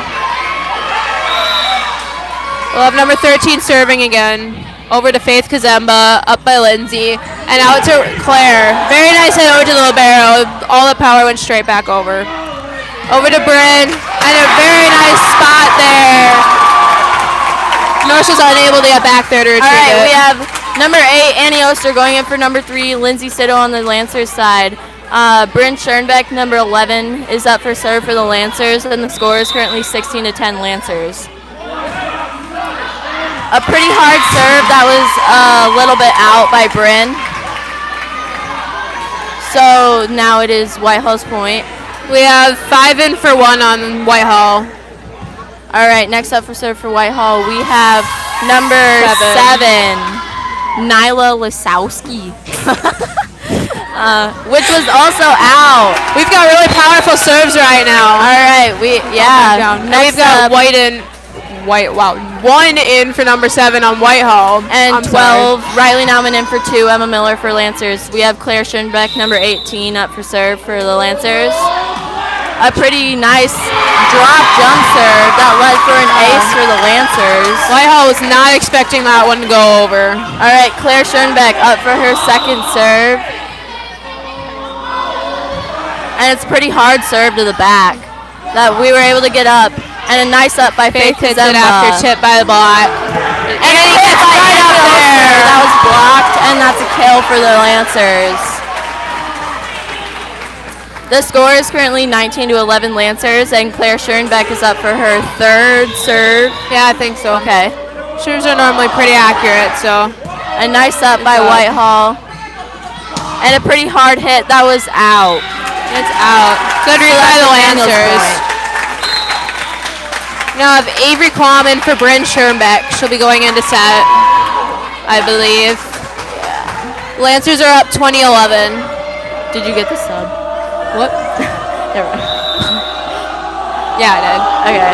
We'll have number 13 serving again. Over to Faith Kazemba, up by Lindsay, and out to Claire. Very nice hit over to the libero. All the power went straight back over. Over to Bryn, and a very nice spot there. Norse was unable to get back there to retrieve All right, it. we have number 8, Annie Oster, going in for number 3, Lindsay Sitto on the Lancers side. Bryn Schoenbeck, number 11, is up for serve for the Lancers, and the score is currently 16 to 10 Lancers. A pretty hard serve that was a little bit out by Bryn. So now it is Whitehall's point. We have 5 in for 1 on Whitehall. All right, next up for serve for Whitehall, we have number 7, Nyla Lisowski. Which was also out. We've got really powerful serves right now. All right, Now we've got one in for number 7 on Whitehall. And I'm 12, Riley Nauman in for 2, Emma Miller for Lancers. We have Claire Schoenbeck, number 18, up for serve for the Lancers. A pretty nice drop jump serve that led for an ace for the Lancers. Whitehall was not expecting that one to go over. All right, Claire Schoenbeck up for her 2nd serve. And it's a pretty hard serve to the back that we were able to get up. And a nice up by Faith Hits it Kazemba. after chip by the block. And he gets right up there. That was blocked, and that's a kill for the Lancers. The score is currently 19 to 11 Lancers, and Claire Schoenbeck is up for her 3rd serve. Yeah, I think so. Okay. Serves are normally pretty accurate, so. A nice up by Whitehall. And a pretty hard hit. That was out. It's out. Good read by the Lancers. Now I have Avery Klom for Bryn Schoenbeck. She'll be going into set, I believe. Lancers are up 20-11. Did you get the sub? What? Never mind. Yeah, I did. Okay.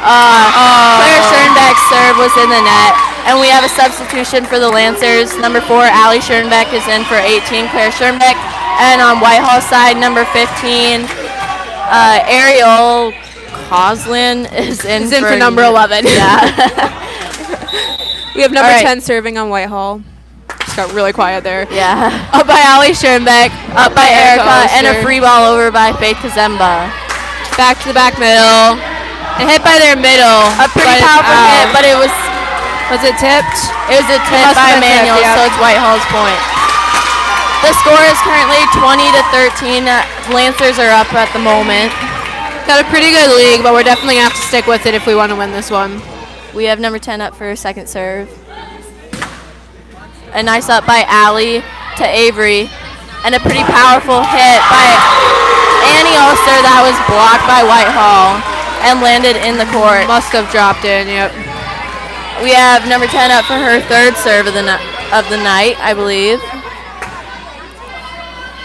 Claire Schoenbeck's serve was in the net. And we have a substitution for the Lancers. Number 4, Allie Schoenbeck is in for 18, Claire Schoenbeck. And on Whitehall side, number 15, Ariel Coslin is in for number 11. Yeah. We have number 10 serving on Whitehall. Just got really quiet there. Yeah. Up by Allie Schoenbeck. Up by Erica, and a free ball over by Faith Kazemba. Back to the back middle. And hit by their middle. A pretty powerful hit, but it was... Was it tipped? It was a tip by Immanuel, so it's Whitehall's point. The score is currently 20 to 13. Lancers are up at the moment. Got a pretty good league, but we're definitely going to have to stick with it if we want to win this one. We have number 10 up for a 2nd serve. A nice up by Allie to Avery. And a pretty powerful hit by Annie Oster that was blocked by Whitehall and landed in the court. Must have dropped in, yep. We have number 10 up for her 3rd serve of the night, I believe.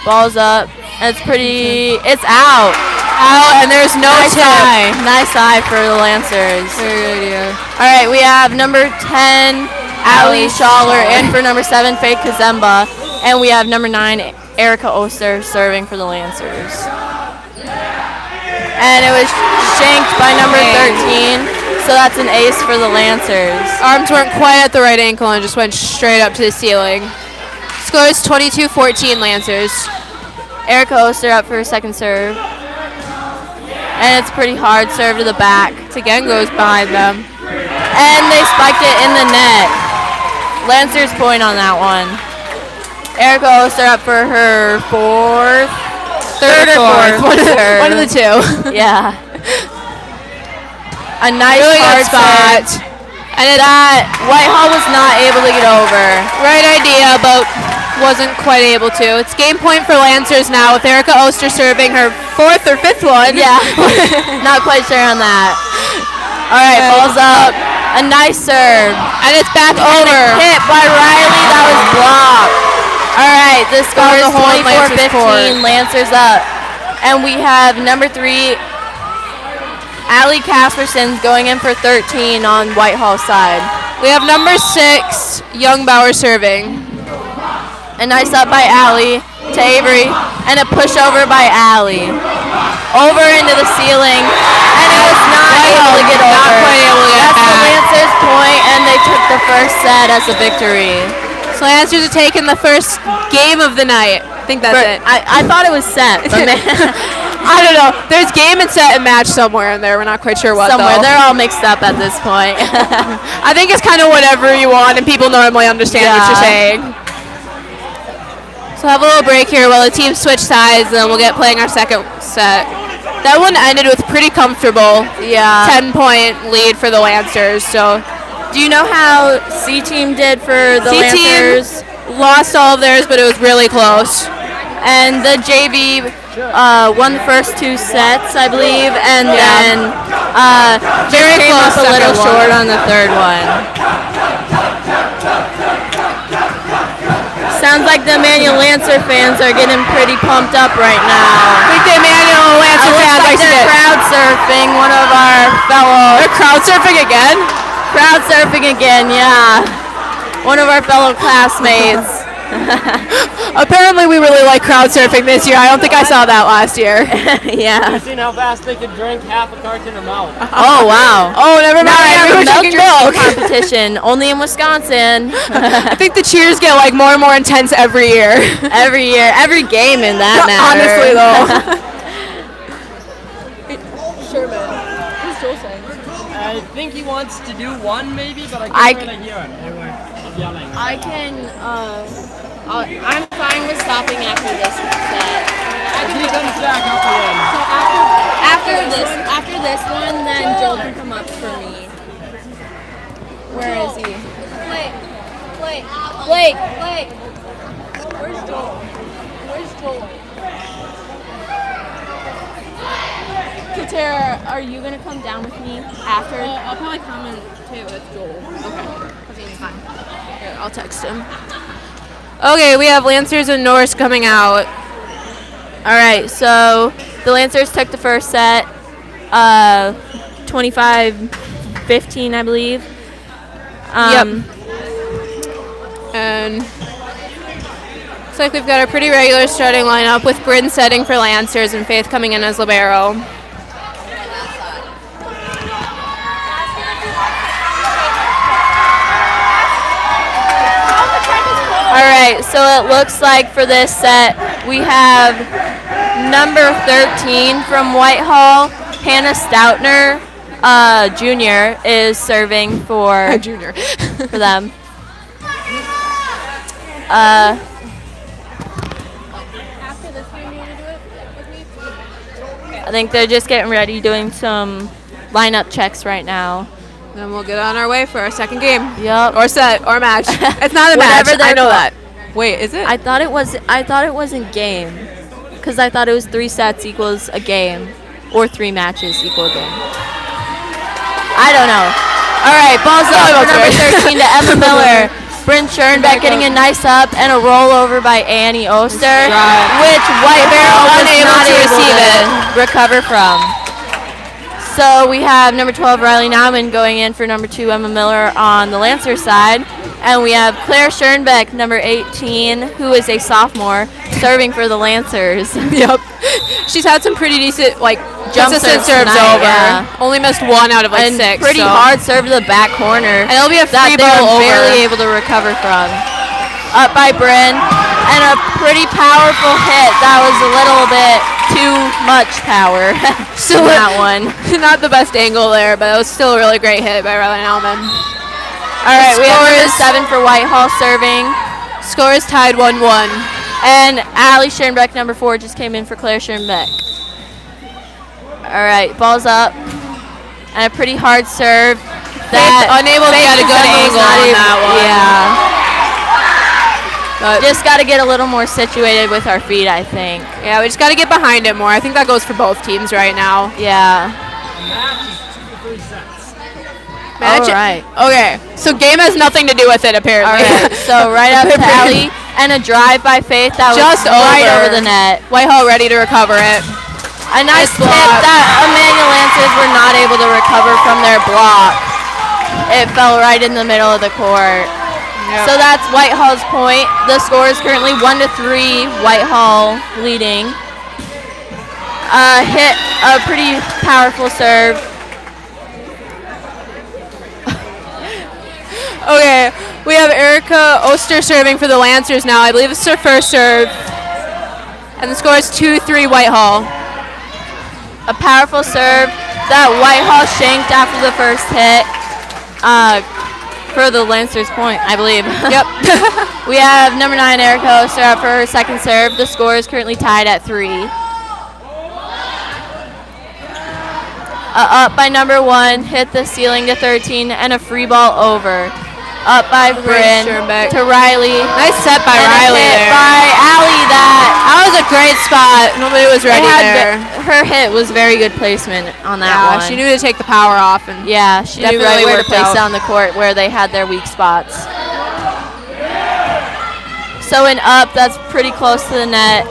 Ball's up, and it's out. Out, and there's no tip. Nice eye for the Lancers. Very good, yeah. All right, we have number 10, Allie Schaller, in for number 7, Faith Kazemba, and we have number 9, Erica Oster, serving for the Lancers. And it was shanked by number 13. So that's an ace for the Lancers. Arms weren't quite at the right ankle and just went straight up to the ceiling. Score is 22-14 Lancers. Erica Oster up for her second serve. And it's pretty hard serve to the back. It again goes behind them. And they spiked it in the net. Lancers point on that one. Erica Oster up for her third or fourth. One of the two. Yeah. A nice Really hard good spot. serve. And that Whitehall was not able to get over. Right idea, but wasn't quite able to. It's game point for Lancers now with Erica Oster serving her fourth or fifth one. Yeah, not quite sure on that. All right, ball's up. A nice serve. And it's back over. Hit by Riley. That was blocked. All right, the score is the whole Lancers 24-15. Lancers up. And we have number 3, Allie Casperson going in for 13 on Whitehall side. We have number 6, Youngbauer serving. A nice up by Allie to Avery, and a pushover by Allie. Over into the ceiling, and it was not able to get over. Not quite able to get That's the back. Lancers point, and they took the first set as a victory. So Lancers are taking the first game of the night. I think that's it. I thought it was set, but I don't know. There's game and set and match somewhere in there. We're not quite sure what somewhere. though. They're all mixed up at this point. I think it's kind of whatever you want, and people normally understand what you're saying. So have a little break here while the teams switch sides, and then we'll get playing our second set. That one ended with pretty comfortable 10-point lead for the Lancers. So do you know how C team did for the Lancers? C-team lost all of theirs, but it was really close. And the JV won the first 2 sets, I believe, and then Very came close up a little second one. short on the third one. Sounds like the Immanuel Lancer fans are getting pretty pumped up right now. I think the Immanuel Lancer fans like like they're crowd surfing. One of our fellow They're crowd surfing again? crowd surfing again, yeah. One of our fellow classmates. Apparently we really like crowd surfing this year. I don't think I saw that last year. Yeah. I've seen how fast they could drink half a carton of milk. Oh wow. Oh, never mind. Now We we were have a drinking milk milk. competition only in Wisconsin. I think the cheers get like more and more intense every year. Every year, every game in that matter. Honestly though. I think he wants to do one maybe, but I I can't really hear him. They were yelling. I can. I'm fine with stopping after this set. He comes back up again. After this one, then Joel can come up for me. Where is he? Blake. Where's Joel? Katara, are you gonna come down with me after? I'll probably come in too with Joel. Okay. It's fine. Here, I'll text him. Okay, we have Lancers and Norse coming out. All right, so the Lancers took the first set, 25-15, I believe. Yep. And looks like we've got a pretty regular starting lineup with Bryn setting for Lancers and Faith coming in as libero. All right, so it looks like for this set we have number 13 from Whitehall, Hannah Stoutner, Jr. is serving for Junior. for them. I think they're just getting ready, doing some lineup checks right now. Then we'll get on our way for our second game. Yep. Or set or match. It's not a match. Whatever I they're know called. that. Wait, is it? I thought it wasn't game, because I thought it was 3 sets equals a game, or 3 matches equal a game. I don't know. All right, balls up for number 13 to Emma Miller. Bryn Schoenbeck getting a nice up and a rollover by Annie Oster, which Whitehall was unable not to able receive to it. recover from. So we have number 12 Riley Nauman going in for number 2 Emma Miller on the Lancer side. And we have Claire Schoenbeck, number 18, who is a sophomore, serving for the Lancers. Yep. She's had some pretty decent, like, Jump consistent serves serves tonight, over. yeah. Only missed 1 out of like And 6. pretty so. hard serve to the back corner. And it'll be a that free they ball were over. barely able to recover from. up by Bryn, and a pretty powerful hit. That was a little bit too much power. Still that one. Not the best angle there, but it was still a really great hit by Riley Nauman. All right, we have number Scores- 7 for Whitehall serving. Score is tied 1-1. And Allie Schoenbeck, number 4, just came in for Claire Schoenbeck. All right, ball's up. And a pretty hard serve. That unable to get a good Faith angle not on even- that one. Yeah. But Just got to get a little more situated with our feet, I think. yeah, we just got to get behind it more. I think that goes for both teams right now. Yeah. Match- All right. Okay, so game has nothing to do with it All apparently. right. So right up to Allie and a drive by Faith that was Just right over. over the net. Whitehall ready to recover it. A nice tip block. that Immanuel Lancers were not able to recover from their block. It fell right in the middle of the court. So that's Whitehall's point. The score is currently 1-3. Whitehall leading. Hit a pretty powerful serve. Okay, we have Erica Oster serving for the Lancers now. I believe it's her first serve. And the score is 2-3 Whitehall. A powerful serve that Whitehall shanked after the first hit. For the Lancers' point, I believe. Yep. We have number 9, Erica Oster, up for her second serve. The score is currently tied at 3. Up by number 1, hit the ceiling to 13, and a free ball over. Up by Bryn Schoenbeck. to Riley. Nice set by and Riley a hit there. by Allie That was a great spot. Nobody was ready there. her hit was very good placement on that Yeah, one. she knew to take the power off. And Yeah, she knew Definitely right where to worked place out. down the court where they had their weak spots. So an up, that's pretty close to the net.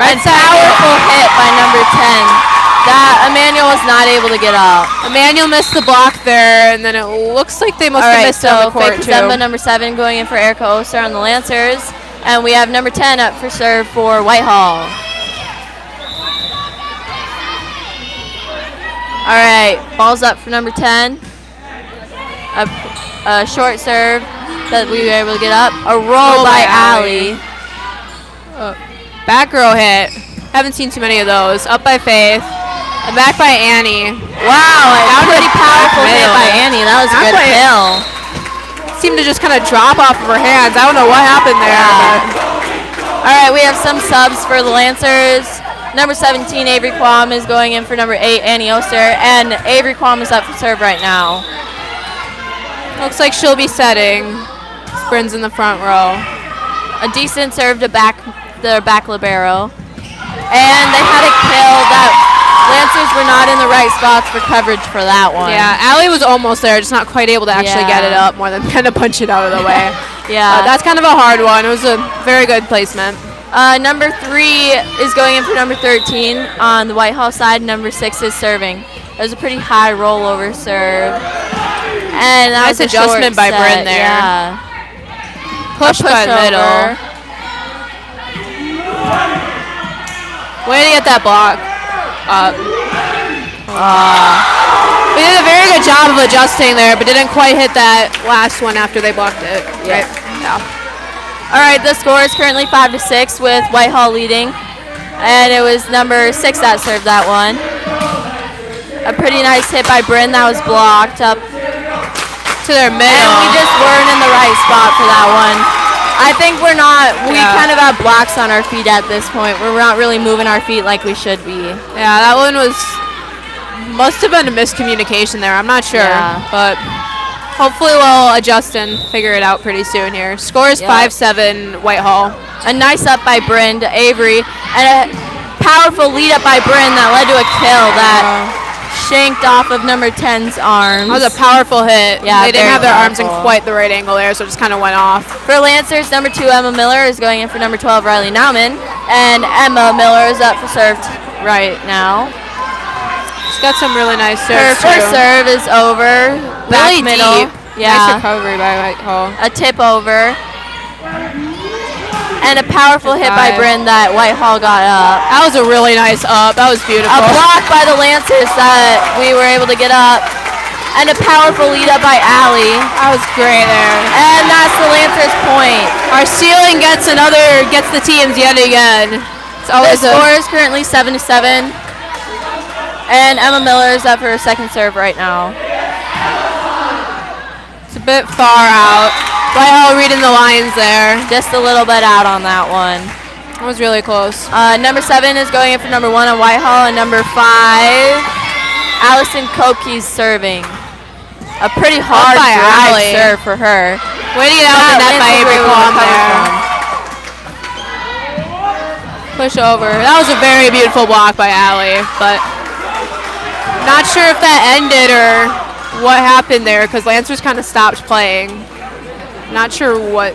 Right A side. powerful hit by number 10. That Immanuel was not able to get up. Emmanuel missed the block there, and then it looks like they must All have right, missed it on so the court Faith too. Kazemba, number 7, going in for Erica Oster on the Lancers. And we have number 10 up for serve for Whitehall. All right, ball's up for number 10. A short serve that we were able to get up. A roll by Allie. Back row hit. Haven't seen too many of those. Up by Faith. And back by Annie. Wow, a pretty powerful hit middle. by Annie. That was a Not good quite- kill. Seemed to just kind of drop off of her hands. I don't know what happened there. Yeah. All right, we have some subs for the Lancers. Number 17, Avery Quam, is going in for number 8, Annie Oster. And Avery Quam is up for serve right now. But looks like she'll be setting. Sprins in the front row. A decent serve to the back libero. And they had a kill that Lancers were not in the right spots for coverage for that one. Yeah, Allie was almost there, just not quite able to actually get it Yeah. up more than kind of punch it out of the way. Yeah. That's kind of a hard one. It was a very good placement. Number 3 is going in for number 13 on the Whitehall side. Number 6 is serving. It was a pretty high rollover serve. And that Nice was a adjustment short by Bryn set, there. Yeah. Push by the middle. over. Way to get that block up. We did a very good job of adjusting there, but didn't quite hit that last one after they blocked it. Yeah. Right? Yeah. All right, the score is currently 5-6 with Whitehall leading. And it was number 6 that served that one. A pretty nice hit by Bryn that was blocked up. To their middle. And we just weren't in the right spot for that one. I think we're not, we Yeah. kind of have blocks on our feet at this point. We're not really moving our feet like we should be. Yeah, that one must have been a miscommunication there. I'm not sure, Yeah. but hopefully we'll adjust and figure it out pretty soon here. Score is Yep. 5-7 Whitehall. A nice up by Bryn to Avery, and a powerful lead up by Bryn that led to a kill that shanked off of number 10's arms. That was a powerful hit. Yeah, they didn't very have their arms in powerful. quite the right angle there, so it just kind of went off. For Lancers, number 2, Emma Miller, is going in for number 12, Riley Nauman. And Emma Miller is up for serve right now. She's got some really nice Her serves first too. serve is over. Back Really middle. deep. Yeah. Nice recovery by Whitehall. A tip over. And a powerful hit by Five. Bryn that Whitehall got up. That was a really nice up. That was beautiful. A block by the Lancers that we were able to get up. And a powerful lead up by Allie. That was great there. And that's the Lancers' point. Our Our ceiling gets the teams yet again. It's The always score is currently 7-7. And Emma Miller is up for her second serve right now. it's a bit far out. Whitehall reading the lines there. Just a little bit out on that one. That was really close. Number 7 is going in for number 1 on Whitehall, and number 5, Allison Koke's serving. A pretty hard by drive Allie. serve for her. Way to get out the net by Lindsay Avery really Quam recovered there. from. Push over. That was a very beautiful block by Allie, but not sure if that ended or what happened there because Lancers kind of stopped playing. Not sure what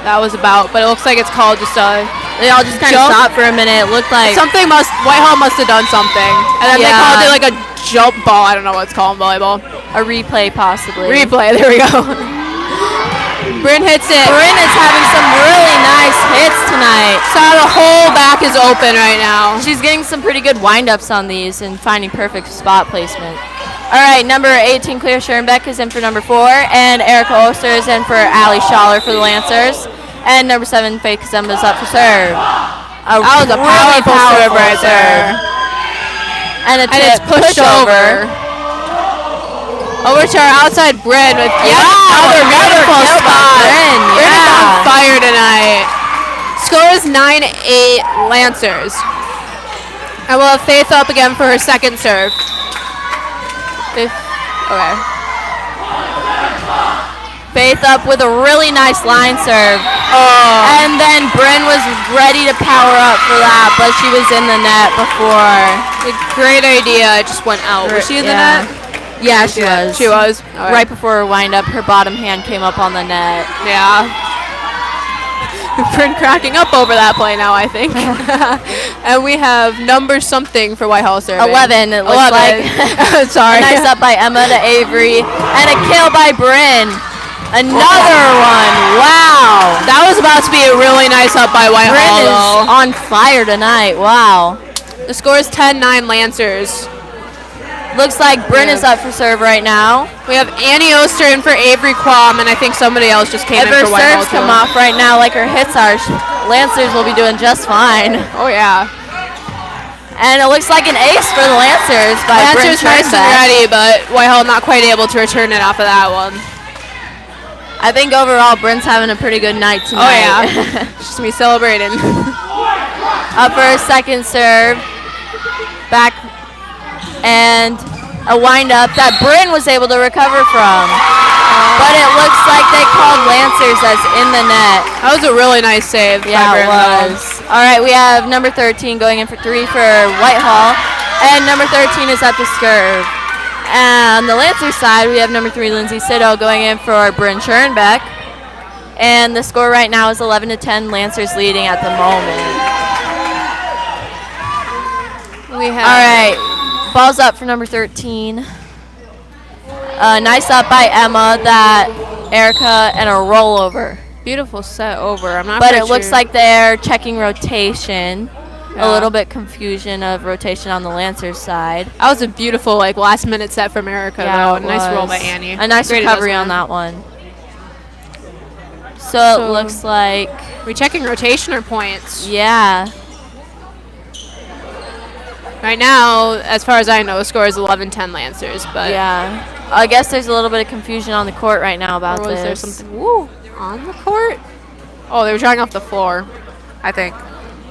that was about, but it looks like it's called just a They all just kind of jump. stopped for a minute. It looked like Whitehall must have done something, and then they Yeah. called it like a jump ball. I don't know what it's called in volleyball. a replay possibly. Replay. There we go. Bryn hits it. Bryn is having some really nice hits tonight. So the whole back is open right now. She's getting some pretty good wind-ups on these and finding perfect spot placement. All right, number 18, Claire Schoenbeck is in for number 4, and Erica Oster is in for Allie Schaller for the Lancers. And number 7, Faith Kazemba is up for serve. That was a powerful serve right there. And a And it's tip, pushed over. Over to our outside Bryn with another beautiful kill by spot. Bryn, Bryn is on yeah. fire tonight. Score is 9-8 Lancers. And we'll have Faith up again for her second serve. Okay. Faith up with a really nice line serve. Oh. And then Bryn was ready to power up for that, but she was in the net before. A great idea. It just went out. Was she in the Yeah. net? Yeah, she was. She was. Okay. Right before her wind up, her bottom hand came up on the net. Yeah. Bryn cracking up over that play now, I think. And we have number something for Whitehall serving. 11, it looks like. Sorry. A nice up by Emma to Avery, and a kill by Bryn. Another one. Wow. That was about to be a really nice up by Bryn Whitehall, is though. on fire tonight. Wow. The score is 10-9 Lancers. Looks like Bryn is up for serve right now. We have Annie Oster in for Avery Quam, and I think somebody else just came If in her for Whitehall, serves come too. off right now like her hits are, Lancers will be doing just fine. Oh, yeah. And it looks like an ace for the Lancers by Bryn Lancers nice and Schoenbeck. ready, but Whitehall not quite able to return it off of that one. I think overall Bryn's having a pretty good night Oh, tonight. yeah. Just me celebrating. Up for a second serve. Back and a wind up that Bryn was able to recover from. But it looks like they called Lancers as in the net. That was a really nice save. Yeah, by it Bryn, though. was. All right, we have number 13 going in for 3 for Whitehall. And number 13 is at the serve. And on the Lancers side, we have number 3, Lindsay Siddle, going in for Bryn Schoenbeck. And the score right now is 11-10, Lancers leading at the moment. We have All right, ball's up for number 13. Nice up by Emma, that Erica, and a rollover. beautiful set over. I'm not But quite it looks sure. like they're checking rotation. Yeah. A little bit confusion of rotation on the Lancers side. That was a beautiful last minute set from Erica, though. it Nice roll was. by Annie. A nice Great recovery on adjustment. that one. So it looks like, We checking rotation or points? yeah. Right now, as far as I know, the score is 11-10 Lancers. But Yeah. I guess there's a little bit of confusion on the court right now about or was there this. something on the court? Oh, they were drawing off the floor, I think.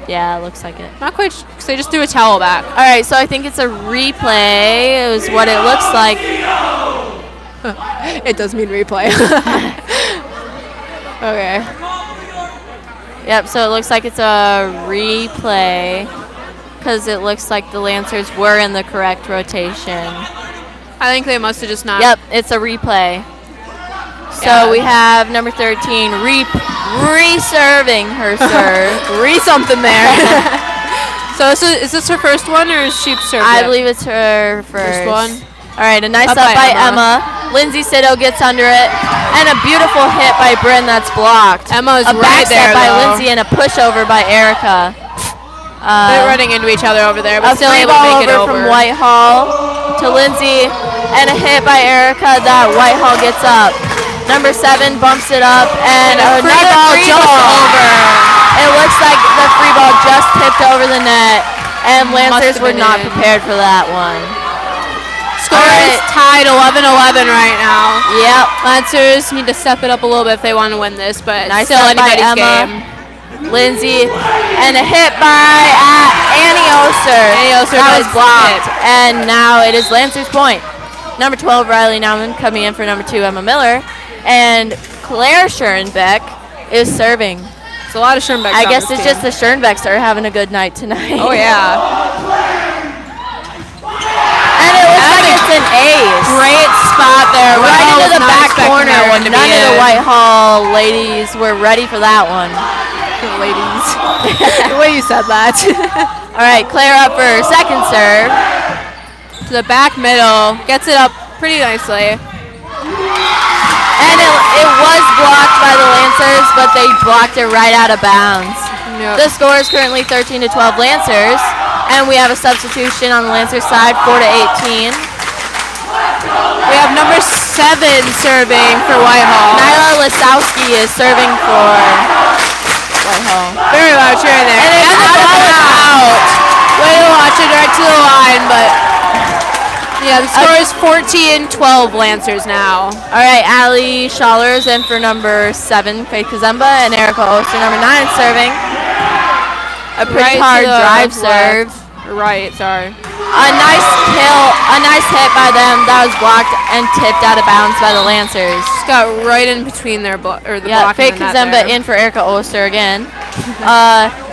Yeah, it looks like it. Not quite, because they just threw a towel back. All right, so I think it's a replay. It was what it looks like. It does mean replay. Okay. Yep, so it looks like it's a replay because it looks like the Lancers were in the correct rotation. I think they must have just not. Yep, it's a replay. So Yeah. we have number 13 re-serving her serve. Something there. So is this her first one, or is she served I it? believe it's her first. one. All right, a nice Up up by by Emma. Emma. Lindsay Siddle gets under it, and a beautiful hit by Bryn that's blocked. Emma's a right back there, set by though. Lindsay and a pushover by Erica. They're running into each other over there, A but still free able to ball make it over over. from Whitehall to Lindsay, and a hit by Erica that Whitehall gets up. Number 7 bumps it up, and free another ball free just ball. over. It looks like the free ball just tipped over the net, and Lancers have were been not in. prepared for that one. Score All is right. tied 11-11 right now. Yep. Lancers need to step it up a little bit if they want to win this, but Nice still up by anybody's Emma. game. Lindsay, and a hit by Annie Oster. Annie Oster That was does blocked, hit. and now it is Lancers point. Number 12, Riley Nauman, coming in for number 2, Emma Miller, and Claire Schoenbeck is serving. It's a lot of Schoenbeck. I guess it's just the Schoenbecks are having a good night tonight. Oh yeah. And it looks like it's an ace. Great spot there. Right Whitehall into was the not back expecting corner. that one to None be of the in. Whitehall ladies were ready for that one. Ladies. The way you said that. All right, Claire up for her second serve. To the back middle. Gets it up pretty nicely. And it was blocked by the Lancers, but they blocked it right out of bounds. Yep. The score is currently 13-12 Lancers, and we have a substitution on the Lancers side, 4-18. We have number 7 serving for Whitehall. Nyla Lisowski is serving for Whitehall. Very loud cheering there. And it's the out of ball is bounds. out. Way to watch it right to the line, but yeah, the score is 14-12 Lancers now. All right, Allie Schaller is in for number 7, Faith Kazemba, and Erica Oster, number 9, serving. A pretty Right hard to the drive left. serve. Right, sorry. A nice hit by them that was blocked and tipped out of bounds by the Lancers. Just got right in between their the Yeah, block Faith and the net Kazemba there. in for Erica Oster again.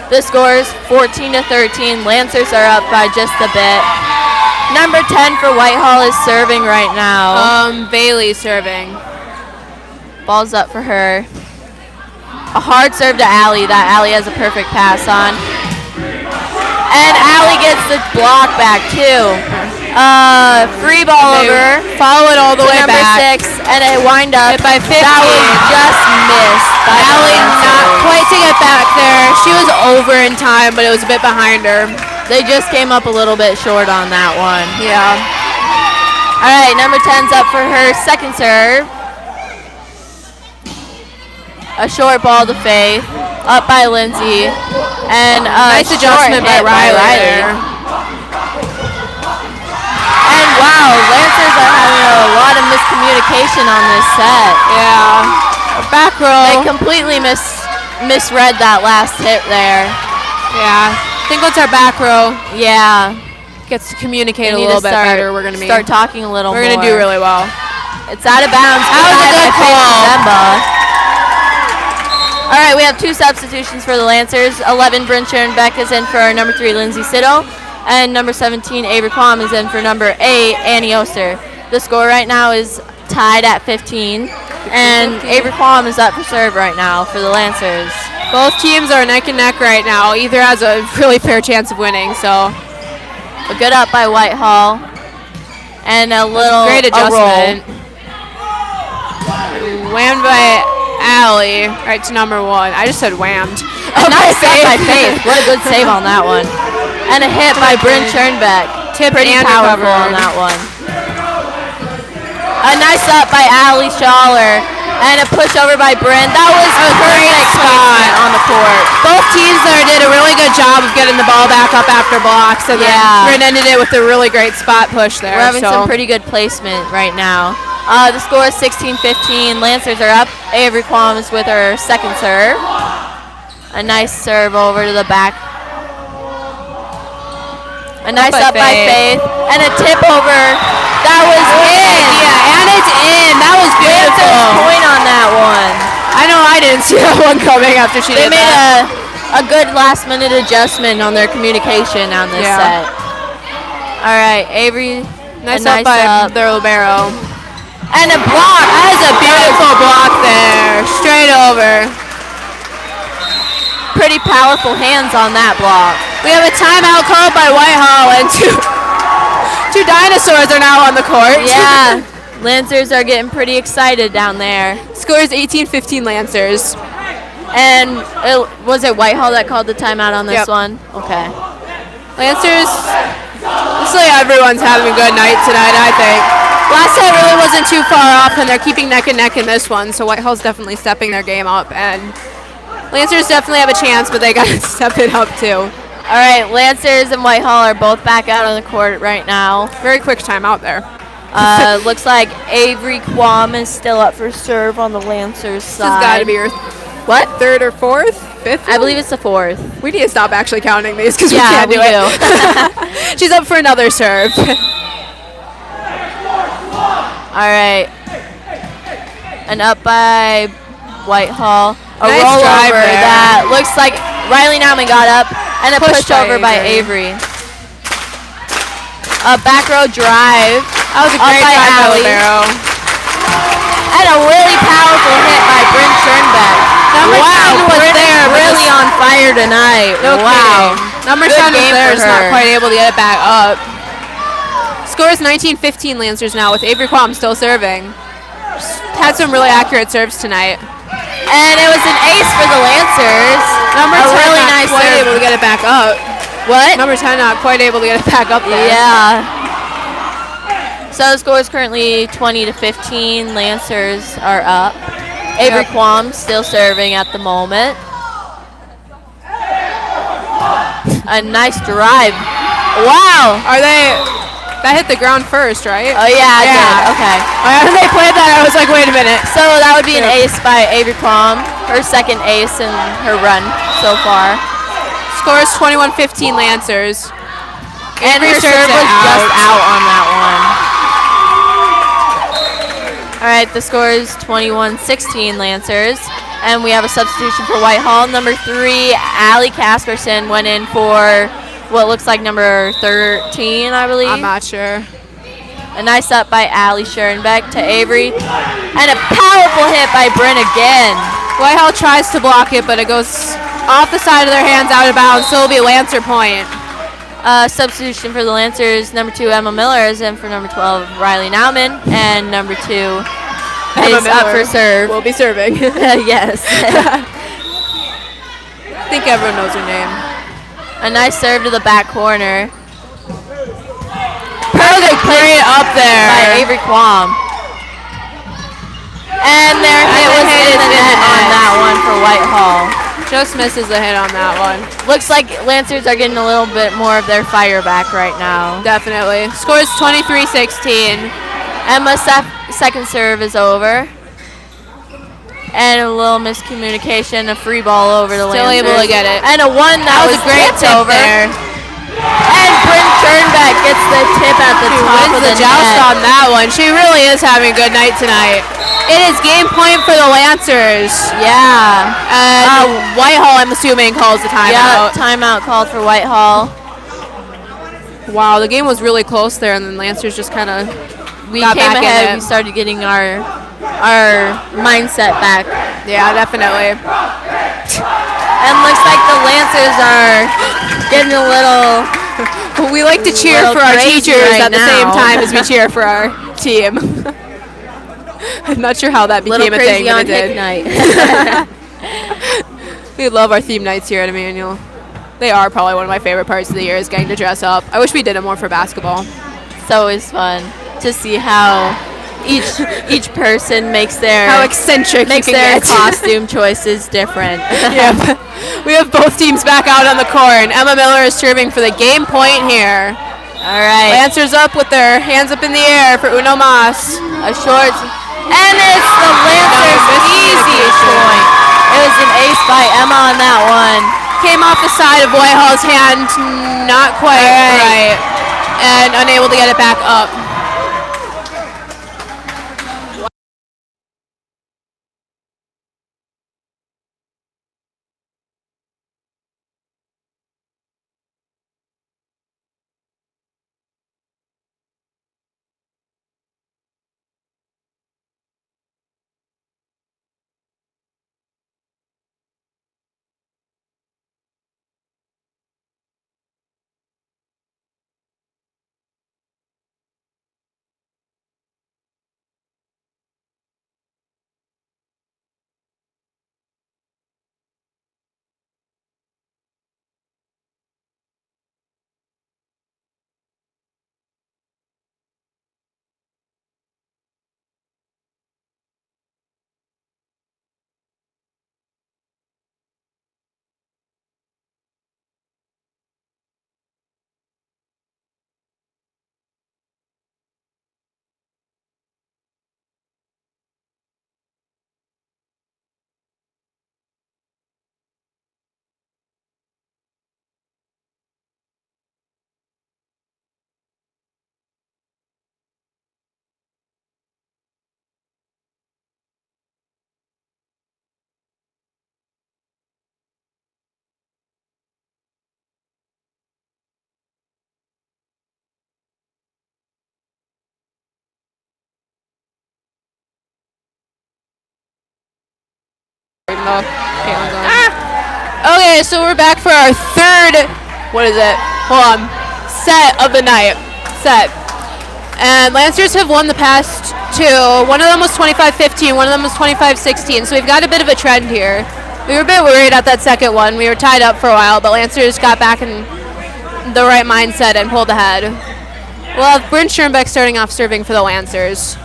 The score is 14-13. Lancers are up by just a bit. Number 10 for Whitehall is serving right now. Bailey serving. Ball's up for her. A hard serve to Allie that Allie has a perfect pass on. And Allie gets the block back too. Free ball They over. follow it all the to way number back. 6, and a wind up. Hit by 15. That was just missed. By the Allie not Lancers. quite to get back there. She was over in time, but it was a bit behind her. They just came up a little bit short on that one. Yeah. All right, number 10's up for her second serve. A short ball to Faith, up by Lindsay, and a Nice short adjustment by hit Riley there. And wow, Lancers are having a lot of miscommunication on this set. Yeah. Back row. They completely misread that last hit there. Yeah. I think once our back row Yeah. gets to communicate We a need little to bit better, we're gonna start talking a little we're more. gonna do really well. It's out of bounds. That was a Denied good by Faith call. Kazemba. All right, we have 2 substitutions for the Lancers. 11, Bryn Schoenbeck is in for number 3, Lindsay Siddle. And number 17, Avery Quam is in for number 8, Annie Oster. The score right now is tied at 15. And Avery Quam is up for serve right now for the Lancers. Both teams are neck and neck right now. Either has a really fair chance of winning, so A good up by Whitehall. And a little great a roll. adjustment. Whammed by Allie, right to number 1. I just said whammed. Nice up by Faith. What a good save on that one. And a hit by Bryn Schoenbeck. Tipped Pretty and powerful on recovered. that one. A nice up by Allie Schaller. And a push over by Bryn. That was a great perfect spot. placement on the court. Both teams there did a really good job of getting the ball back up after blocks, and Yeah. then Bryn ended it with a really great spot push there. We're having so. some pretty good placement right now. The score is 16-15. Lancers are up. Avery Quam is with her second serve. A nice serve over to the back. A nice by up by Faith. Faith. And a tip over. That was in. Yeah, and it's in. That was Lancers beautiful. point on that one. I know I didn't see that one coming after she They did made that. a good last minute adjustment on their communication on this Yeah. set. All right, Avery. Nice a up by their libero. And a block. That is a beautiful block there. Straight over. Pretty powerful hands on that block. We have a timeout called by Whitehall, and two dinosaurs are now on the court. Yeah, Lancers are getting pretty excited down there. Score is 18-15 Lancers. And was it Whitehall that called the timeout on this Yep. one? Okay. Lancers, looks like everyone's having a good night tonight, I think. Last set really wasn't too far off, and they're keeping neck and neck in this one, so Whitehall's definitely stepping their game up, and Lancers definitely have a chance, but they got to step it up too. All right, Lancers and Whitehall are both back out on the court right now. Very quick timeout there. Looks like Avery Quam is still up for serve on the Lancers This side. has got to be your third or fourth? Fifth? I believe it's the fourth. We need to stop actually counting these because Yeah, we can't do it. She's up for another serve. All right. And up by Whitehall. A Nice rollover drive there. that looks like Riley Nauman got up. And a Pushed pushover by Avery. A back row drive. That was a up great by drive by Allie. Libero. And a really powerful hit by Bryn Schoenbeck. Number 10 was Bryn there, is but really just- on fire tonight. No wow. kidding. Number Good 10 was game there, for just not her. quite able to get it back up. Score is 19-15 Lancers now with Avery Quam still serving. Had some really accurate serves tonight. And it was an ace for the Lancers. Number A 10 really not nice quite serve. able to get it back up. What? Number 10 not quite able to get it back up there. Yeah. So the score is currently 20-15. Lancers are up. Avery Quam still serving at the moment. A nice drive. Wow. Are they? That hit the ground first, right? Oh yeah, it did. Okay. When they played that, I was like, wait a minute. So that would be an ace by Avery Quam. Her second ace in her run so far. Score is 21-15 Lancers. And Avery her serves serve it was just out. out on that one. All right, the score is 21-16 Lancers. And we have a substitution for Whitehall. Number 3, Allie Casperson went in for what looks like number 13, I believe. I'm not sure. A nice up by Allie Schoenbeck to Avery. And a powerful hit by Bryn again. Whitehall tries to block it, but it goes off the side of their hands, out of bounds, so it'll be Lancer point. Substitution for the Lancers, number 2, Emma Miller is in for number 12, Riley Nauman. And number 2 is up for serve. We'll be serving. Yes. I think everyone knows her name. A nice serve to the back corner. Perfect play up there. By Avery Quam. And there it was in the net on that one for Whitehall. Just misses the hit on that one. Looks like Lancers are getting a little bit more of their fire back right now. Definitely. Score is 23-16. Emma's second serve is over. And a little miscommunication, a free ball over to Still Lancers. able to get it. And a one that was was a great tipped tip over. there. And Bryn Schoenbeck gets the tip at the She top wins of the the joust net. on that one. She really is having a good night tonight. It is game point for the Lancers. Yeah. And Whitehall, I'm assuming, calls the Yeah, timeout. timeout called for Whitehall. Wow, the game was really close there, and then Lancers just kind of We got came back ahead. in We it. started getting our mindset back. Yeah, definitely. And looks like the Lancers are getting a little. We like to cheer Little for our crazy teachers right at the same now. time as we cheer for our team. I'm not sure how that Little became a crazy thing, but on it did. Hick night. We love our theme nights here at Immanuel. They are probably one of my favorite parts of the year is getting to dress up. I wish we did it more for basketball. It's always fun to see how each person makes their How eccentric makes you can their get. costume choices different. Yeah, but we have both teams back out on the court, and Emma Miller is serving for the game point here. All right, Lancers up with their hands up in the air for Uno Mas. a short, and it's the Lancers' easy point. It was an ace by Emma on that one. Came off the side of Whitehall's hand, not quite right, and unable to get it back up. Oh, Caitlin's on. Okay, so we're back for our third, what is it? Hold on. Set of the night. And Lancers have won the past two. One of them was 25-15, one of them was 25-16. So we've got a bit of a trend here. We were a bit worried at that second one. We were tied up for a while, but Lancers got back in the right mindset and pulled ahead. We'll have Bryn Schoenbeck starting off serving for the Lancers.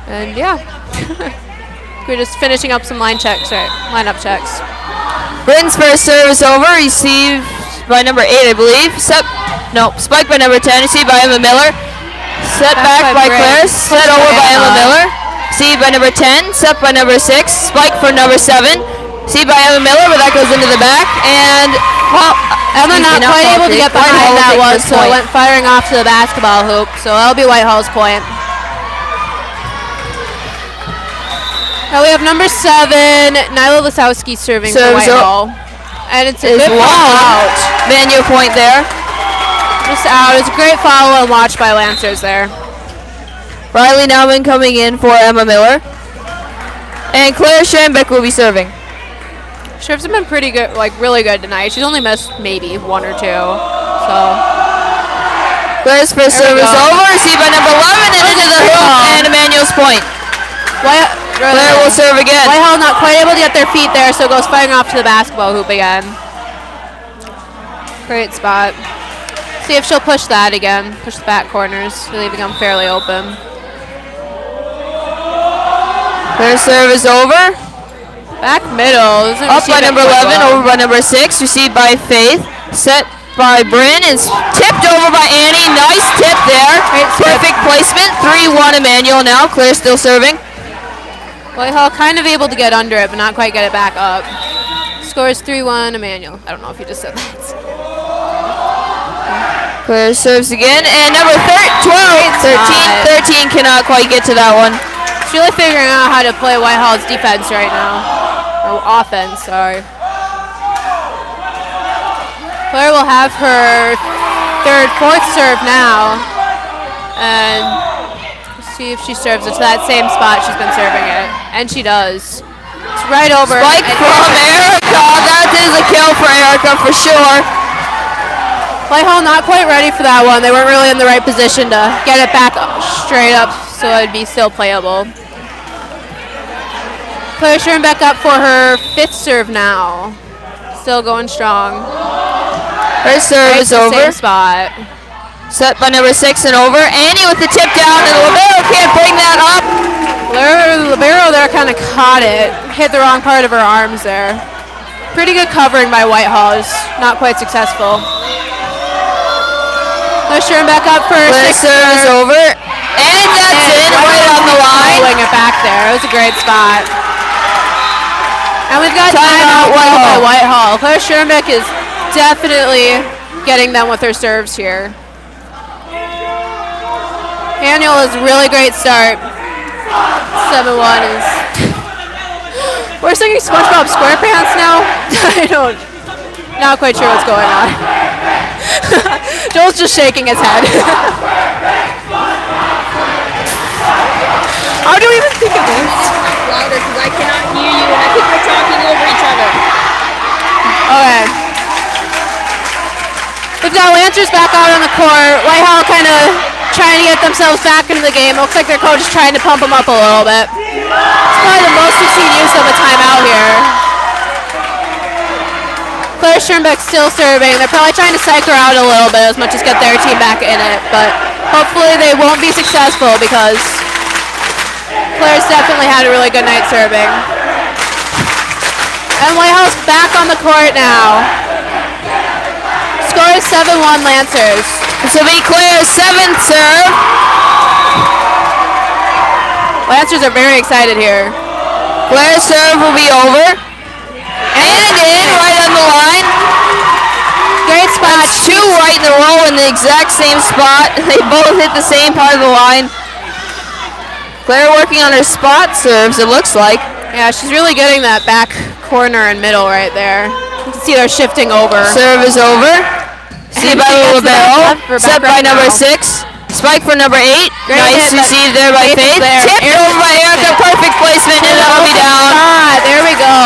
And yeah. We're just finishing up some lineup checks. Britain's first serve is over, received by number 8, I believe. Spike by number 10, received by Emma Miller. Set back by Claire, set over by Emma Miller. Received by number 10, set by number 6, spike for number 7. Received by Emma Miller, but that goes into the back. And Emma not quite able to get behind that one, so it went firing off to the basketball hoop. So that'll be Whitehall's point. Now we have number 7, Nyla Lisowski serving for Whitehall. And it's a good out. Manual point there. Just out. It's a great follow and watch by Lancers there. Riley Nauman coming in for Emma Miller. And Claire Schoenbeck will be serving. Sheriff's been pretty good, like really good tonight. She's only missed maybe 1 or 2. So Claire's first serve is over, received by number 11 and into the hoop, and Immanuel's point. Claire will serve again. Whitehall not quite able to get their feet there, so it goes firing off to the basketball hoop again. Great spot. See if she'll push that again. Push the back corners, leaving them fairly open. Claire's serve is over. Back middle. Up by number 11, over by number 6, received by Faith. Set by Bryn and tipped over by Annie. Nice tip there. Perfect placement. 3-1 Immanuel now. Claire still serving. Whitehall kind of able to get under it, but not quite get it back up. Score is 3-1 Immanuel. I don't know if you just said that. Claire serves again, and number 13 cannot quite get to that one. She's really figuring out how to play Whitehall's defense right now. Or offense, sorry. Claire will have her fourth serve now. And let's see if she serves it to that same spot she's been serving it. And she does. It's right over. Spike from Erica. That is a kill for Erica for sure. Whitehall not quite ready for that one. They weren't really in the right position to get it back straight up so it'd be still playable. Claire Schoenbeck up for her 5th serve now. Still going strong. Her serve is over. Same spot. Set by number 6 and over. Annie with the tip down, and the libero can't bring that up. The libero there kind of caught it. Hit the wrong part of her arms there. Pretty good covering by Whitehall. Just not quite successful. Claire Schoenbeck up for her 6th serve is over. And that's in right on the line. Pulling it back there. It was a great spot. And we've got timeout by Whitehall. Claire Schoenbeck is definitely getting them with her serves here. Immanuel is a really great start. 7-1 is... We're singing SpongeBob SquarePants now? Not quite sure what's going on. Joel's just shaking his head. How do we even think of this? Louder because I cannot hear you and I think we're talking over each other. Okay. We've got Lancers back out on the court. Whitehall kind of trying to get themselves back into the game. It looks like their coach is trying to pump them up a little bit. It's probably the most we've seen use of a timeout here. Claire Schoenbeck still serving. They're probably trying to psych her out a little bit as much as get their team back in it, but hopefully they won't be successful because Claire's definitely had a really good night serving. And Whitehall's back on the court now. Score is 7-1 Lancers. This will be Claire's 7th serve. Lancers are very excited here. Claire's serve will be over. And in, right on the line. Great spot. That's 2 right in a row in the exact same spot. They both hit the same part of the line. Claire working on her spot serves, it looks like. Yeah, she's really getting that back corner and middle right there. You can see they're shifting over. Serve is over. See by the libero. Set by number 6. spike for number 8. Great Nice hit, but received there by Faith is Faith. there. Tipped over by Erica. Perfect placement, and that'll be down. There we go.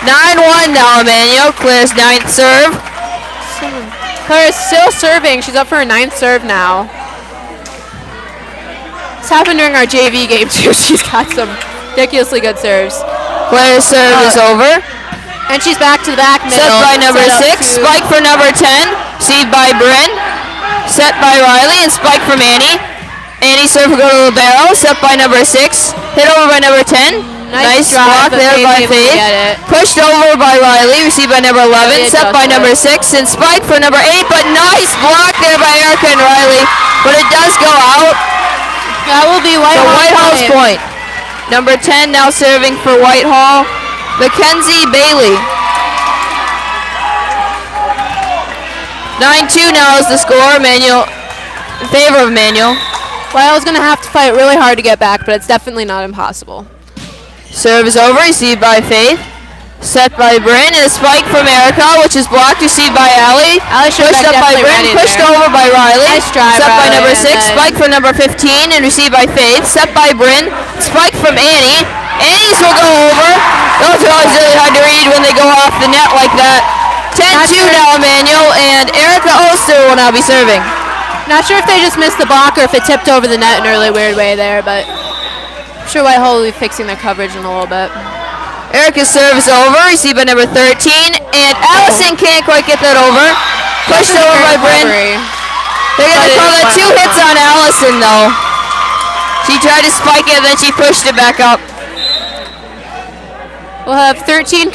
9-1 now, Immanuel. Claire's 9th serve. Claire is still serving. She's up for her 9th serve now. This happened during our JV game too. She's got some ridiculously good serves. Claire's serve is over. And she's back to the back middle. Set by number Set up 6. to- Spike for number 10. Received by Bryn. Set by Riley and spike from Annie. Annie serve will go to libero. Set by number 6. Hit over by number 10. Nice block drive, but there Faith by able to Faith. get it. Pushed over by Riley. Received by number 11. Really Set by adjusted. number 6. And spike for number 8. But nice block there by Erica and Riley. But it does go out. That will be So Whitehall. Whitehall's point. Number 10 now serving for Whitehall. Mackenzie Bailey. 9-2 now is the score. Immanuel in favor of Immanuel. Whitehall's going to have to fight really hard to get back, but it's definitely not impossible. Serve is over. Received by Faith. Set by Bryn. And a spike from Erica, which is blocked. Received by Allie. Allie should Pushed have up by definitely Bryn. ready Pushed there. over by Riley. Nice drive, Set by Riley, number and 6. then- Spike for number 15. And received by Faith. Set by Bryn. Spike from Annie. Annie's will go over. Those are always really hard to read when they go off the net like that. 10-2 now, Immanuel. And Erica Oster will now be serving. Not sure if they just missed the block or if it tipped over the net in a really weird way there, but I'm sure Whitehall will be fixing their coverage in a little bit. Erica's serve is over. Received by number 13. And Allison can't quite get that over. Pushed This is a over by great Bryn. recovery. They're going to But call it's that 2 hits on Allison, though. She tried to spike it, then she pushed it back up. We'll have 13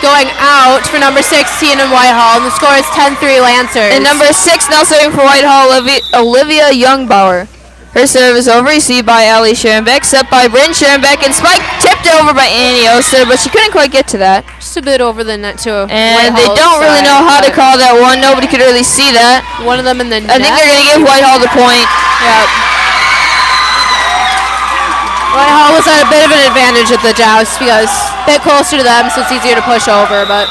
going out for number 16 in Whitehall, and the score is 10-3 Lancers. And number 6 now serving for Whitehall, Olivia Youngbauer. Her serve is over. Received by Allie Schoenbeck. Set by Bryn Schoenbeck. And spike tipped over by Annie Oster, but she couldn't quite get to that. Just a bit over the net, too. And they don't really know how to call that one. Nobody could really see that. One of them in the net. I think they're going to give Whitehall the point. Yep. Whitehall was at a bit of an advantage at the joust because a bit closer to them, so it's easier to push over. But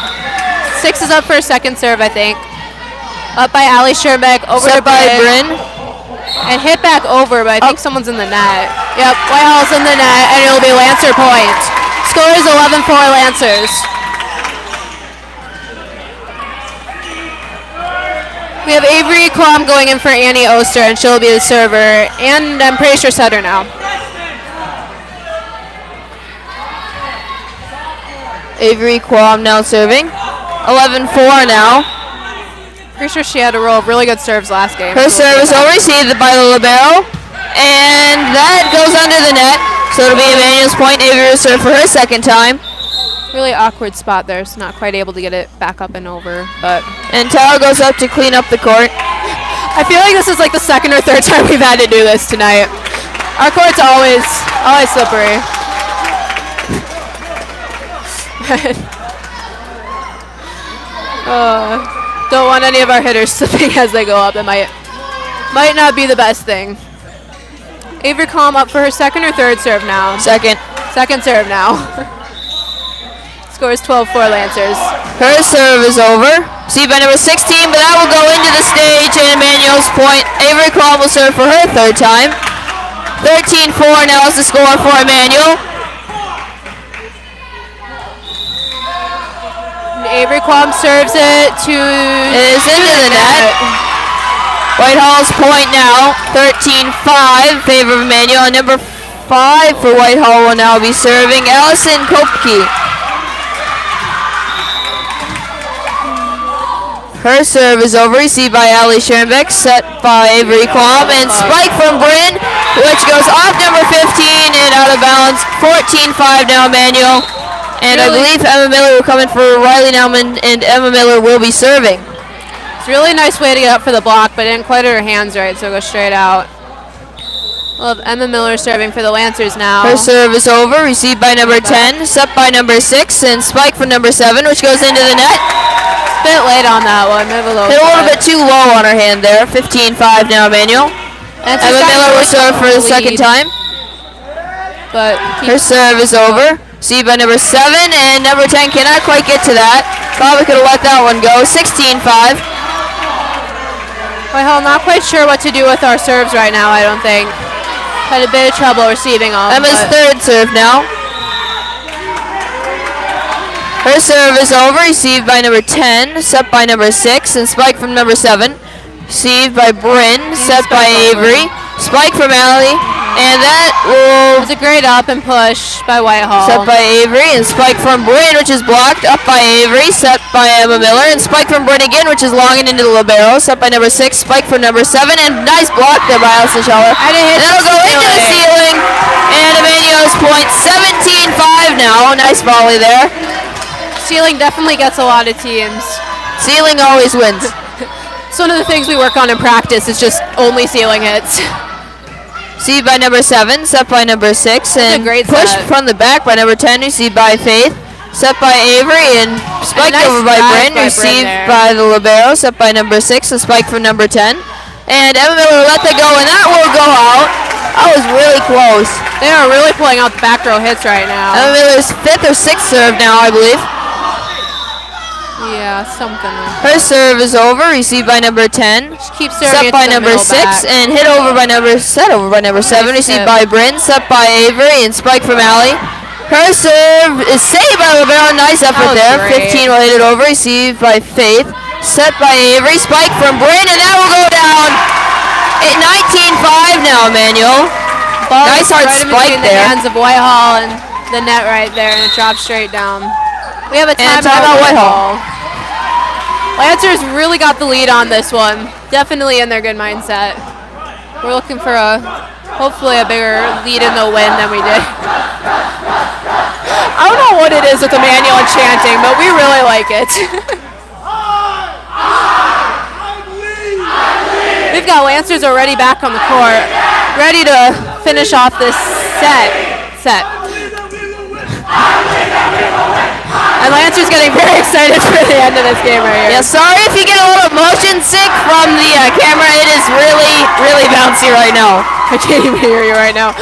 6 is up for a second serve, I think. Up by Allie Scherbeck, over Set to by Bryn. and hit back over, but I think someone's in the net. Yep, Whitehall's in the net, and it'll be Lancer point. Score is 11-4 Lancers. We have Avery Quam going in for Annie Oster, and she'll be the server, and I'm pretty sure setter now. Avery Quam now serving. 11-4 now. Pretty sure she had a row of really good serves last game. Her serve is over, received by the libero. And that goes under the net. So it'll be Immanuel's point. Avery will serve for her second time. Really awkward spot there, so not quite able to get it back up and over. But And Tara goes up to clean up the court. I feel like this is like the second or third time we've had to do this tonight. Our court's always slippery. Don't want any of our hitters slipping as they go up. That might not be the best thing. Avery Calm up for her second or third serve now. Second. Second serve now. Score is 12-4 Lancers. Her serve is over. Received by number 16, but that will go into the stage and Immanuel's point. Avery Quam will serve for her third time. 13-4 now is the score for Immanuel. Avery Quam serves it to... It is into the net. Whitehall's point now, 13-5, favor of Immanuel. And number 5 for Whitehall will now be serving Allison Kopke. Her serve is over, received by Allie Schoenbeck, set by Avery Quam, and spike from Bryn, which goes off number 15 and out of bounds. 14-5 now, Immanuel. And I believe Emma Miller will come in for Riley Nauman, and Emma Miller will be serving. It's a really nice way to get up for the block, but didn't quite hit her hands right, so go straight out. We'll have Emma Miller serving for the Lancers now. Her serve is over, received by number 10, set by number 6, and spike from number 7, which goes into the net. Bit late on that one, maybe a little Hit a little bit too low on her hand there. 15-5 now, Immanuel. Emma Miller will serve for the second time. But her serve is over. Received by number 7, and number 10 cannot quite get to that. Probably could have let that one go. 16-5. Whitehall not quite sure what to do with our serves right now, I don't think. Had a bit of trouble receiving them. Emma's third serve now. Her serve is over, received by number 10, set by number 6, and spike from number 7. Received by Bryn, set by Avery. Spike from Allie, and that will... It was a great up and push by Whitehall. Set by Avery, and spike from Bryn, which is blocked. Up by Avery, set by Emma Miller, and spike from Bryn again, which is long and into the libero. Set by number 6, spike from number 7, and nice block there by Allison Schaller. And that'll go into the ceiling, and Immanuel's point, 17-5 now. Nice volley there. Ceiling definitely gets a lot of teams. Ceiling always wins. It's one of the things we work on in practice, is just only ceiling hits. Received by number 7, set by number 6, and pushed from the back by number 10, received by Faith. Set by Avery, and spiked over by Bryn, received by the libero, set by number 6, a spike from number 10. And Emma Miller let that go, and that will go out. That was really close. They are really pulling out the back row hits right now. Emma Miller's 5th or 6th serve now, I believe. Yeah, something. Her serve is over, received by number 10. Keeps set by number 6, and hit over by number 7, received by Bryn, set by Avery, and spike from Allie. Her serve is saved by libero, nice effort there. Great. 15 will hit it over, received by Faith, set by Avery, spike from Bryn, and that will go down. 19-5 now, Immanuel. Nice hard spike there. The hands of Whitehall and the net right there, and it drops straight down. We have a timeout Whitehall. Lancers really got the lead on this one. Definitely in their good mindset. We're looking for hopefully a bigger lead in the win than we did. I don't know what it is with Immanuel and chanting, but we really like it. We've got Lancers already back on the court, ready to finish off this set. And Lancer's getting very excited for the end of this game right here. Yeah, sorry if you get a little motion sick from the camera. It is really, really bouncy right now. I can't even hear you right now.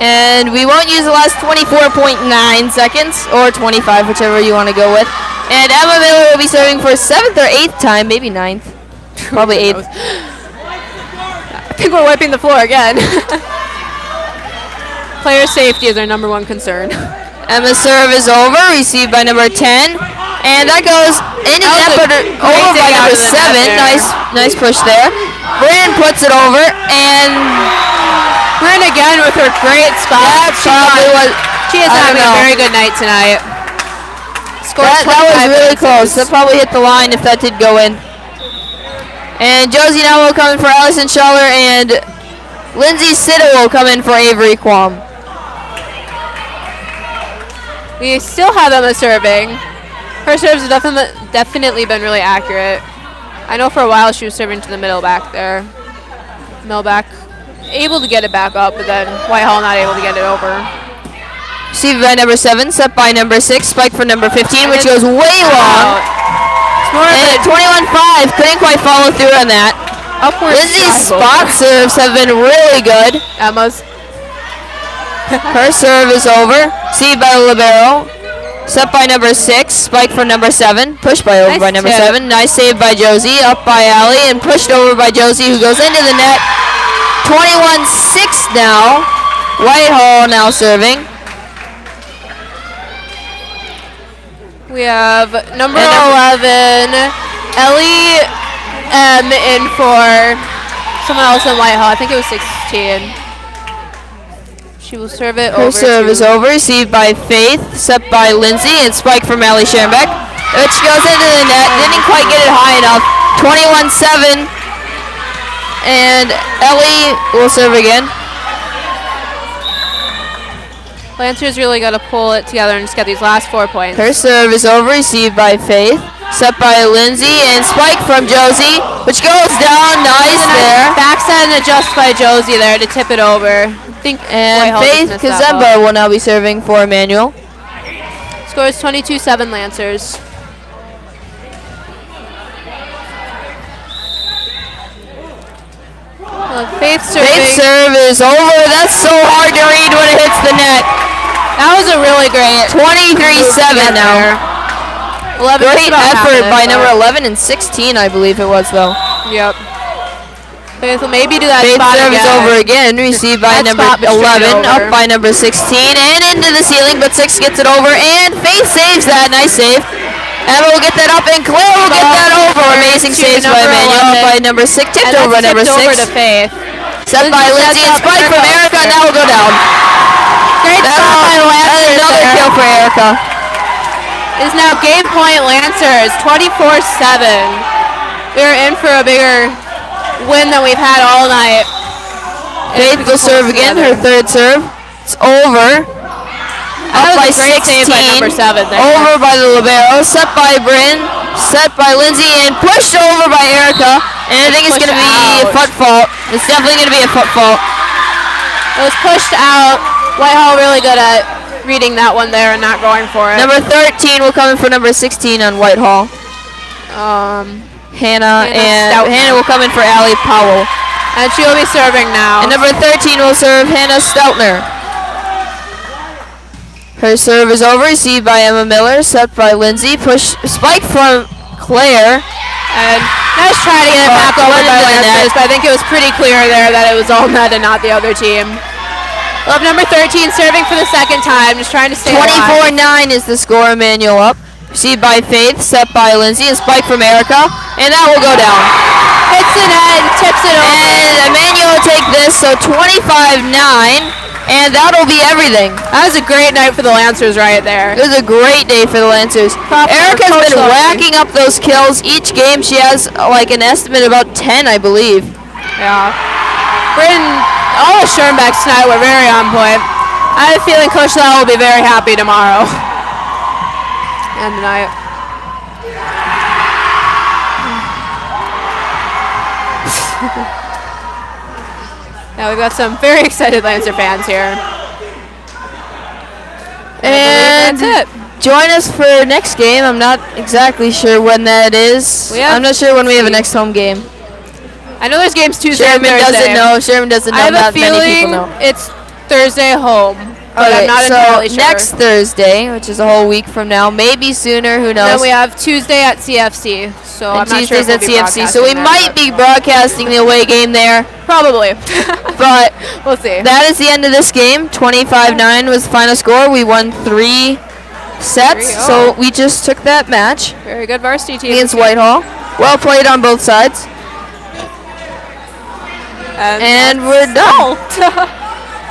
And we won't use the last 24.9 seconds, or 25, whichever you want to go with. And Emma Miller will be serving for 7th or 8th time, maybe 9th. Probably 8th. I think we're wiping the floor again. Player safety is our #1 concern. Emma's serve is over, received by number 10. And that goes into the net, but over by number 7. Nice push there. Bryn puts it over, and Bryn again with her great spot. She is having a very good night tonight. That was really close. That probably hit the line if that did go in. And Josie now will come in for Allison Schaller, and Lindsay Sitta will come in for Avery Quam. We still have Emma serving. Her serves have definitely been really accurate. I know for a while she was serving to the middle back there. Millback able to get it back up, but then Whitehall not able to get it over. Received by number 7, set by number 6, spike for number 15, which goes way long. And at 21-5, couldn't quite follow through on that. Lindsay's spot serves have been really good. Emma's. Her serve is over. Received by the libero. Set by number 6. Spike for number 7. Pushed by over by number 7. Nice save by Josie. Up by Allie and pushed over by Josie, who goes into the net. 21-6 now. Whitehall now serving. We have number 11, Ellie M in for someone else in Whitehall. I think it was 16. She will serve it over. Her serve is over, received by Faith, set by Lindsay, and spike from Allie Schoenbeck, which goes into the net. Didn't quite get it high enough. 21-7, and Ellie will serve again. Lancers really got to pull it together and just get these last 4 points. Her serve is over, received by Faith, set by Lindsay, and spike from Josie, which goes down. Nice there. Backside and adjust by Josie there to tip it over. And Faith Kazemba will now be serving for Immanuel. Scores 22-7 Lancers. Faith serve is over. That's so hard to read when it hits the net. That was a really great 23-7 now. Great effort by number 11 and 16, I believe it was, though. Yep. Faith will maybe do that Faith spot serves again. over again, received by That number spot was turned 11, over. up by number 16, and into the ceiling, but 6 gets it over, and Faith saves that. Nice save. Emma will get that up, and Claire will get that over. Amazing to saves by number Immanuel, up 11. by number 6, tipped And over by that's number tipped 6. over to Faith. Set by Lindsay, and spike from Erica, and that will go down. Great spot by Lancers Another there. kill for Erica. Is now game point Lancers, 24-7. We're in for a bigger win than we've had all night. Faith will serve again, her third serve. It's over. Up by That was a great 16. save by number 7 there. Over by the libero. Set by Bryn. Set by Lindsay, and pushed over by Erica. And I think it's going to be a foot fault. It's definitely going to be a foot fault. It was pushed out. Whitehall really good at reading that one there and not going for it. Number 13 will come in for number 16 on Whitehall. Hannah, and Stoutner. Hannah will come in for Allie Powell. And she'll be serving now. And number 13 will serve Hannah Stoutner. Her serve is over, received by Emma Miller, set by Lindsay, push, spike from Claire. And nice try to get it back over by Lancers, but I think it was pretty clear there that it was all net and not the other team. We'll have number 13 serving for the second time, just trying to stay alive. 24-9 is the score. Immanuel up. Received by Faith, set by Lindsay, and spike from Erica, and that will go down. Hits the net and tips it over. And Immanuel will take this, so 25-9, and that'll be everything. That was a great night for the Lancers right there. It was a great day for the Lancers. Erica's been racking up those kills. Each game she has like an estimate about 10, I believe. Yeah. Bryn, all the Schoenbecks tonight were very on point. I have a feeling Coach Lau will be very happy tomorrow. And tonight. Now we've got some very excited Lancer fans here. And that's it. Join us for next game. I'm not exactly sure when that is. I'm not sure when we have a next home game. I know there's games Tuesday Sherman and Thursday. doesn't know. Sherman doesn't know. I have Not a many people feeling know. it's Thursday home, but Okay, I'm not so entirely sure. next Thursday, which is a whole week from now, maybe sooner. Who knows? Then we have Tuesday at CFC, so and I'm not Tuesdays sure at if we'll be CFC, so we broadcasting might be broadcasting the away game there. Probably. But we'll see. that is the end of this game. 25-9 was the final score. We won 3 sets, 3-0. so we just took that match Very good varsity team. against Whitehall. Well played on both sides. And we're done.